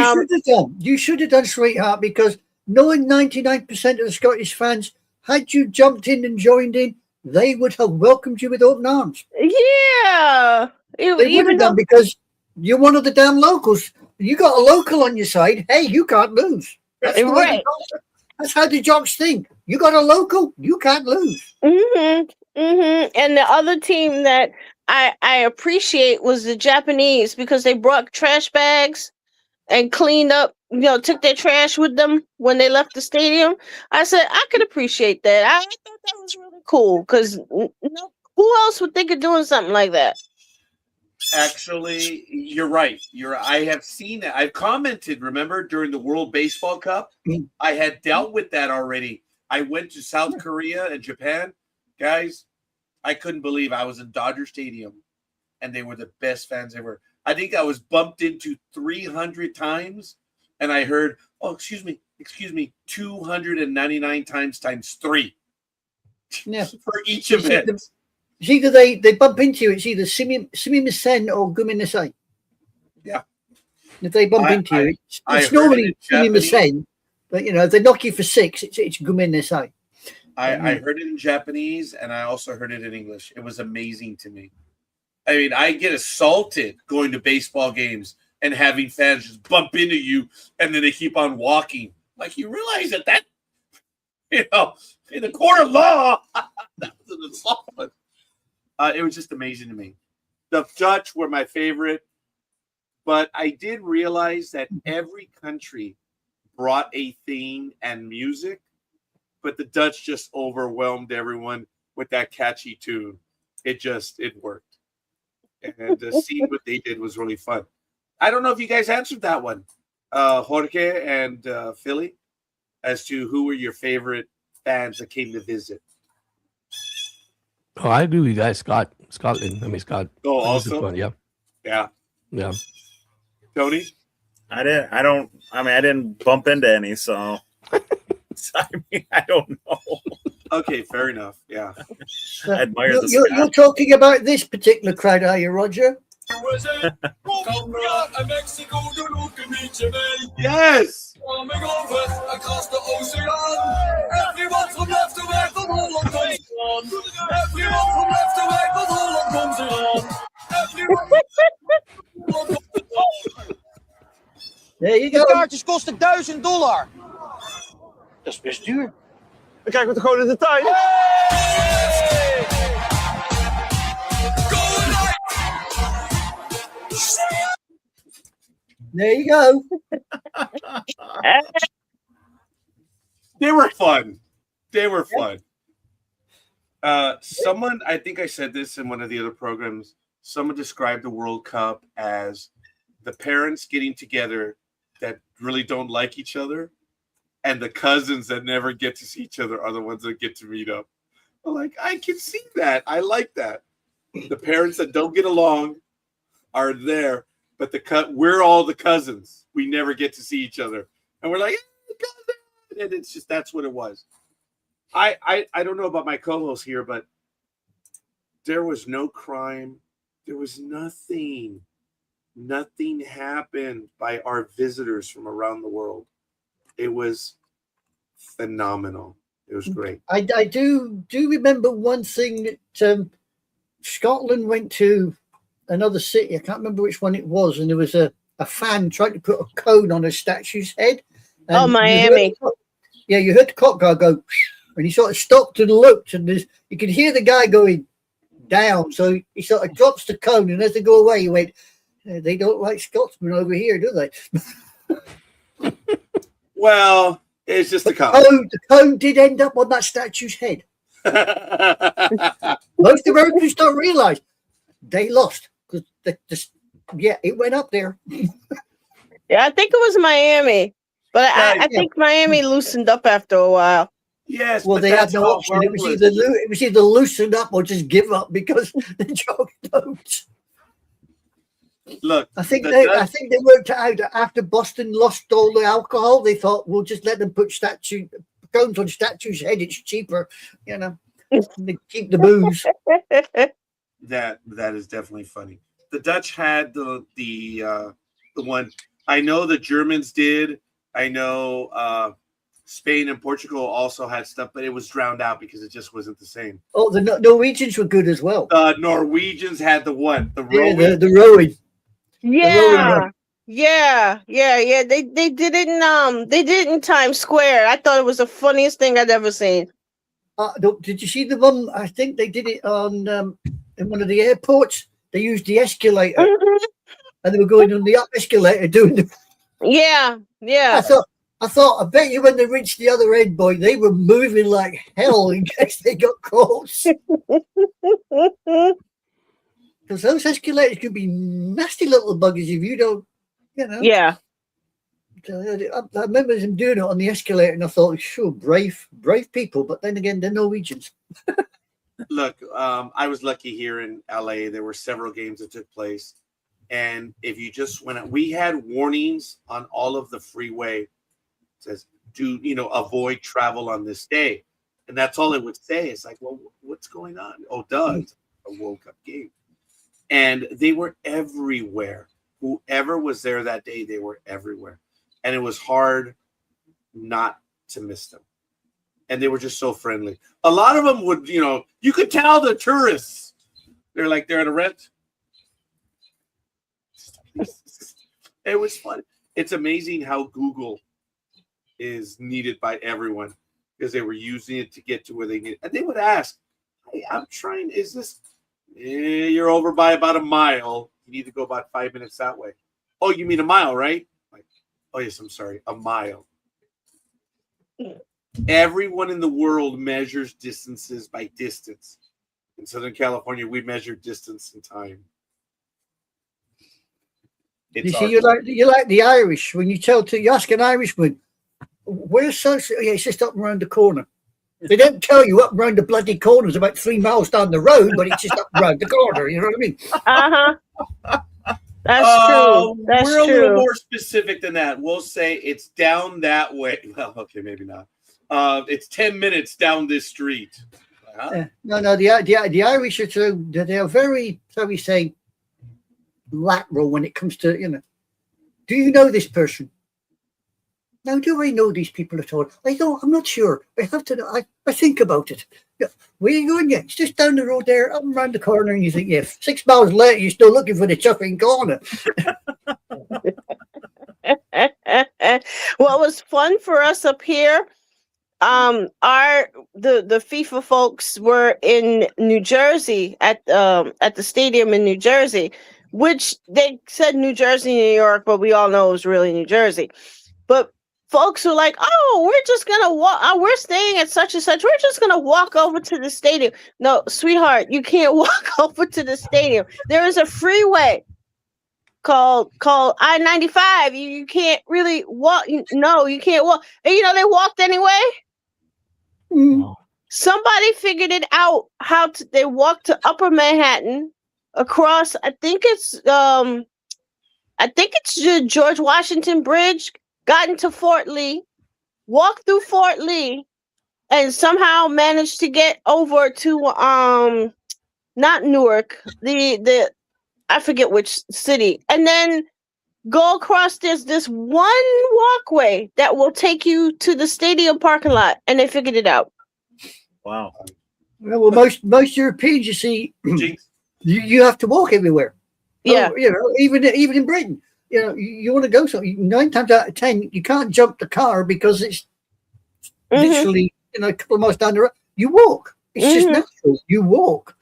you should have done, sweetheart, because knowing 99% of the Scottish fans, had you jumped in and joined in, they would have welcomed you with open arms.
Yeah.
They would have done, because you're one of the damn locals. You got a local on your side. Hey, you can't lose. That's
right.
That's how the jocks think. You got a local, you can't lose.
And the other team that I appreciate was the Japanese, because they brought trash bags and cleaned up, took their trash with them when they left the stadium. I said, I could appreciate that. I thought that was really cool, because who else would think of doing something like that?
Actually, you're right. I have seen that. I've commented, remember, during the World Baseball Cup? I had dealt with that already. I went to South Korea and Japan. Guys, I couldn't believe I was in Dodger Stadium, and they were the best fans ever. I think I was bumped into 300 times, and I heard, oh, excuse me, 299 times 3.
Yeah.
For each event.
It's either they bump into you, it's either Simi-Misen or Guminisai.
Yeah.
If they bump into you, it's normally Simi-Misen, but if they knock you for 6, it's Guminisai.
I heard it in Japanese, and I also heard it in English. It was amazing to me. I mean, I get assaulted going to baseball games and having fans just bump into you, and then they keep on walking. Like, you realize that in the court of law, that was an assault. It was just amazing to me. The Dutch were my favorite, but I did realize that every country brought a theme and music, but the Dutch just overwhelmed everyone with that catchy tune. It worked. And to see what they did was really fun. I don't know if you guys answered that one, Jorge and Philly, as to who were your favorite fans that came to visit.
Oh, I agree with you guys. Scotland. I mean, Scott.
Oh, also?
Fun. Yeah.
Yeah. Tony?
I didn't bump into any, so I don't know.
Okay, fair enough. Yeah.
I admire the
You're talking about this particular crowd, are you, Roger?
Yes.
Across the ocean. Everyone from left to right, the whole lot comes on. Everyone from left to right, the whole lot comes on.
There you go.
De kaartjes kosten $1000. Dat is best duur. Dan kijken we toch gewoon in de tuin.
There you go.
They were fun. Someone, I think I said this in one of the other programs, someone described the World Cup as the parents getting together that really don't like each other, and the cousins that never get to see each other are the ones that get to meet up. I'm like, I can see that. I like that. The parents that don't get along are there, but we're all the cousins. We never get to see each other. And we're like, hey, cousin! And it's just, that's what it was. I don't know about my co-host here, but there was no crime. There was nothing. Nothing happened by our visitors from around the world. It was phenomenal. It was great.
I do remember one thing that Scotland went to another city. I can't remember which one it was, and there was a fan trying to put a cone on a statue's head.
Oh, Miami.
You heard the cop guy go, and he sort of stopped and looked, and you could hear the guy going down. So he sort of drops the cone, and as they go away, he went, they don't like Scotsmen over here, do they?
Well, it's just a cone.
The cone did end up on that statue's head. Most Americans don't realize they lost because it went up there.
Yeah, I think it was Miami, but I think Miami loosened up after a while.
Yes,
well, they had no option. It was either loosen up or just give up because the joke don't.
Look,
I think they worked it out after Boston lost all the alcohol. They thought we'll just let them put cones on statues' head. It's cheaper, They keep the booze.
That is definitely funny. The Dutch had the one. I know the Germans did. I know Spain and Portugal also had stuff, but it was drowned out because it just wasn't the same.
Oh, the Norwegians were good as well.
Norwegians had the what? The rowing.
The rowing.
Yeah. They did it in Times Square. I thought it was the funniest thing I'd ever seen.
Did you see the one? I think they did it on in one of the airports. They used the escalator, and they were going on the up escalator doing the.
Yeah.
I thought. I bet you when they reached the other end, boy, they were moving like hell in case they got caught. Because those escalators could be nasty little buggers if you don't,
Yeah.
I remember them doing it on the escalator, and I thought, sure, brave people. But then again, they're Norwegians.
Look, I was lucky here in LA. There were several games that took place. And if you just went, we had warnings on all of the freeway. It says, avoid travel on this day. And that's all it would say. It's like, well, what's going on? Oh, duh, it's a World Cup game. And they were everywhere. Whoever was there that day, they were everywhere. And it was hard not to miss them. And they were just so friendly. A lot of them would, you could tell the tourists. They're like, they're at a rent. It was fun. It's amazing how Google is needed by everyone because they were using it to get to where they need. And they would ask, hey, I'm trying, is this, you're over by about a mile. You need to go about 5 minutes that way. Oh, you mean a mile, right? Like, oh, yes, I'm sorry, a mile. Everyone in the world measures distances by distance. In Southern California, we measure distance and time.
You see, you like the Irish when you ask an Irishman, where's so? Yeah, it's just up and around the corner. They don't tell you up and around the bloody corner is about 3 miles down the road, but it's just up and around the corner. You know what I mean?
That's true.
We're a little more specific than that. We'll say it's down that way. Well, okay, maybe not. It's 10 minutes down this street.
No. The Irish they're very, shall we say, lateral when it comes to do you know this person? Now, do I know these people at all? I don't. I'm not sure. I have to know. I think about it. Yeah. Where are you going? Yeah, it's just down the road there, up and around the corner, and you think, 6 miles later, you're still looking for the chucking corner.
What was fun for us up here, the FIFA folks were in New Jersey at the stadium in New Jersey, which they said New Jersey, New York, but we all know it was really New Jersey. But folks were like, oh, we're just going to walk. We're staying at such and such. We're just going to walk over to the stadium. No, sweetheart, you can't walk over to the stadium. There is a freeway called I-95. You can't really walk. No, you can't walk. And they walked anyway.
Mm.
Somebody figured it out they walked to Upper Manhattan across, I think it's the George Washington Bridge, got into Fort Lee, walked through Fort Lee, and somehow managed to get over to not Newark, the I forget which city, and then go across this one walkway that will take you to the stadium parking lot, and they figured it out.
Wow.
Well, most Europeans, you see,
Jinx.
you have to walk everywhere.
Yeah.
Oh, even in Britain, you want to go somewhere. 9 times out of 10, you can't jump the car because it's literally a couple of miles down the road. You walk. It's just natural. You walk.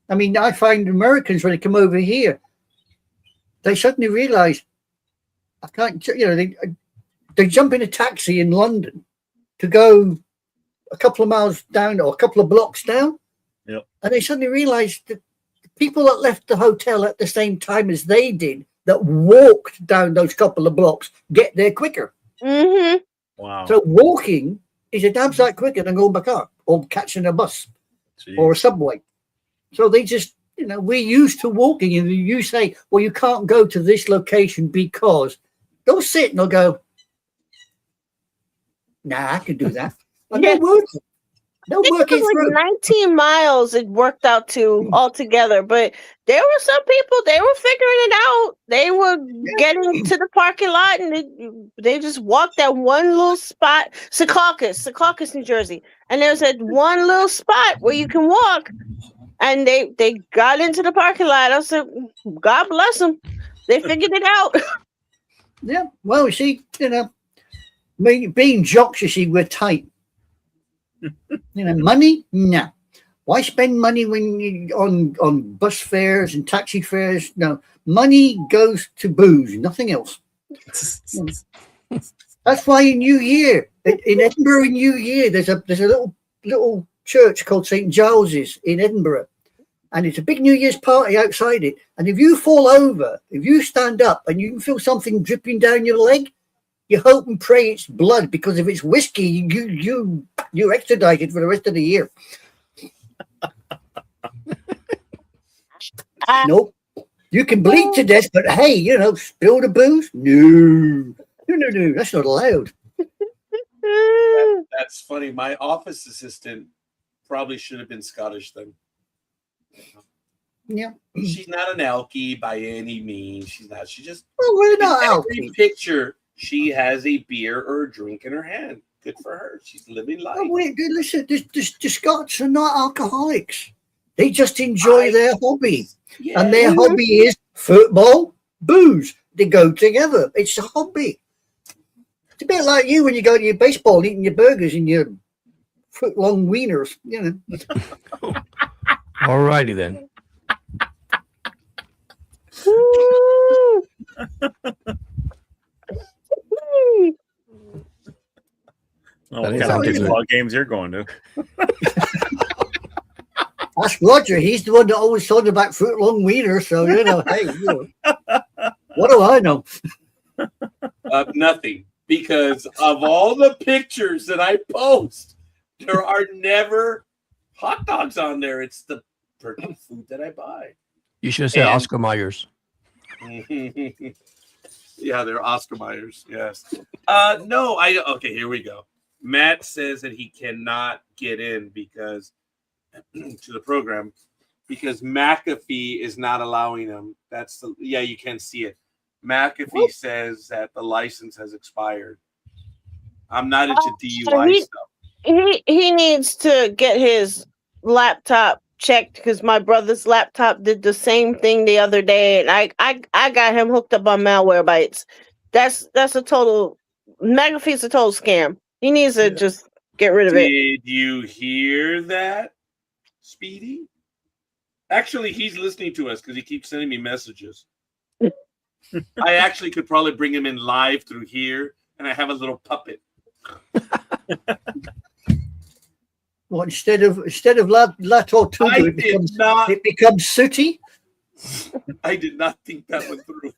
I mean, I find Americans when they come over here, they suddenly realize I can't. They jump in a taxi in London to go a couple of miles down or a couple of blocks down, and they suddenly realize that the people that left the hotel at the same time as they did, that walked down those couple of blocks, get there quicker.
Wow.
So walking is a damn sight quicker than going by car or catching a bus or a subway. So they just, we're used to walking, and you say, well, you can't go to this location because they'll sit and they'll go, nah, I can do that. And they'll work it through.
19 miles it worked out to altogether, but there were some people, they were figuring it out. They were getting to the parking lot, and they just walked that one little spot, Secaucus, New Jersey. And there's that one little spot where you can walk, and they got into the parking lot. I said, God bless them. They figured it out.
Yeah, well, you see, being jocks, you see, we're tight. Money, no. Why spend money when on bus fares and taxi fares? No, money goes to booze, nothing else. That's why in New Year, in Edinburgh, in New Year, there's a little church called St. Giles's in Edinburgh, and it's a big New Year's party outside it. And if you fall over, if you stand up and you can feel something dripping down your leg, you hope and pray it's blood, because if it's whiskey, you're extradited for the rest of the year. Nope. You can bleed to death, but hey, spill the booze? No, that's not allowed.
That's funny. My office assistant probably should have been Scottish then.
Yeah.
She's not an alkie by any means. She's not. She just.
Well, we're not
every
alky.
picture, she has a beer or a drink in her hand. Good for her. She's living life.
Oh, wait, listen, the Scots are not alcoholics. They just enjoy their hobby.
Yeah.
And their hobby is football, booze. They go together. It's a hobby. It's a bit like you when you go to your baseball eating your burgers and your foot-long wieners,
All righty then.
What kind of baseball games you're going to?
Ask Roger. He's the one that always talked about foot-long wieners. So, hey, what do I know?
Nothing. Because of all the pictures that I post, there are never hot dogs on there. It's the freaking food that I buy.
You should have said Oscar Myers.
Yeah, they're Oscar Myers. Yes. No, okay, here we go. Matt says that he cannot get in because to the program because McAfee is not allowing him. You can see it. McAfee says that the license has expired. I'm not into DUI stuff.
He needs to get his laptop checked because my brother's laptop did the same thing the other day, and I got him hooked up on Malwarebytes. That's a total McAfee's a total scam. He needs to just get rid of it.
Did you hear that, Speedy? Actually, he's listening to us because he keeps sending me messages. I actually could probably bring him in live through here, and I have a little puppet.
Well, instead of Lato Tugu, it becomes Sooty.
I did not think that one through.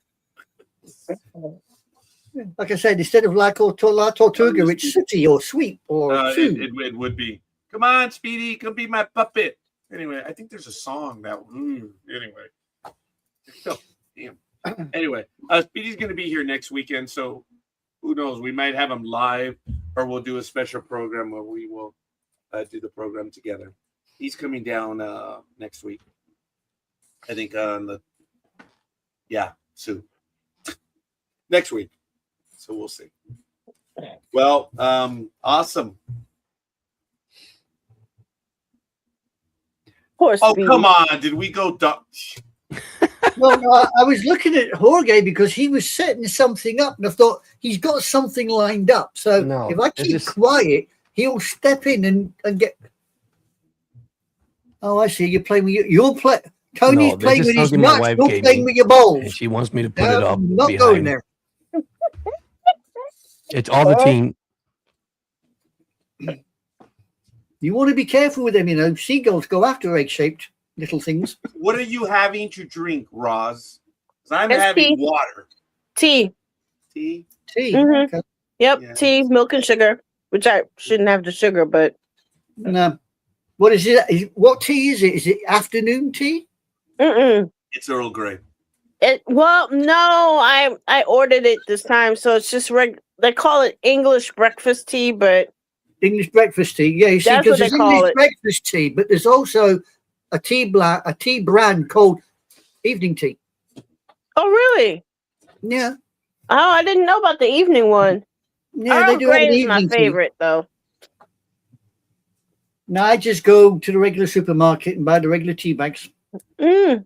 Like I said, instead of Lato Tugu, it's Sooty or Sweep or
it would be. Come on, Speedy, come be my puppet. Anyway, I think there's a song that. Anyway, oh, damn. Anyway, Speedy's going to be here next weekend, so who knows? We might have him live, or we'll do a special program where we will do the program together. He's coming down next week. I think soon. Next week. So we'll see. Well, awesome.
Poor
Oh,
Speedy.
come on. Did we go?
Well, no, I was looking at Jorge because he was setting something up, and I thought he's got something lined up. So
No,
if I
this
keep
is-
quiet, he'll step in and get. Oh, I see. You're playing with you're play. Tony's
No, this
playing
is
with his
something my
nuts.
wife
You're
gave
playing
me,
with your
and
balls.
she wants me to put it
No,
up
I'm not going
behind.
there.
It's all the team.
You want to be careful with them, you know. Seagulls go after egg-shaped little things.
What are you having to drink, Roz? 'Cause I'm
It's
having
tea.
water.
Tea.
Tea?
Tea.
Mhm.
Okay.
Yep.
Yeah.
Tea, milk, and sugar. Which I shouldn't have the sugar, but
No. What is it? What tea is it? Is it afternoon tea?
mm-mm.
It's Earl Grey.
Well, no, I ordered it this time, so it's just they call it English breakfast tea, but
English breakfast tea. Yeah, you see,
That's
because
what they
there's
call
English
it.
breakfast tea, but there's also a tea brand called evening tea.
oh really?
Yeah.
Oh, I didn't know about the evening one.
Yeah, they
Earl
do have
Grey
an
is my
evening tea.
favorite though.
No, I just go to the regular supermarket and buy the regular tea bags.
Mm,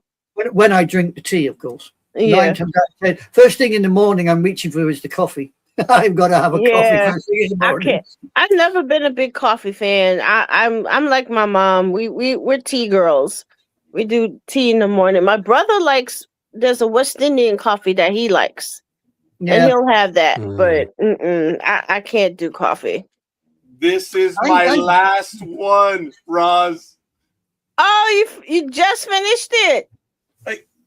When I drink the tea, of course.
yeah.
9 times out of 10. First thing in the morning, I'm reaching for is the coffee. I've got to have a coffee
Yeah,
first thing in the
I
morning.
can't. I've never been a big coffee fan. I'm like my mom. We're tea girls. We do tea in the morning. My brother likes. There's a West Indian coffee that he likes, and
Yeah,
he'll have that.
Mm.
But I can't do coffee.
This is
I-
my
I-
last one, Roz.
Oh, you just finished it.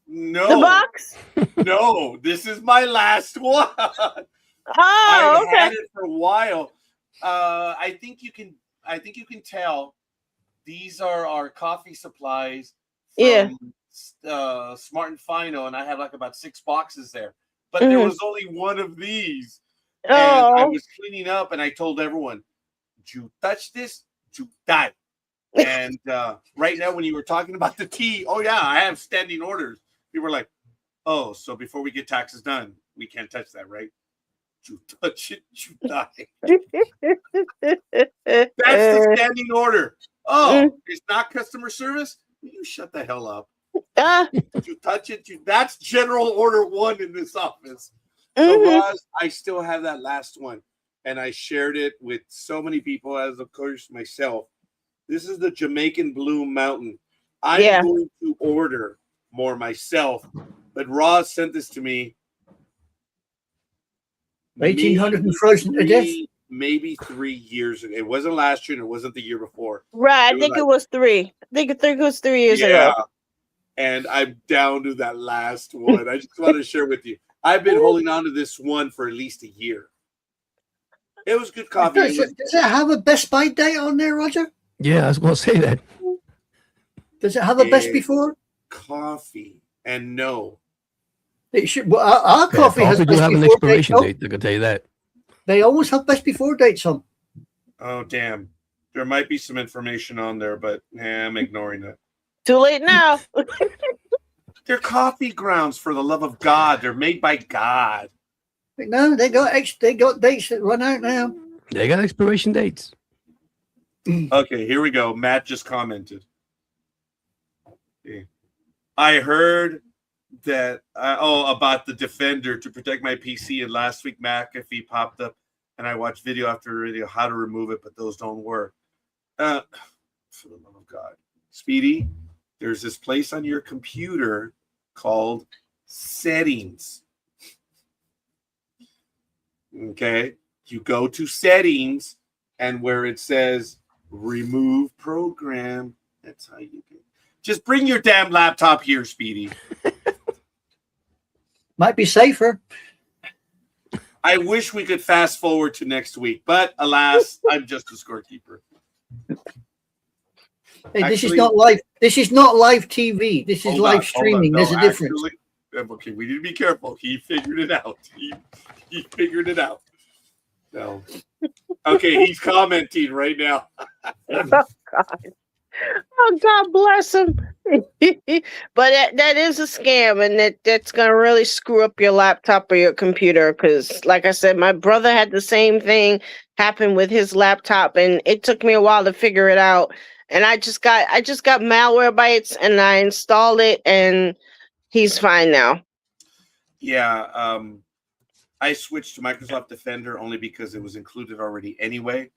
No.
The box.
No, this is my last one.
Oh,
I've had
okay.
it for a while. I think you can tell these are our coffee supplies
Yeah.
from Smart and Final, and I have like about 6 boxes there. But there
Mhm.
was only one of these. And I
Oh,
was cleaning up and I told everyone, you touch this, you die. And right now, when you were talking about the tea, oh yeah, I have standing orders. People were like, oh, so before we get taxes done, we can't touch that, right? You touch it, you die. That's the standing order. Oh, it's not customer service? You shut the hell up. You touch it, that's general order 1 in this office. So,
mhm.
Roz, I still have that last one. And I shared it with so many people, as of course myself. This is the Jamaican Blue Mountain. I'm
Yeah.
going to order more myself, but Roz sent this to me.
1800 and frozen to death.
Maybe 3 years ago. It wasn't last year and it wasn't the year before.
Right. I
was
think
like-
it was 3. I think it was 3 years
Yeah.
ago.
And I'm down to that last one. I just want to share with you. I've been holding on to this one for at least a year. It was good coffee.
Does it have a Best By date on there, Roger?
Yeah, I was going to say that.
Does it have a best
Yeah.
before?
Coffee. And no.
It should. Well, our
Yeah,
coffee has
do
best
have an
before
expiration
dates.
date. I can tell you that.
They always have best before dates on.
Oh, damn. There might be some information on there, but I'm ignoring it.
Too late now.
They're coffee grounds, for the love of God. They're made by God.
But no, they got dates that run out now.
They got expiration dates.
Okay, here we go. Matt just commented. Okay. I heard that about the Defender to protect my PC, and last week McAfee popped up, and I watched video after video how to remove it, but those don't work. For the love of God, Speedy, there's this place on your computer called Settings. Okay, you go to Settings, and where it says Remove Program, that's how you get. Just bring your damn laptop here, Speedy.
Might be safer.
I wish we could fast forward to next week, but alas, I'm just a scorekeeper.
Hey, this is
Actually-
not live. This is not live TV. This is
Hold
live
on, hold on.
streaming.
No,
There's a difference.
actually, okay, we need to be careful. He figured it out. He figured it out. No. Okay, he's commenting right now.
Oh God. Oh God bless him. But that is a scam, and that's gonna really screw up your laptop or your computer. Because, like I said, my brother had the same thing happen with his laptop, and it took me a while to figure it out. and I just got malware bites, and I installed it, and he's fine now.
Yeah, I switched to Microsoft Defender only because it was included already anyway.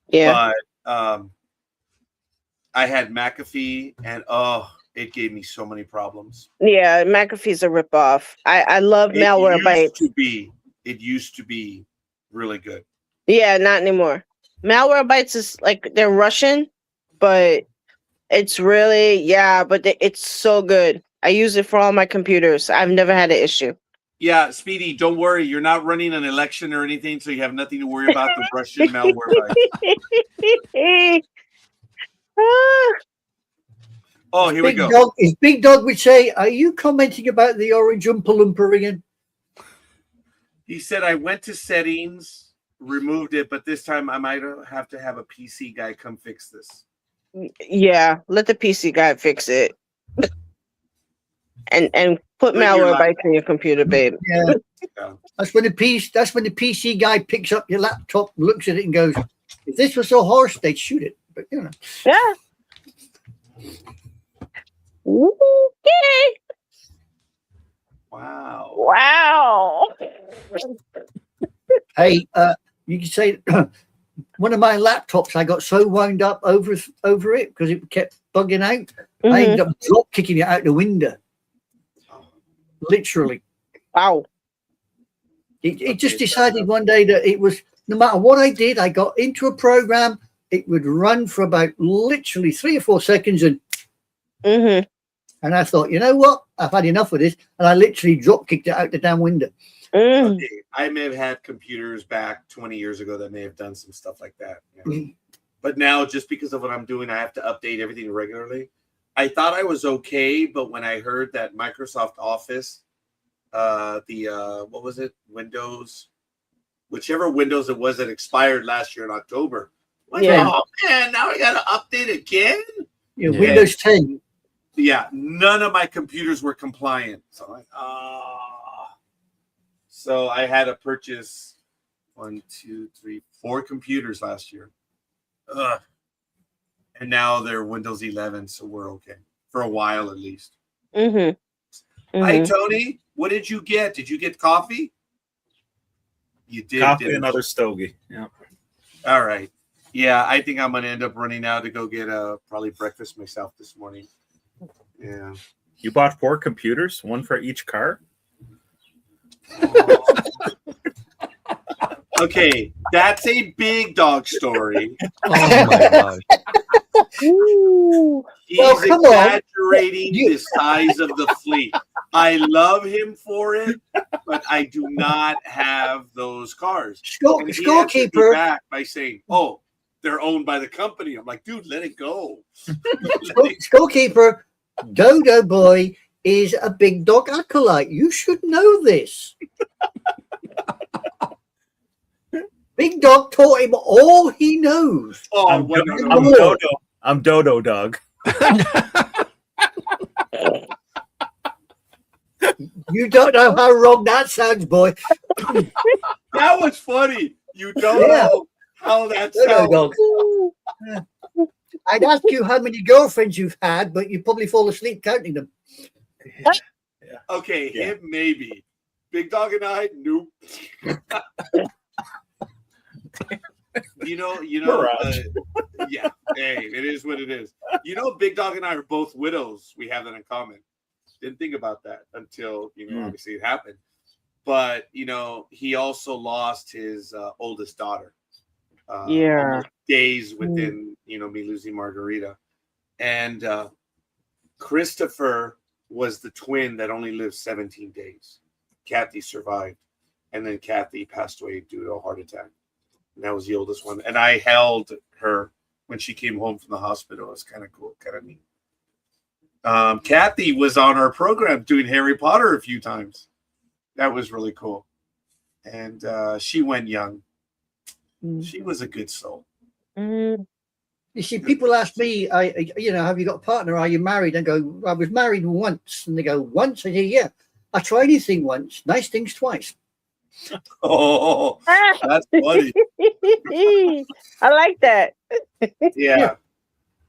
Yeah.
But I had McAfee, and it gave me so many problems.
Yeah, McAfee's a ripoff. I love malware bites.
It used to be really good.
Yeah, not anymore. Malware bites is like they're Russian, but it's really it's so good. I use it for all my computers. I've never had an issue.
Yeah, Speedy, don't worry. You're not running an election or anything, so you have nothing to worry about the Russian malware bites. Oh, here we go.
His big dog would say, "Are you commenting about the orange Oompa Loompa again?"
He said, "I went to settings, removed it, but this time I might have to have a PC guy come fix this."
Yeah, let the PC guy fix it. And put malware bites in your computer, babe.
Yeah. That's when the PC guy picks up your laptop, looks at it, and goes, "If this was so harsh, they'd shoot it." But you know.
Yeah. Okay.
Wow.
Hey, you can say one of my laptops, I got so wound up over it because it kept bugging out. I ended up drop kicking it out the window. Literally.
Wow.
It just decided one day that it was, no matter what I did, I got into a program, it would run for about literally 3 or 4 seconds, and and I thought, you know what? I've had enough of this, and I literally drop kicked it out the damn window.
Okay. I may have had computers back 20 years ago that may have done some stuff like that. Yeah. But now, just because of what I'm doing, I have to update everything regularly. I thought I was okay, but when I heard that Microsoft Office, what was it? Windows, whichever Windows it was that expired last year in October. Like, oh man, now I got to update again?
Yeah, Windows 10.
Yeah, none of my computers were compliant. So I'm like, So I had to purchase 1, 2, 3, 4 computers last year. And now they're Windows 11, so we're okay. For a while, at least. Hi, Tony. What did you get? Did you get coffee? You did.
Coffee and another stogie. Yeah.
All right. Yeah, I think I'm going to end up running out to go get probably breakfast myself this morning. Yeah.
You bought 4 computers, one for each car?
Okay, that's a big dog story.
Oh my god.
He's exaggerating the size of the fleet. I love him for it, but I do not have those cars.
Scorekeeper
back by saying, "Oh, they're owned by the company." I'm like, dude, let it go.
Scorekeeper, Dodo Boy is a big dog acolyte. You should know this. Big Dog taught him all he knows.
Oh,
I'm Dodo Dog.
You don't know how wrong that sounds, boy.
That was funny. You don't know how that sounds.
I'd ask you how many girlfriends you've had, but you probably fall asleep counting them.
Okay, him maybe. Big Dog and I, nope. Yeah. Hey, it is what it is. Big Dog and I are both widows. We have that in common. Didn't think about that until obviously it happened. But he also lost his oldest daughter. Days within me losing Margarita, and Christopher was the twin that only lived 17 days. Kathy survived, and then Kathy passed away due to a heart attack. And that was the oldest one. And I held her when she came home from the hospital. It was kind of cool, kind of neat. Kathy was on our program doing Harry Potter a few times. That was really cool. And she went young. She was a good soul.
You see, people ask me, have you got a partner? Are you married? I go, I was married once. And they go, once? I say, yeah. I try anything once. Nice things twice.
Oh, that's funny.
I like that.
Yeah.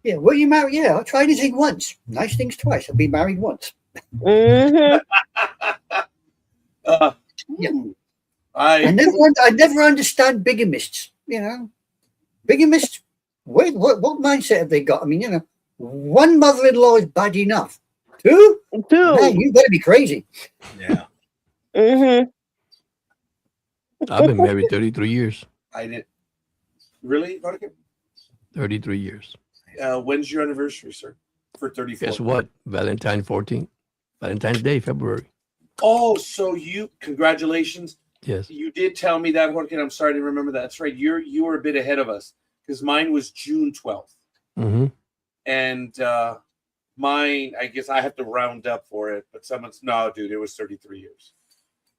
Yeah, were you married? Yeah, I tried anything once. Nice things twice. I've been married once.
Mm-hmm.
Yeah.
Ooh,
I never understand bigamists. You know, bigamists. What mindset have they got? I mean, you know, one mother-in-law is bad enough. Two? Man,
Two.
you better be crazy.
Yeah.
Mm-hmm.
I've been married 33 years.
I did. Really? Okay.
33 years.
When's your anniversary, sir? For 34.
Guess what? Valentine's Day, February.
Oh, so congratulations.
Yes.
You did tell me that, Jorge. I'm sorry to remember that. That's right. You were a bit ahead of us because mine was June 12th.
Mm-hmm.
And mine, I guess I have to round up for it, but no, dude, it was 33 years.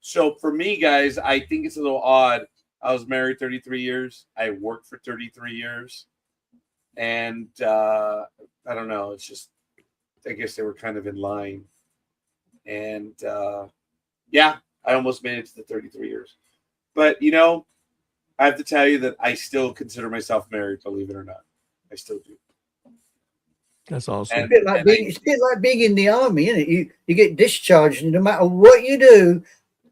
So for me, guys, I think it's a little odd. I was married 33 years. I worked for 33 years. And I don't know. It's just, I guess they were kind of in line. And yeah, I almost made it to the 33 years. But, you know, I have to tell you that I still consider myself married, believe it or not. I still do.
That's awesome.
It's a bit like being in the army, isn't it? You get discharged, and no matter what you do,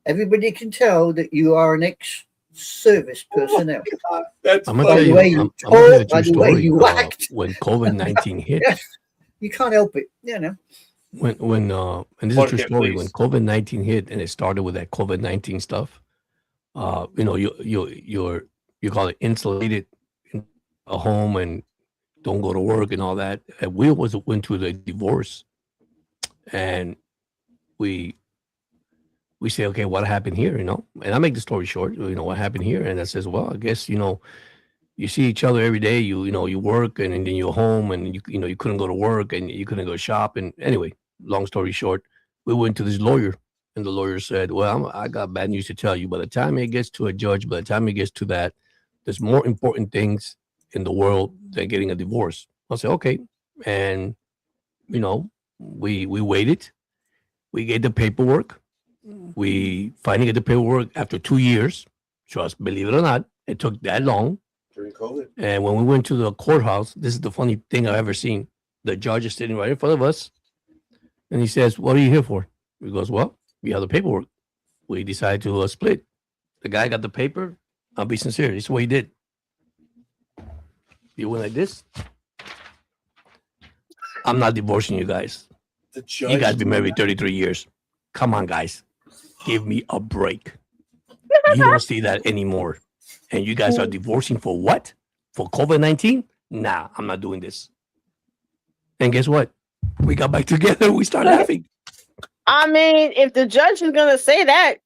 everybody can tell that you are an ex-service personnel.
That's
I'm gonna tell you, I'm gonna tell you a story. When COVID-19 hit,
yes, you can't help it, you know.
When and this is a true story. When COVID-19 hit, and it started with that COVID-19 stuff, you know, you call it insulated in a home and don't go to work and all that. And we went through the divorce, and we say, okay, what happened here? You know, and I make the story short. You know, what happened here? And I says, well, I guess, you know, you see each other every day. You know, you work, and then you're home, and you know, you couldn't go to work, and you couldn't go shop. And anyway, long story short, we went to this lawyer, and the lawyer said, well, I got bad news to tell you. By the time it gets to a judge, by the time it gets to that, there's more important things in the world than getting a divorce. I said, okay. And, you know, we waited. We gave the paperwork. We finally get the paperwork after 2 years. Trust, believe it or not, it took that long.
During COVID.
And when we went to the courthouse, this is the funny thing I've ever seen. The judge is sitting right in front of us. And he says, what are you here for? He goes, well, we have the paperwork. We decided to split. The guy got the paper. I'll be sincere. This is what he did. He went like this. I'm not divorcing you guys. You guys been married 33 years. Come on, guys. Give me a break. You don't see that anymore. And you guys are divorcing for what? For COVID-19? Nah, I'm not doing this. And guess what? We got back together. We started laughing.
I mean, if the judge is going to say that,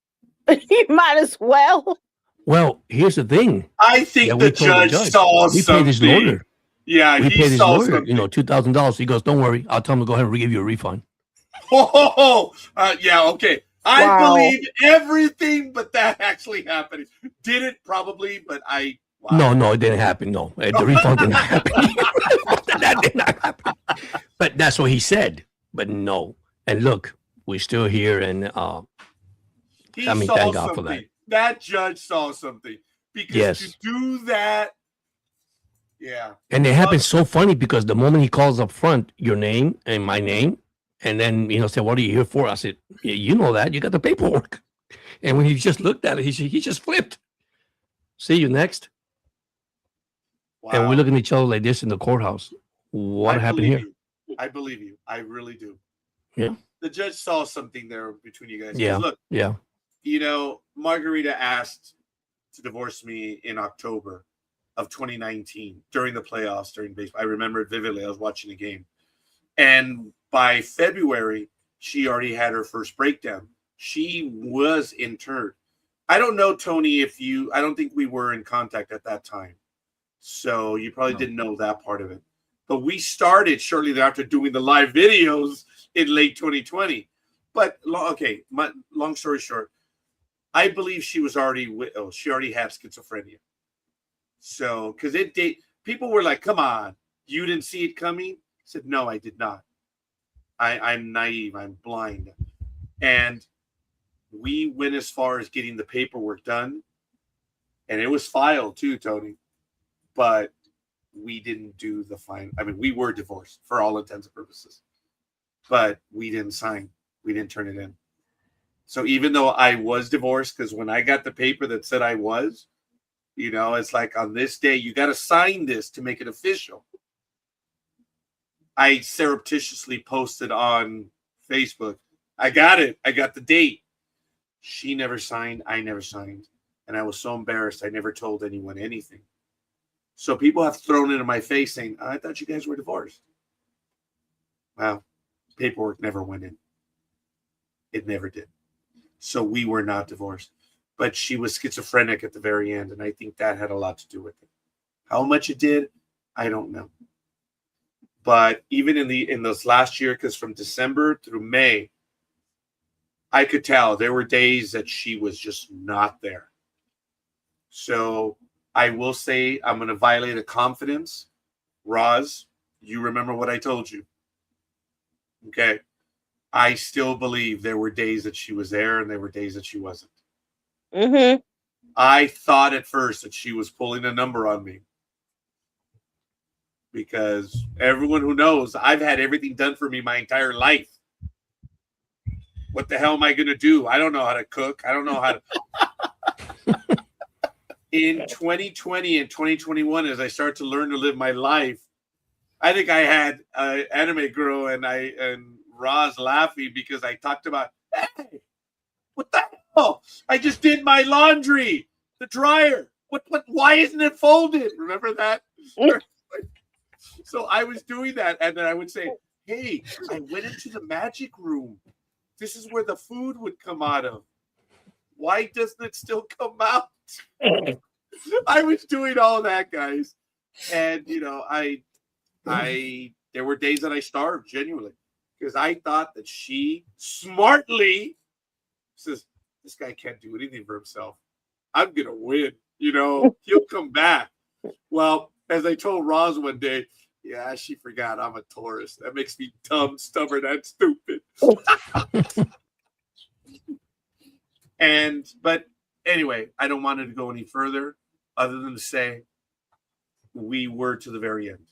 you might as well.
Well, here's the thing.
I think the judge saw
we
something.
Paid his lawyer.
Yeah,
we
he
paid his
saw
lawyer,
something.
you know, $2,000. He goes, don't worry. I'll tell him to go ahead and give you a refund.
Yeah, okay. I believe everything, but that actually happened. Did it? Probably, but I... Wow.
No, it didn't happen. No, the refund didn't happen. That did not happen. But that's what he said. But no. And look, we're still here, and I mean, thank God for that.
That judge saw something. Because to do that, yeah.
And it happened so funny because the moment he calls up front your name and my name, and then, you know, said, what are you here for? I said, yeah, you know that. You got the paperwork. And when he just looked at it, he just flipped. See you next. Wow. And we're looking at each other like this in the courthouse. What happened here?
I believe you. I really do.
Yeah.
The judge saw something there between you guys.
Yeah.
Look,
yeah.
You know, Margarita asked to divorce me in October of 2019 during the playoffs, during baseball. I remember it vividly. I was watching the game. And by February, she already had her first breakdown. She was interred. I don't know, Tony, I don't think we were in contact at that time. So you probably didn't know that part of it. But we started shortly thereafter doing the live videos in late 2020. But, okay, long story short, I believe she was already she already had schizophrenia. So, because people were like, come on, you didn't see it coming? I said, no, I did not. I'm naive. I'm blind. And we went as far as getting the paperwork done. And it was filed too, Tony. But we didn't do the fine. I mean, we were divorced for all intents and purposes, but we didn't sign. We didn't turn it in. So even though I was divorced, because when I got the paper that said I was, it's like on this day, you got to sign this to make it official. I surreptitiously posted on Facebook, I got it. I got the date. She never signed. I never signed. And I was so embarrassed. I never told anyone anything. So people have thrown it in my face saying, I thought you guys were divorced. Well, paperwork never went in. It never did. So we were not divorced. But she was schizophrenic at the very end. And I think that had a lot to do with it. How much it did, I don't know. But even in this last year, because from December through May, I could tell there were days that she was just not there. So I will say I'm going to violate a confidence. Roz, you remember what I told you. Okay. I still believe there were days that she was there and there were days that she wasn't.
Mm-hmm.
I thought at first that she was pulling a number on me. Because everyone who knows, I've had everything done for me my entire life. What the hell am I going to do? I don't know how to cook. I don't know how to. In 2020 and 2021, as I start to learn to live my life, I think I had Anime Girl and Roz laughing because I talked about, hey, what the hell? I just did my laundry, the dryer. Why isn't it folded? Remember that? So I was doing that, and then I would say, hey, I went into the magic room. This is where the food would come out of. Why doesn't it still come out? I was doing all that, guys. And, there were days that I starved, genuinely, because I thought that she smartly says, this guy can't do anything for himself. I'm going to win. He'll come back. Well, as I told Roz one day, yeah, she forgot I'm a Taurus. That makes me dumb, stubborn, and stupid. But anyway, I don't want it to go any further other than to say we were to the very end.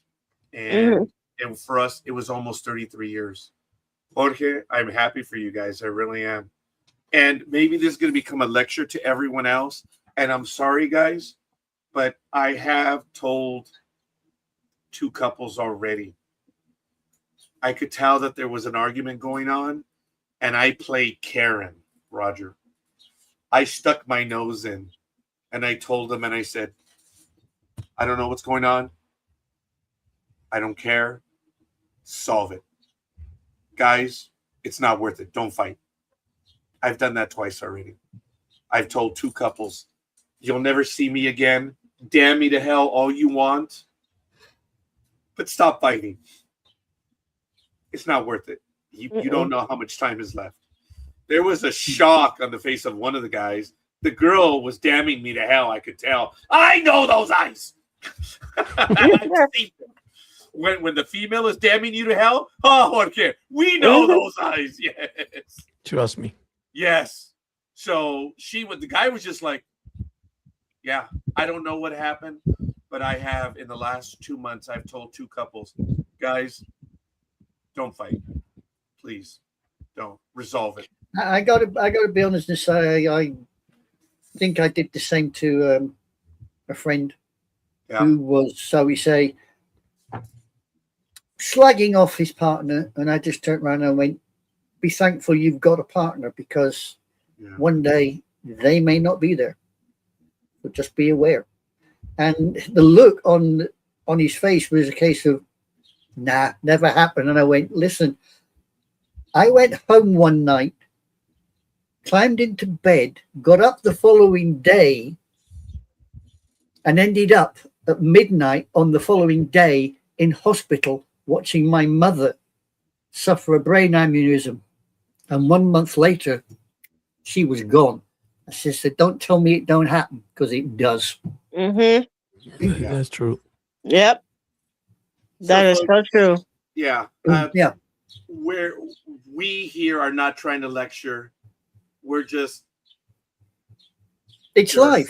And for us, it was almost 33 years. Jorge, I'm happy for you guys. I really am. And maybe this is going to become a lecture to everyone else. And I'm sorry, guys, but I have told 2 couples already. I could tell that there was an argument going on, and I played Karen, Roger. I stuck my nose in, and I told them, and I said, I don't know what's going on. I don't care. Solve it. Guys, it's not worth it. Don't fight. I've done that twice already. I've told 2 couples, you'll never see me again. Damn me to hell all you want. But stop fighting. It's not worth it. You don't know how much time is left. There was a shock on the face of one of the guys. The girl was damning me to hell, I could tell. I know those eyes. When the female is damning you to hell, okay, we know those eyes. Yes.
Trust me.
Yes. So the guy was just like, yeah, I don't know what happened. But I have, in the last 2 months, I've told 2 couples, guys, don't fight. Please, don't. Resolve it.
I gotta be honest and say I think I did the same to a friend who was, so we say, slagging off his partner, and I just turned around and went, be thankful you've got a partner, because one day they may not be there. So just be aware. And the look on his face was a case of, nah, never happened. And I went, listen, I went home one night, climbed into bed, got up the following day, and ended up at midnight on the following day in hospital watching my mother suffer a brain aneurysm. And 1 month later, she was gone. I said, don't tell me it don't happen, because it does.
Mm-hmm.
That's true.
Yep. That is so true.
Yeah. Where we here are not trying to lecture. We're just.
It's life.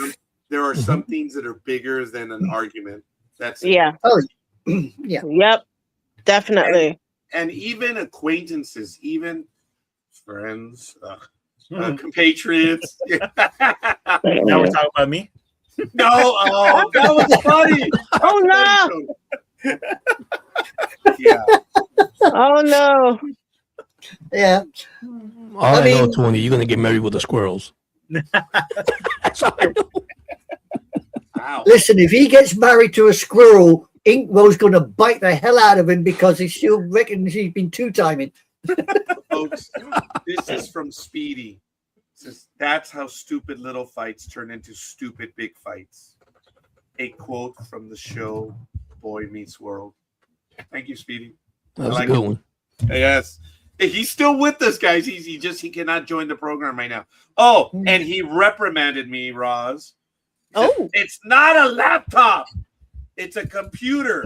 There are some things that are bigger than an argument. That's it.
Yeah.
Oh, yeah.
Yep. Definitely.
And even acquaintances, even friends, compatriots.
Now we're talking about me.
No, oh, that was funny.
Oh no!
Yeah.
Oh no!
Yeah.
All I know,
mean-
Tony, you're gonna get married with the squirrels. That's all I know.
Wow.
Listen, if he gets married to a squirrel, Inkwell's going to bite the hell out of him because he still reckons he's been two-timing.
Folks, this is from Speedy. It says, that's how stupid little fights turn into stupid big fights. A quote from the show Boy Meets World. Thank you, Speedy.
That was
I like
a good
it.
one.
Yes. He's still with us, guys. He cannot join the program right now. Oh, and he reprimanded me, Roz. He said,
Oh.
it's not a laptop. It's a computer.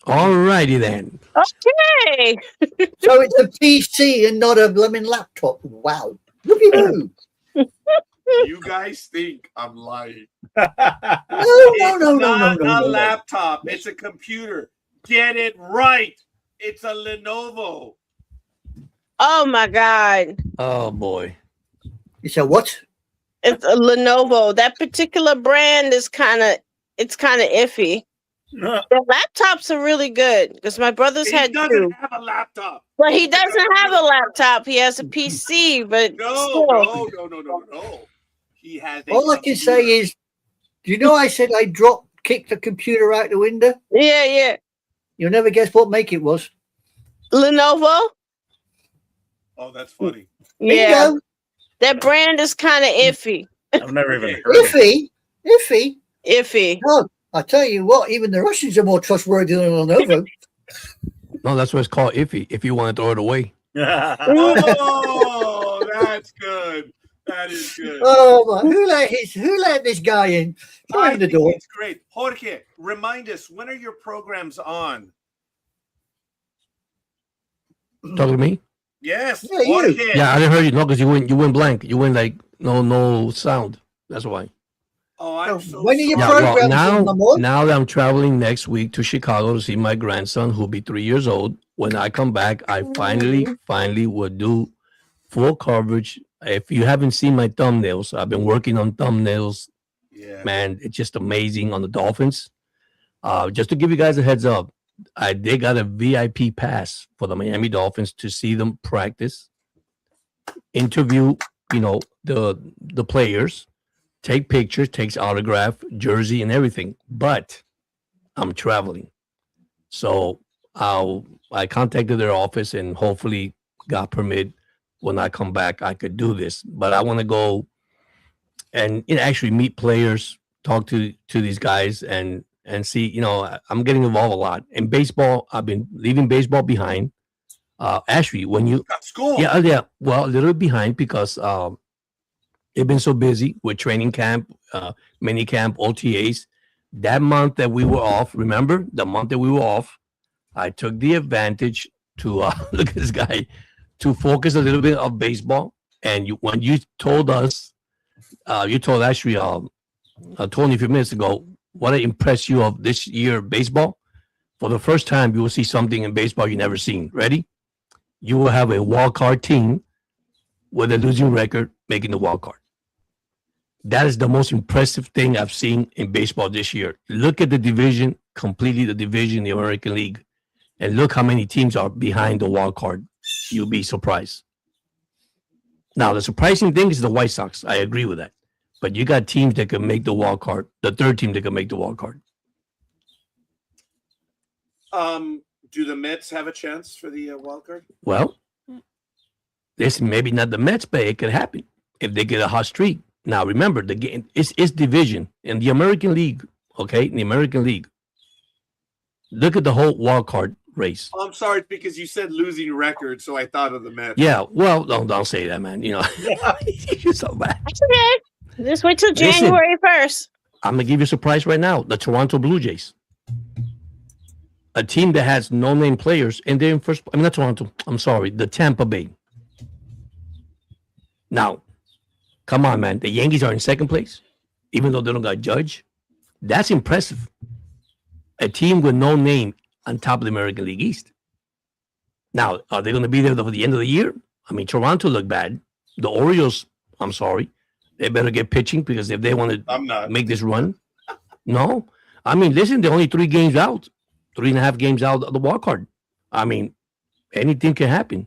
All righty then.
Okay.
So it's a PC and not a blooming laptop. Wow. Look at you.
You guys think I'm lying.
No.
It's not a
No.
laptop. It's a computer. Get it right. It's a Lenovo.
Oh my God!
Oh boy.
You said what?
It's a Lenovo. That particular brand is kind of iffy. The laptops are really good because my brother's
He
had
doesn't
two.
have a laptop.
But he doesn't have a laptop. He has a PC. But still.
No. He has.
All I can say is, do you know I said I kicked the computer out the window?
Yeah.
You'll never guess what make it was.
Lenovo.
Oh, that's funny.
Yeah.
Bingo.
That brand is kind of iffy.
I've never even heard of it.
Iffy.
Iffy.
Oh, I tell you what, even the Russians are more trustworthy than Lenovo.
No, that's what it's called. Iffy. If you want to throw it away.
Oh, that's good. That is good.
Oh my! Who let this guy in? Show
I
him the
think
door.
it's great. Jorge, remind us, when are your programs on?
Talking to me?
Yes,
Yeah, you.
Jorge.
Yeah, I didn't hear you. No, because you went blank. You went like no sound. That's why.
Oh, I'm so
When are your
sorry.
Yeah, well,
programs,
now that I'm traveling next week to Chicago to see my grandson, who'll be 3 years old. When I come back, I finally will do full coverage. If you haven't seen my thumbnails, I've been working on thumbnails.
Yeah.
Man, it's just amazing on the Dolphins. Just to give you guys a heads up, they got a VIP pass for the Miami Dolphins to see them practice, interview, the players, take pictures, takes autograph, jersey, and everything. But I'm traveling, so I contacted their office and hopefully got permit when I come back. I could do this, but I want to go and actually meet players, talk to these guys, and see. I'm getting involved a lot in baseball. I've been leaving baseball behind. Actually, when you
Got school.
yeah, well, a little behind because they've been so busy with training camp, mini camp, OTAs. That month that we were off, remember the month that we were off, I took the advantage to look at this guy, to focus a little bit of baseball. And when you told us, you told actually 20 few minutes ago, what impressed you of this year baseball. For the first time, you will see something in baseball you never seen. Ready? You will have a wild card team with a losing record making the wild card. That is the most impressive thing I've seen in baseball this year. Look at the division, completely the division, the American League, and look how many teams are behind the wild card. You'll be surprised. Now, the surprising thing is the White Sox. I agree with that. But you got teams that can make the wild card, the third team that can make the wild card.
Do the Mets have a chance for the wild card?
Well, this maybe not the Mets, but it could happen if they get a hot streak. Now, remember, the game it's division in the American League. Okay, in the American League, look at the whole wild card race.
Oh, I'm sorry, because you said losing record, so I thought of the Mets.
Yeah, well, don't say that, man. You're so bad.
That's okay. Just wait till
Listen.
January 1st.
I'm gonna give you a surprise right now. The Toronto Blue Jays, a team that has no name players, and they're in first. I mean, not Toronto. I'm sorry, the Tampa Bay. Now, come on, man. The Yankees are in second place. even though they don't got Judge. That's impressive. A team with no name on top of the American League East. Now, are they going to be there for the end of the year? I mean, Toronto looked bad. The Orioles, I'm sorry, they better get pitching because if they want to make this run, no. I mean, listen, they're only 3 games out, 3.5 games out of the wild card. I mean, anything can happen.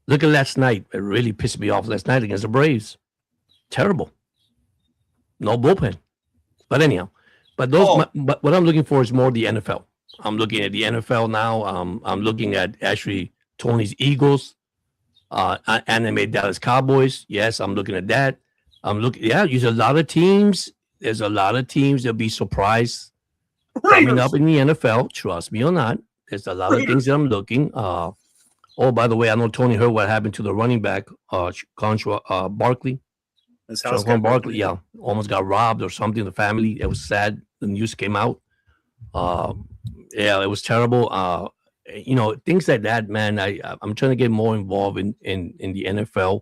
Look at last night. It really pissed me off last night against the Braves. Terrible. No bullpen. But anyhow, but but what I'm looking for is more the NFL. I'm looking at the NFL now. I'm looking at actually Tony's Eagles, anime Dallas Cowboys. Yes, I'm looking at that. I'm looking. Yeah, there's a lot of teams. There's a lot of teams that'll be surprised coming up in the NFL. Trust me or not, there's a lot of things that I'm looking. Oh, by the way, I know Tony heard what happened to the running back, Barkley.
His house
Barkley, yeah, almost got robbed or something. The family, it was sad. The news came out. Yeah, it was terrible. You know, things like that, man. I'm trying to get more involved in the NFL.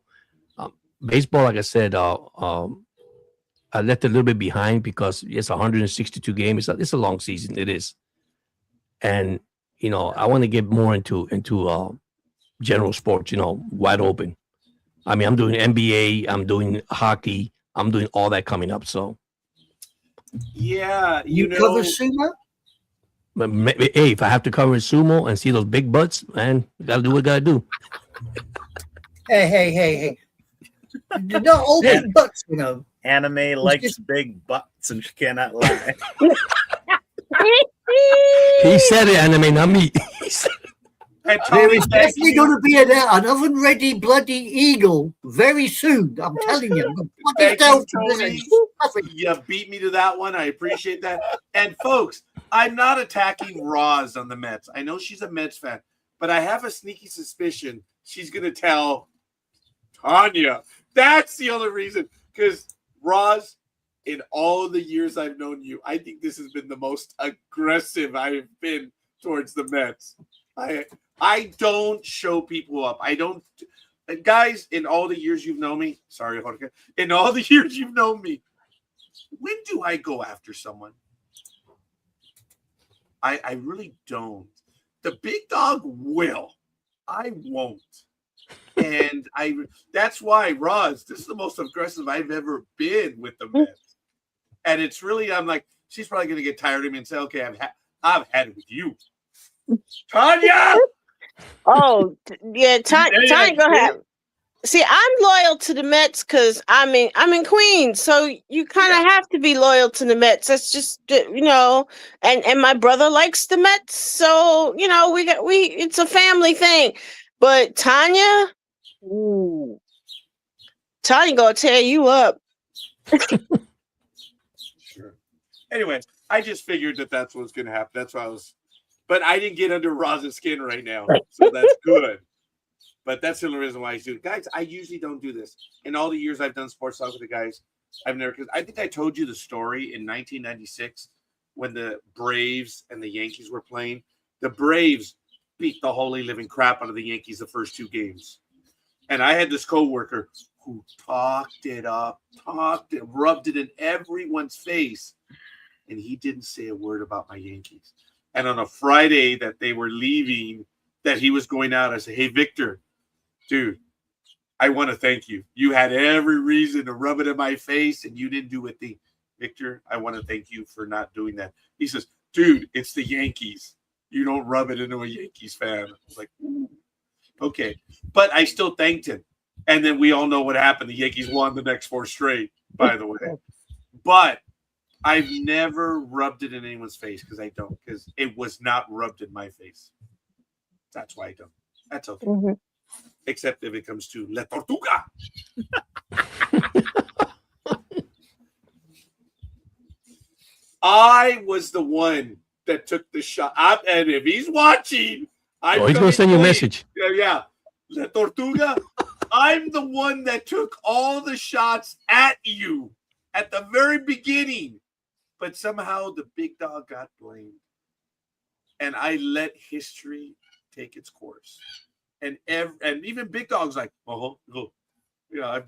Baseball, like I said, I left a little bit behind because it's 162 games. It's a long season. It is, and you know, I want to get more into general sports. You know, wide open. I mean, I'm doing NBA. I'm doing hockey. I'm doing all that coming up. So,
yeah,
you cover sumo.
Hey, if I have to cover sumo and see those big butts, man, gotta do what I gotta do.
Hey. Not all big butts, you know.
Anime likes big butts and she cannot lie.
He said it, Anime, not me.
There is definitely going to be an oven-ready bloody eagle very soon. I'm telling you.
Tony. You beat me to that one. I appreciate that. And folks, I'm not attacking Roz on the Mets. I know she's a Mets fan, but I have a sneaky suspicion she's going to tell Tanya. That's the only reason. Because Roz, in all of the years I've known you, I think this has been the most aggressive I've been towards the Mets. I don't show people up. I don't, guys. In all the years you've known me, sorry, Jorge. In all the years you've known me, when do I go after someone? I really don't. The big dog will. I won't. And that's why, Roz, this is the most aggressive I've ever been with the Mets. And it's really, I'm like, she's probably going to get tired of me and say, okay, I've had it with you. Tanya!
Oh, yeah, Tanya go ahead. See, I'm loyal to the Mets because I'm in Queens, so you kind of have to be loyal to the Mets. That's just, you know, and my brother likes the Mets, so you know it's a family thing. But Tanya, Tanya gonna tear you up.
Sure. Anyway, I just figured that's what's gonna happen. That's why but I didn't get under Roz's skin right now, so that's good. But that's the only reason why I do it. Guys, I usually don't do this. In all the years I've done sports talk with the guys, I've never, because I think I told you the story in 1996 when the Braves and the Yankees were playing. The Braves beat the holy living crap out of the Yankees the first 2 games. And I had this coworker who talked it up, rubbed it in everyone's face. And he didn't say a word about my Yankees. And on a Friday that they were leaving, that he was going out, I said, hey, Victor, dude, I want to thank you. You had every reason to rub it in my face, and you didn't do a thing. Victor, I want to thank you for not doing that. He says, dude, it's the Yankees. You don't rub it into a Yankees fan. I was like, ooh, okay. But I still thanked him. And then we all know what happened. The Yankees won the next 4 straight, by the way. But I've never rubbed it in anyone's face because I don't, because it was not rubbed in my face. That's why I don't. That's okay. Mm-hmm. Except if it comes to La Tortuga. I was the one that took the shot. And if he's watching,
he's going to send you a message.
Yeah. La Tortuga. I'm the one that took all the shots at you at the very beginning. But somehow the big dog got blamed. And I let history take its course. And even big dog's like, yeah,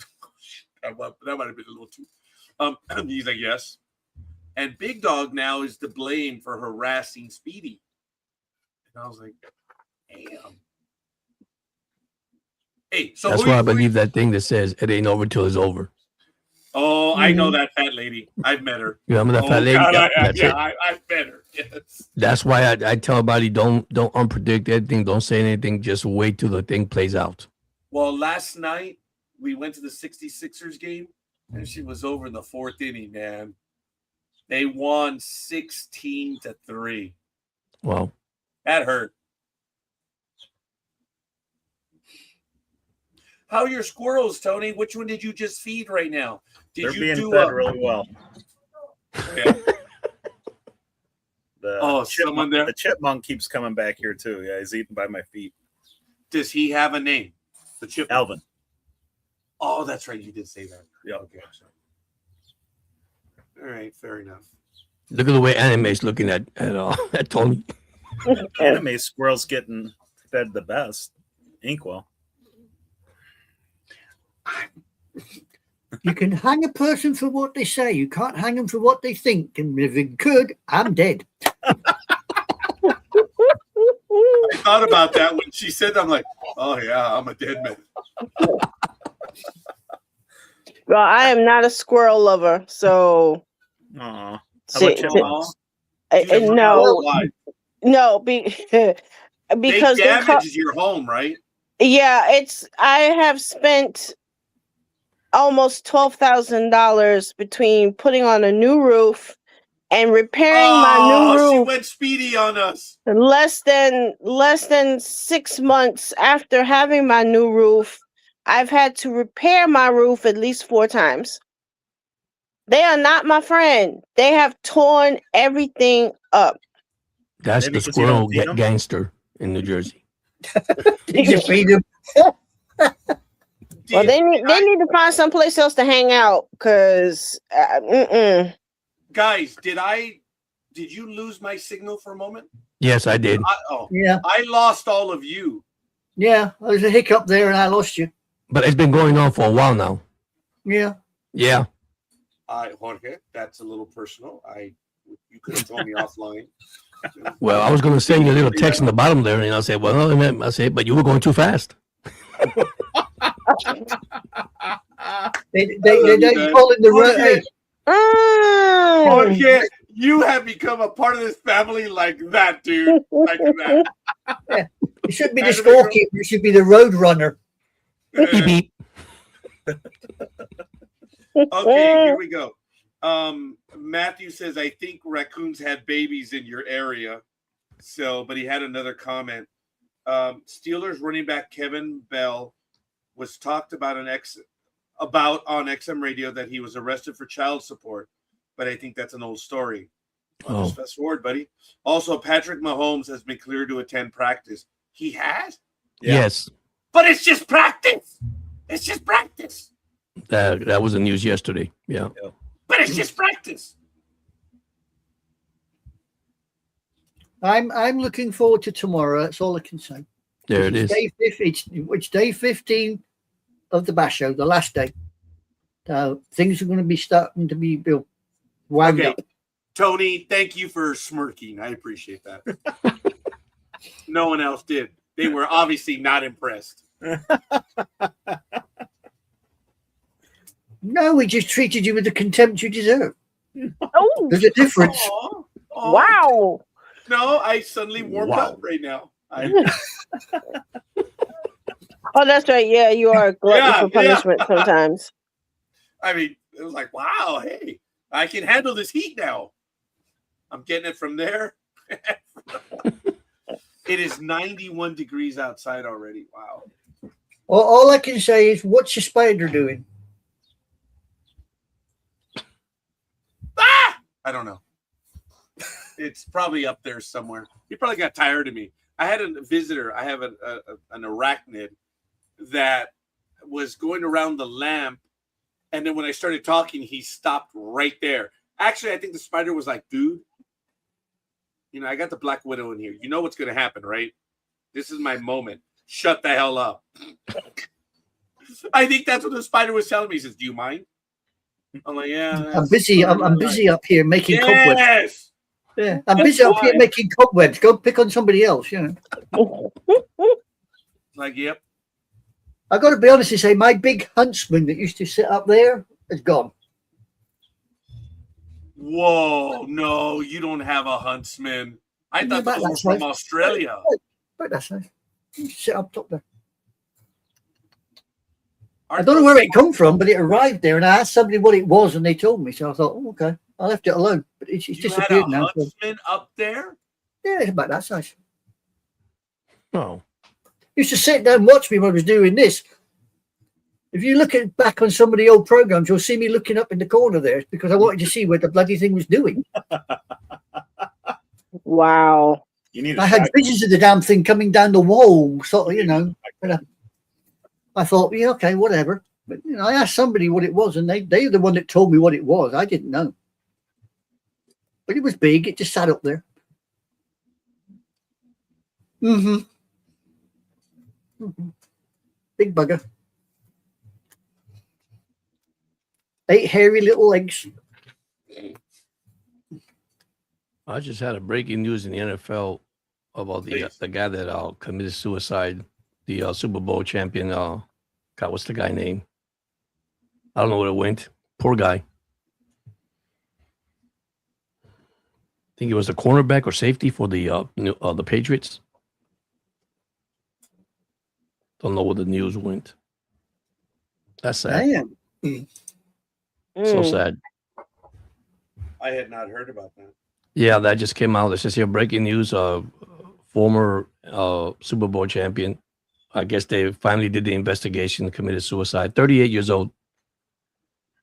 that might have been a little too. He's like, yes. And Big Dog now is to blame for harassing Speedy. And I was like, damn. Hey, so
That's why I believe that thing that says it ain't over till it's over.
Oh, I know that fat lady. I've met her.
You remember that fat lady?
God,
Yep,
I've met her. Yes.
That's why I tell everybody don't unpredict anything, don't say anything, just wait till the thing plays out.
Well, last night we went to the 66ers game, and she was over in the fourth inning, man. They won 16-3.
Wow.
That hurt. How are your squirrels, Tony? Which one did you just feed right now?
They're being fed really well.
Yeah.
Someone there. The chipmunk keeps coming back here too. Yeah, he's eating by my feet.
Does he have a name? The chipmunk.
Alvin.
Oh, that's right. You did say that.
Yeah.
Okay. All right. Fair enough.
Look at the way Anime's looking at Tony.
Anime squirrel's getting fed the best. Inkwell.
You can hang a person for what they say. You can't hang them for what they think. And if it could, I'm dead.
I thought about that when she said that. I'm like, oh, yeah, I'm a dead man.
Well, I am not a squirrel lover, so.
Aw.
No, because
they damage your home, right?
Yeah, I have spent almost $12,000 between putting on a new roof and repairing my new roof.
She went speedy on us.
Less than 6 months after having my new roof, I've had to repair my roof at least 4 times. They are not my friend. They have torn everything up.
That's the squirrel gangster in New Jersey.
Did you feed him?
Well, they need to find someplace else to hang out, because
guys, did you lose my signal for a moment?
Yes, I did.
Yeah,
I lost all of you.
Yeah, there's a hiccup there, and I lost you.
But it's been going on for a while now.
Yeah.
Yeah.
Jorge, that's a little personal. You could have told me offline.
Well, I was going to send you a little text in the bottom there, and I said, but you were going too fast.
They don't call it the road.
Jorge, you have become a part of this family like that, dude. Like that.
Yeah. It shouldn't be the scorekeeper. It should be the road runner.
Beep.
Okay, here we go. Matthew says, I think raccoons had babies in your area. But he had another comment. Steelers running back Kevin Bell was talked about on XM radio that he was arrested for child support, but I think that's an old story. Just fast forward, buddy. Also, Patrick Mahomes has been cleared to attend practice. He has?
Yeah. Yes.
But it's just practice. It's just practice.
That was the news yesterday. Yeah.
But it's just practice.
I'm looking forward to tomorrow. That's all I can say.
There it is.
It's day 15 of the Bash Show, the last day. Things are going to be starting to be wound up.
Tony, thank you for smirking. I appreciate that. No one else did. They were obviously not impressed.
No, we just treated you with the contempt you deserve.
Oh,
there's a difference.
Wow.
No, I suddenly warmed up right now.
Oh, that's right. Yeah, you are a glutton for punishment sometimes.
I mean, it was like, wow, hey, I can handle this heat now. I'm getting it from there. It is 91 degrees outside already. Wow.
Well, all I can say is, what's your spider doing?
I don't know. It's probably up there somewhere. He probably got tired of me. I had a visitor. I have an arachnid that was going around the lamp, and then when I started talking, he stopped right there. Actually, I think the spider was like, dude, I got the Black Widow in here. You know what's going to happen, right? This is my moment. Shut the hell up. I think that's what the spider was telling me. He says, do you mind? I'm like, yeah.
I'm busy. I'm busy up here making cobwebs.
Yes.
Yeah, I'm
Good
busy up here
boy.
making cobwebs. Go pick on somebody else. You know.
Like, yep.
I got to be honest and say, my big huntsman that used to sit up there is gone.
Whoa, no, you don't have a huntsman. I thought
About
those were
that
from
size.
Australia.
But that's nice. You sit up top there. I
Aren't
don't know
those-
where it come from, but it arrived there, and I asked somebody what it was, and they told me. So I thought, oh, okay, I left it alone. But it's
You had
disappeared
a
now. So,
huntsman up there?
yeah, it's about that size.
Oh,
Used to sit down and watch me when I was doing this. If you look back on some of the old programs, you'll see me looking up in the corner there because I wanted to see what the bloody thing was doing.
Wow.
You need.
I had visions of the damn thing coming down the wall, sort of, you know. But I thought, yeah, okay, whatever. But you know, I asked somebody what it was, and they're the one that told me what it was. I didn't know. But it was big. It just sat up there. Mm-hmm. Big bugger. 8 hairy little legs.
I just had a breaking news in the NFL about the guy that committed suicide, the Super Bowl champion. God, what's the guy name? I don't know where it went. Poor guy. I think he was a cornerback or safety for the Patriots. Don't know where the news went. That's sad.
Damn.
So sad.
I had not heard about that.
Yeah, that just came out. It says here breaking news of former Super Bowl champion. I guess they finally did the investigation, committed suicide. 38 years old.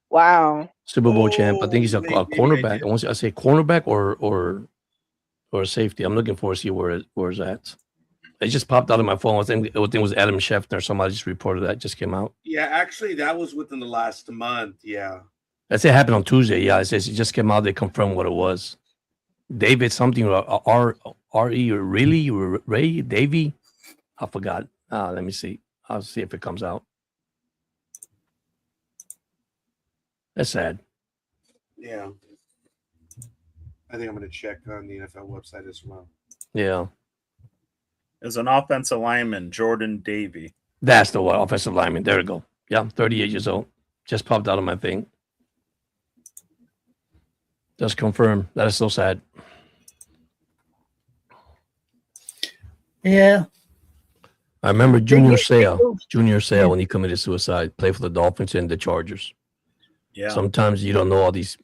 Wow.
Super Bowl champ. I think he's a
maybe I
cornerback.
did.
I say cornerback or safety. I'm looking for to see where it's at. It just popped out of my phone. I think it was Adam Schefter. Somebody just reported that. Just came out.
Yeah, actually, that was within the last month. Yeah.
That's it happened on Tuesday. Yeah, it says it just came out. They confirmed what it was. David something R.E. really Ray Davy. I forgot. Let me see. I'll see if it comes out. That's sad.
Yeah. I think I'm going to check on the NFL website as well.
Yeah.
As an offensive lineman, Jordan Davey.
That's the one, offensive lineman. There we go. Yeah, 38 years old. Just popped out of my thing. Just confirmed. That is so sad.
Yeah.
I remember Junior Seau when he committed suicide, played for the Dolphins and the Chargers.
Yeah.
Sometimes you don't know all these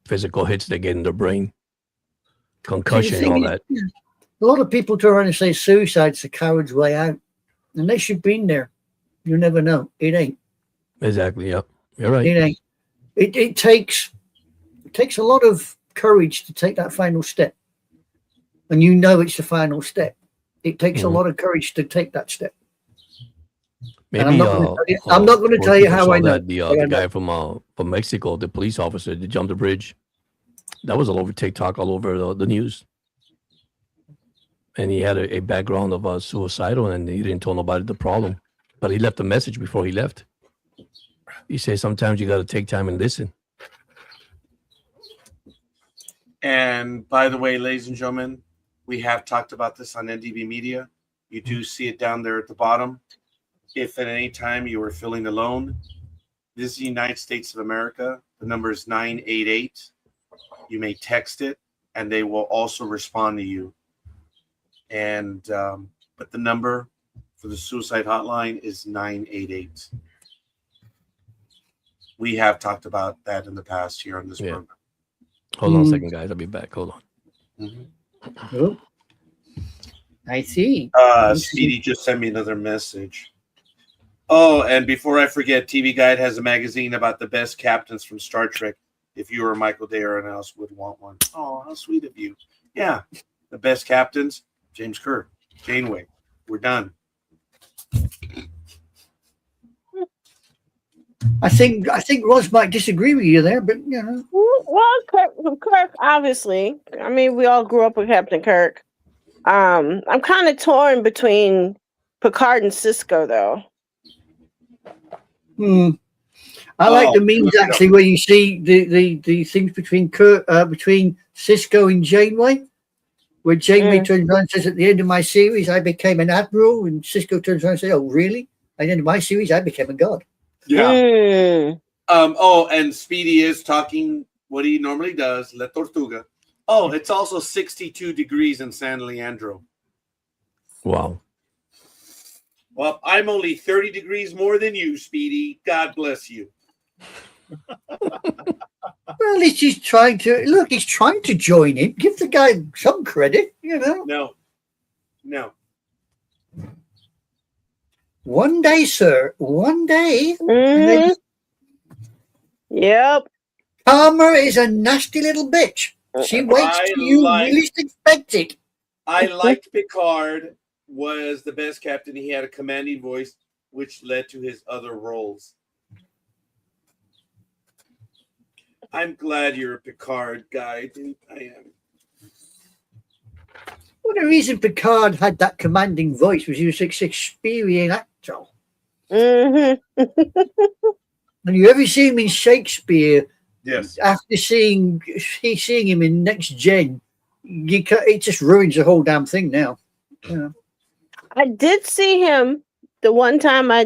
physical hits they get in their brain, concussion, and all that.
A lot of people turn around and say suicide's the coward's way out. Unless you've been there, you never know. It ain't.
Exactly. Yep. You're right.
It ain't. It takes a lot of courage to take that final step. And you know it's the final step. It takes a lot of courage to take that step.
Maybe
I'm not going to tell you how I know.
That the guy from Mexico, the police officer, that jumped the bridge. That was all over TikTok, all over the news. And he had a background of suicidal, and he didn't tell nobody the problem. But he left a message before he left. He said sometimes you got to take time and listen.
And by the way, ladies and gentlemen, we have talked about this on NDB Media. You do see it down there at the bottom. If at any time you are feeling alone, this is the United States of America. The number is 988. You may text it, and they will also respond to you. And but the number for the suicide hotline is 988. We have talked about that in the past here on this program.
Hold on a second, guys. I'll be back. Hold on.
Mm-hmm.
Oh, I see.
Speedy just sent me another message. Oh, and before I forget, TV Guide has a magazine about the best captains from Star Trek. If you or Michael Day or anyone else would want one. Oh, how sweet of you. Yeah, the best captains. James Kirk, Janeway. We're done.
I think Ross might disagree with you there, but you know.
Well, Kirk, obviously. I mean, we all grew up with Captain Kirk. I'm kind of torn between Picard and Cisco, though.
I like the memes actually where you see the things between between Cisco and Janeway, where Janeway turns around and says, "At the end of my series, I became an admiral," and Cisco turns around and says, "Oh, really? At the end of my series, I became a god."
Yeah. Oh, and Speedy is talking what he normally does, La Tortuga. Oh, it's also 62 degrees in San Leandro.
Wow.
Well, I'm only 30 degrees more than you, Speedy. God bless you.
Well, at least he's trying to look. He's trying to join in. Give the guy some credit, you know.
No.
One day, sir. One day.
Mm-hmm. Yep.
Karma is a nasty little bitch. She waits till you least expect it.
I liked Picard. Was the best captain. He had a commanding voice, which led to his other roles. I'm glad you're a Picard guy, dude. I am.
Well, the reason Picard had that commanding voice was he was a Shakespearean actor.
Mm-hmm.
And you ever see him in Shakespeare?
Yes.
After seeing him in Next Gen, it just ruins the whole damn thing now. Yeah.
I did see him the one time I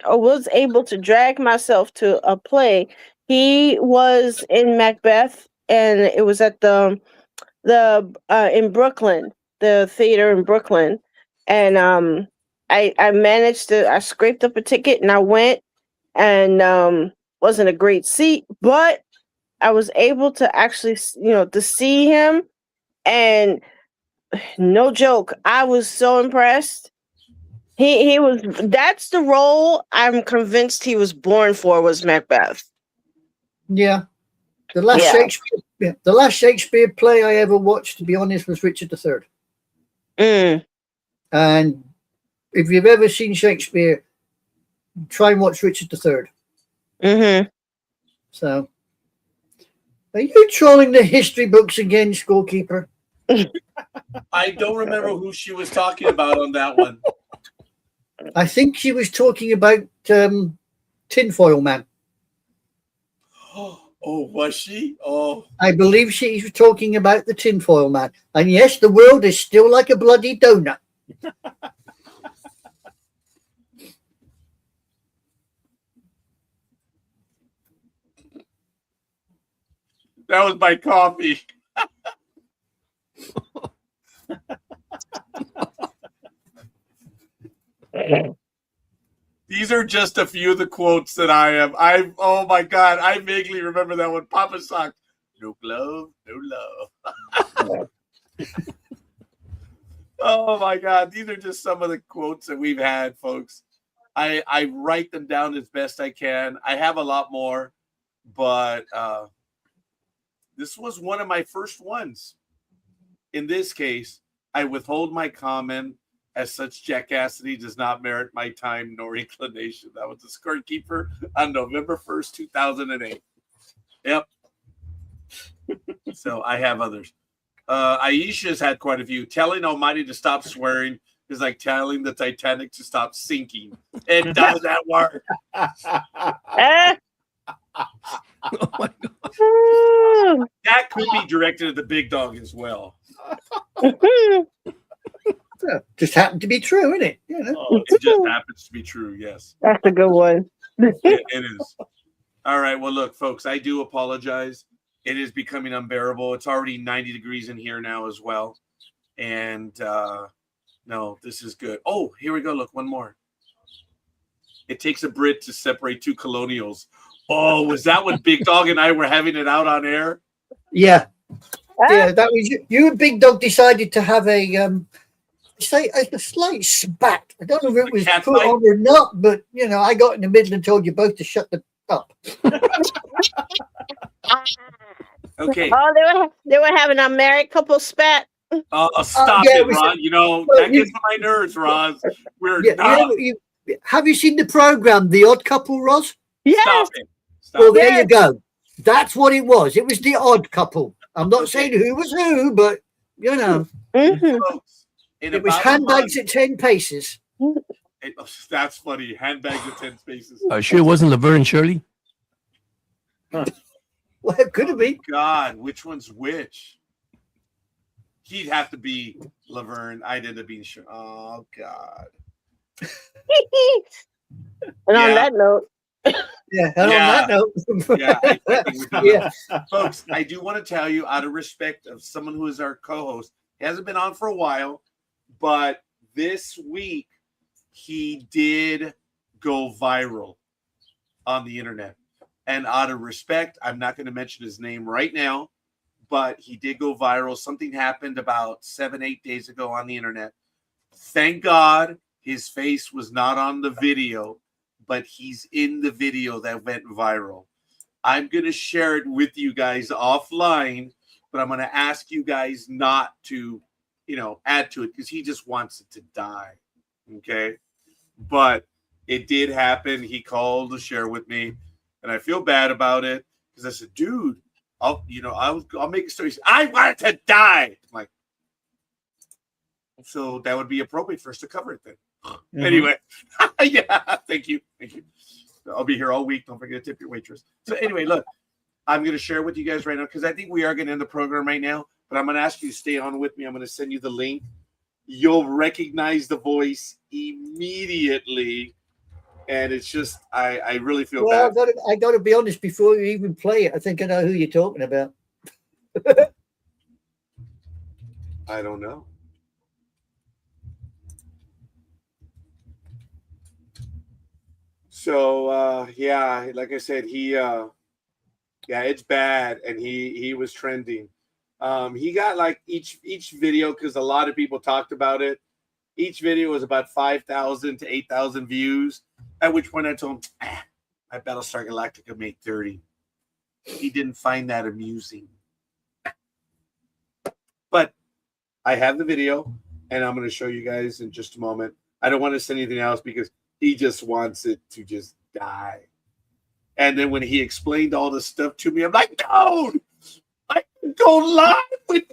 was able to drag myself to a play. He was in Macbeth, and it was at the in Brooklyn, the theater in Brooklyn, and I managed to I scraped up a ticket and I went, and wasn't a great seat, but I was able to actually to see him, and no joke, I was so impressed. He was. That's the role I'm convinced he was born for. Was Macbeth.
Yeah, the last Shakespeare play I ever watched, to be honest, was Richard III. And if you've ever seen Shakespeare, try and watch Richard III.
Mm-hmm.
So, are you trolling the history books again, scorekeeper?
I don't remember who she was talking about on that one.
I think she was talking about Tinfoil Man.
Oh, was she? Oh,
I believe she was talking about the Tinfoil Man. And yes, the world is still like a bloody donut.
that was my coffee. These are just a few of the quotes that I have. Oh my God, I vaguely remember that one. Papa Sock, no glove, no love. Oh my God, these are just some of the quotes that we've had, folks. I write them down as best I can. I have a lot more, but this was one of my first ones. In this case, I withhold my comment, as such jackassity does not merit my time nor inclination. That was the scorekeeper on November 1st, 2008. Yep. So I have others. Aisha's had quite a few. Telling Almighty to stop swearing is like telling the Titanic to stop sinking. It doesn't work.
Oh my God.
That could be directed at the big dog as well.
Just happened to be true, isn't it? You know?
Oh, it just happens to be true, yes.
That's a good one.
It is. All right. Well, look, folks, I do apologize. It is becoming unbearable. It's already 90 degrees in here now as well. And no, this is good. Oh, here we go. Look, one more. It takes a Brit to separate two colonials. Oh, was that when Big Dog and I were having it out on air?
Yeah. Yeah, that was you and Big Dog decided to have a slight spat. I don't know if it was put on or not, but I got in the middle and told you both to shut the up.
Okay.
Oh, they were having a married couple spat.
Stop it, Ron. That gets on my nerves, Roz.
Have you seen the program, The Odd Couple, Roz?
Yes.
Stop it.
There you go. That's what it was. It was The Odd Couple. I'm not saying who was who, but
Mm-hmm.
Folks,
it was handbags at 10 paces.
That's funny. Handbags at 10 spaces.
Sure it wasn't Laverne and Shirley?
Well, it could have been.
God, which one's which? He'd have to be Laverne. I'd end up being sure. Oh God.
And on
Yeah.
that note,
Yeah. And on that note,
Yeah, I think we're done.
yeah.
Folks, I do want to tell you, out of respect of someone who is our co-host, he hasn't been on for a while, but this week he did go viral on the internet. And out of respect, I'm not going to mention his name right now, but he did go viral. Something happened about 7-8 days ago on the internet. Thank God his face was not on the video, but he's in the video that went viral. I'm going to share it with you guys offline, but I'm going to ask you guys not to, add to it because he just wants it to die. Okay. But it did happen. He called to share with me, and I feel bad about it because I said, dude, I'll make a story. Said, I want it to die. I'm like, so that would be appropriate for us to cover it then. Mm-hmm. Anyway, yeah, thank you. I'll be here all week. Don't forget to tip your waitress. So anyway, look, I'm going to share with you guys right now because I think we are going to end the program right now, but I'm going to ask you to stay on with me. I'm going to send you the link. You'll recognize the voice immediately. And it's just, I really feel bad.
I got to be honest, before you even play it, I think I know who you're talking about.
I don't know. So, yeah, like I said, it's bad. And he was trending. He got like each video, because a lot of people talked about it. Each video was about 5,000 to 8,000 views. At which point I told him, my Battlestar Galactica made 30. He didn't find that amusing. But I have the video, and I'm going to show you guys in just a moment. I don't want to say anything else because he just wants it to just die. And then when he explained all this stuff to me, I'm like, dude, I can go live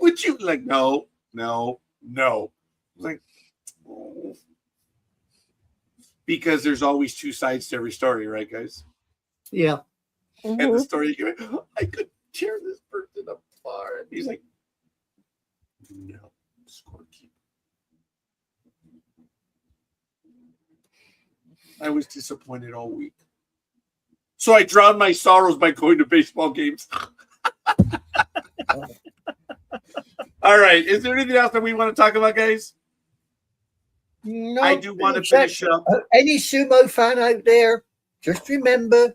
with you. Like, no. Like, oh. Because there's always two sides to every story, right, guys?
Yeah.
mm-hmm.
And the story, I could tear this person apart. He's like, no, scorekeeper. I was disappointed all week. So I drowned my sorrows by going to baseball games. All right. Is there anything else that we want to talk about, guys?
No,
I do want to finish up.
Any sumo fan out there, just remember,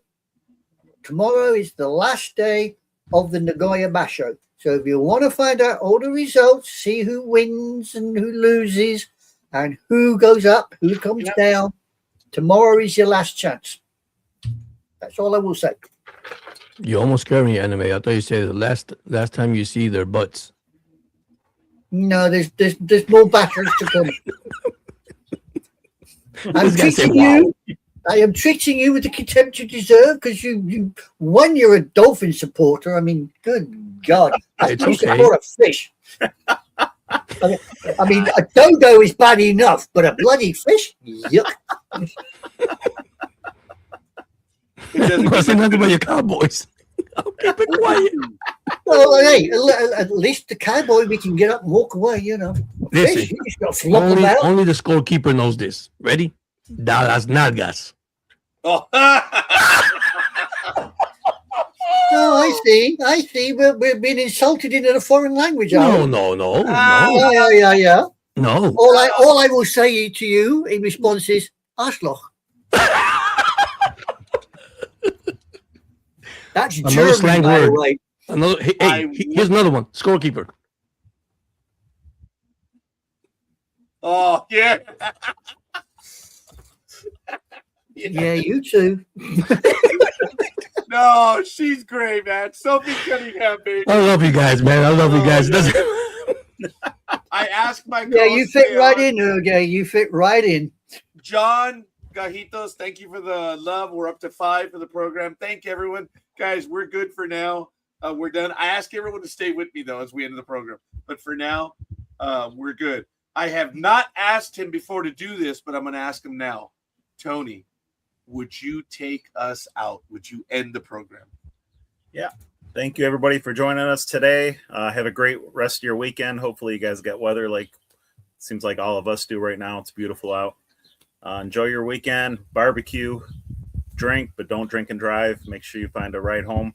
tomorrow is the last day of the Nagoya Basho. So if you want to find out all the results, see who wins and who loses, and who goes up, who comes down, tomorrow is your last chance. That's all I will say.
You almost scared me, Anime. I thought you said the last time you see their butts.
No, there's more battles to come. I am treating you with the contempt you deserve because you you're a dolphin supporter. I mean, good God.
It's okay.
Support a fish. I mean, a dodo is bad enough, but a bloody fish? Yuck.
Wasn't nothing about your Cowboys. I'll keep it quiet.
Well, hey, at least the cowboy, we can get up and walk away,
Listen,
fish, you just got to flop them out.
only the scorekeeper knows this. Ready? Dallas Nalgas.
Oh.
Oh, I see. We're being insulted in a foreign language.
No.
Yeah.
No.
All I will say to you in response is Arschloch. That's
Another
German,
slang
by the
word.
way.
Here's another one. Scorekeeper.
Oh, yeah.
Yeah, you too.
No, she's great, man. Sophie Cunningham, baby.
I love you guys, man. I love you guys.
I asked my
Yeah, you fit right in, Ergay. You fit right in.
John Gajitos, thank you for the love. We're up to 5 for the program. Thank you, everyone. Guys, we're good for now. We're done. I ask everyone to stay with me, though, as we end the program. But for now, we're good. I have not asked him before to do this, but I'm going to ask him now. Tony, would you take us out? Would you end the program?
Thank you, everybody, for joining us today. Have a great rest of your weekend. Hopefully, you guys get weather like seems like all of us do right now. It's beautiful out. Enjoy your weekend. Barbecue, drink, but don't drink and drive. Make sure you find a ride home,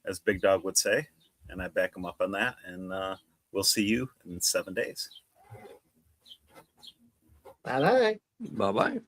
as Big Dog would say. And I back him up on that. And we'll see you in 7 days.
Bye-bye.
Bye bye.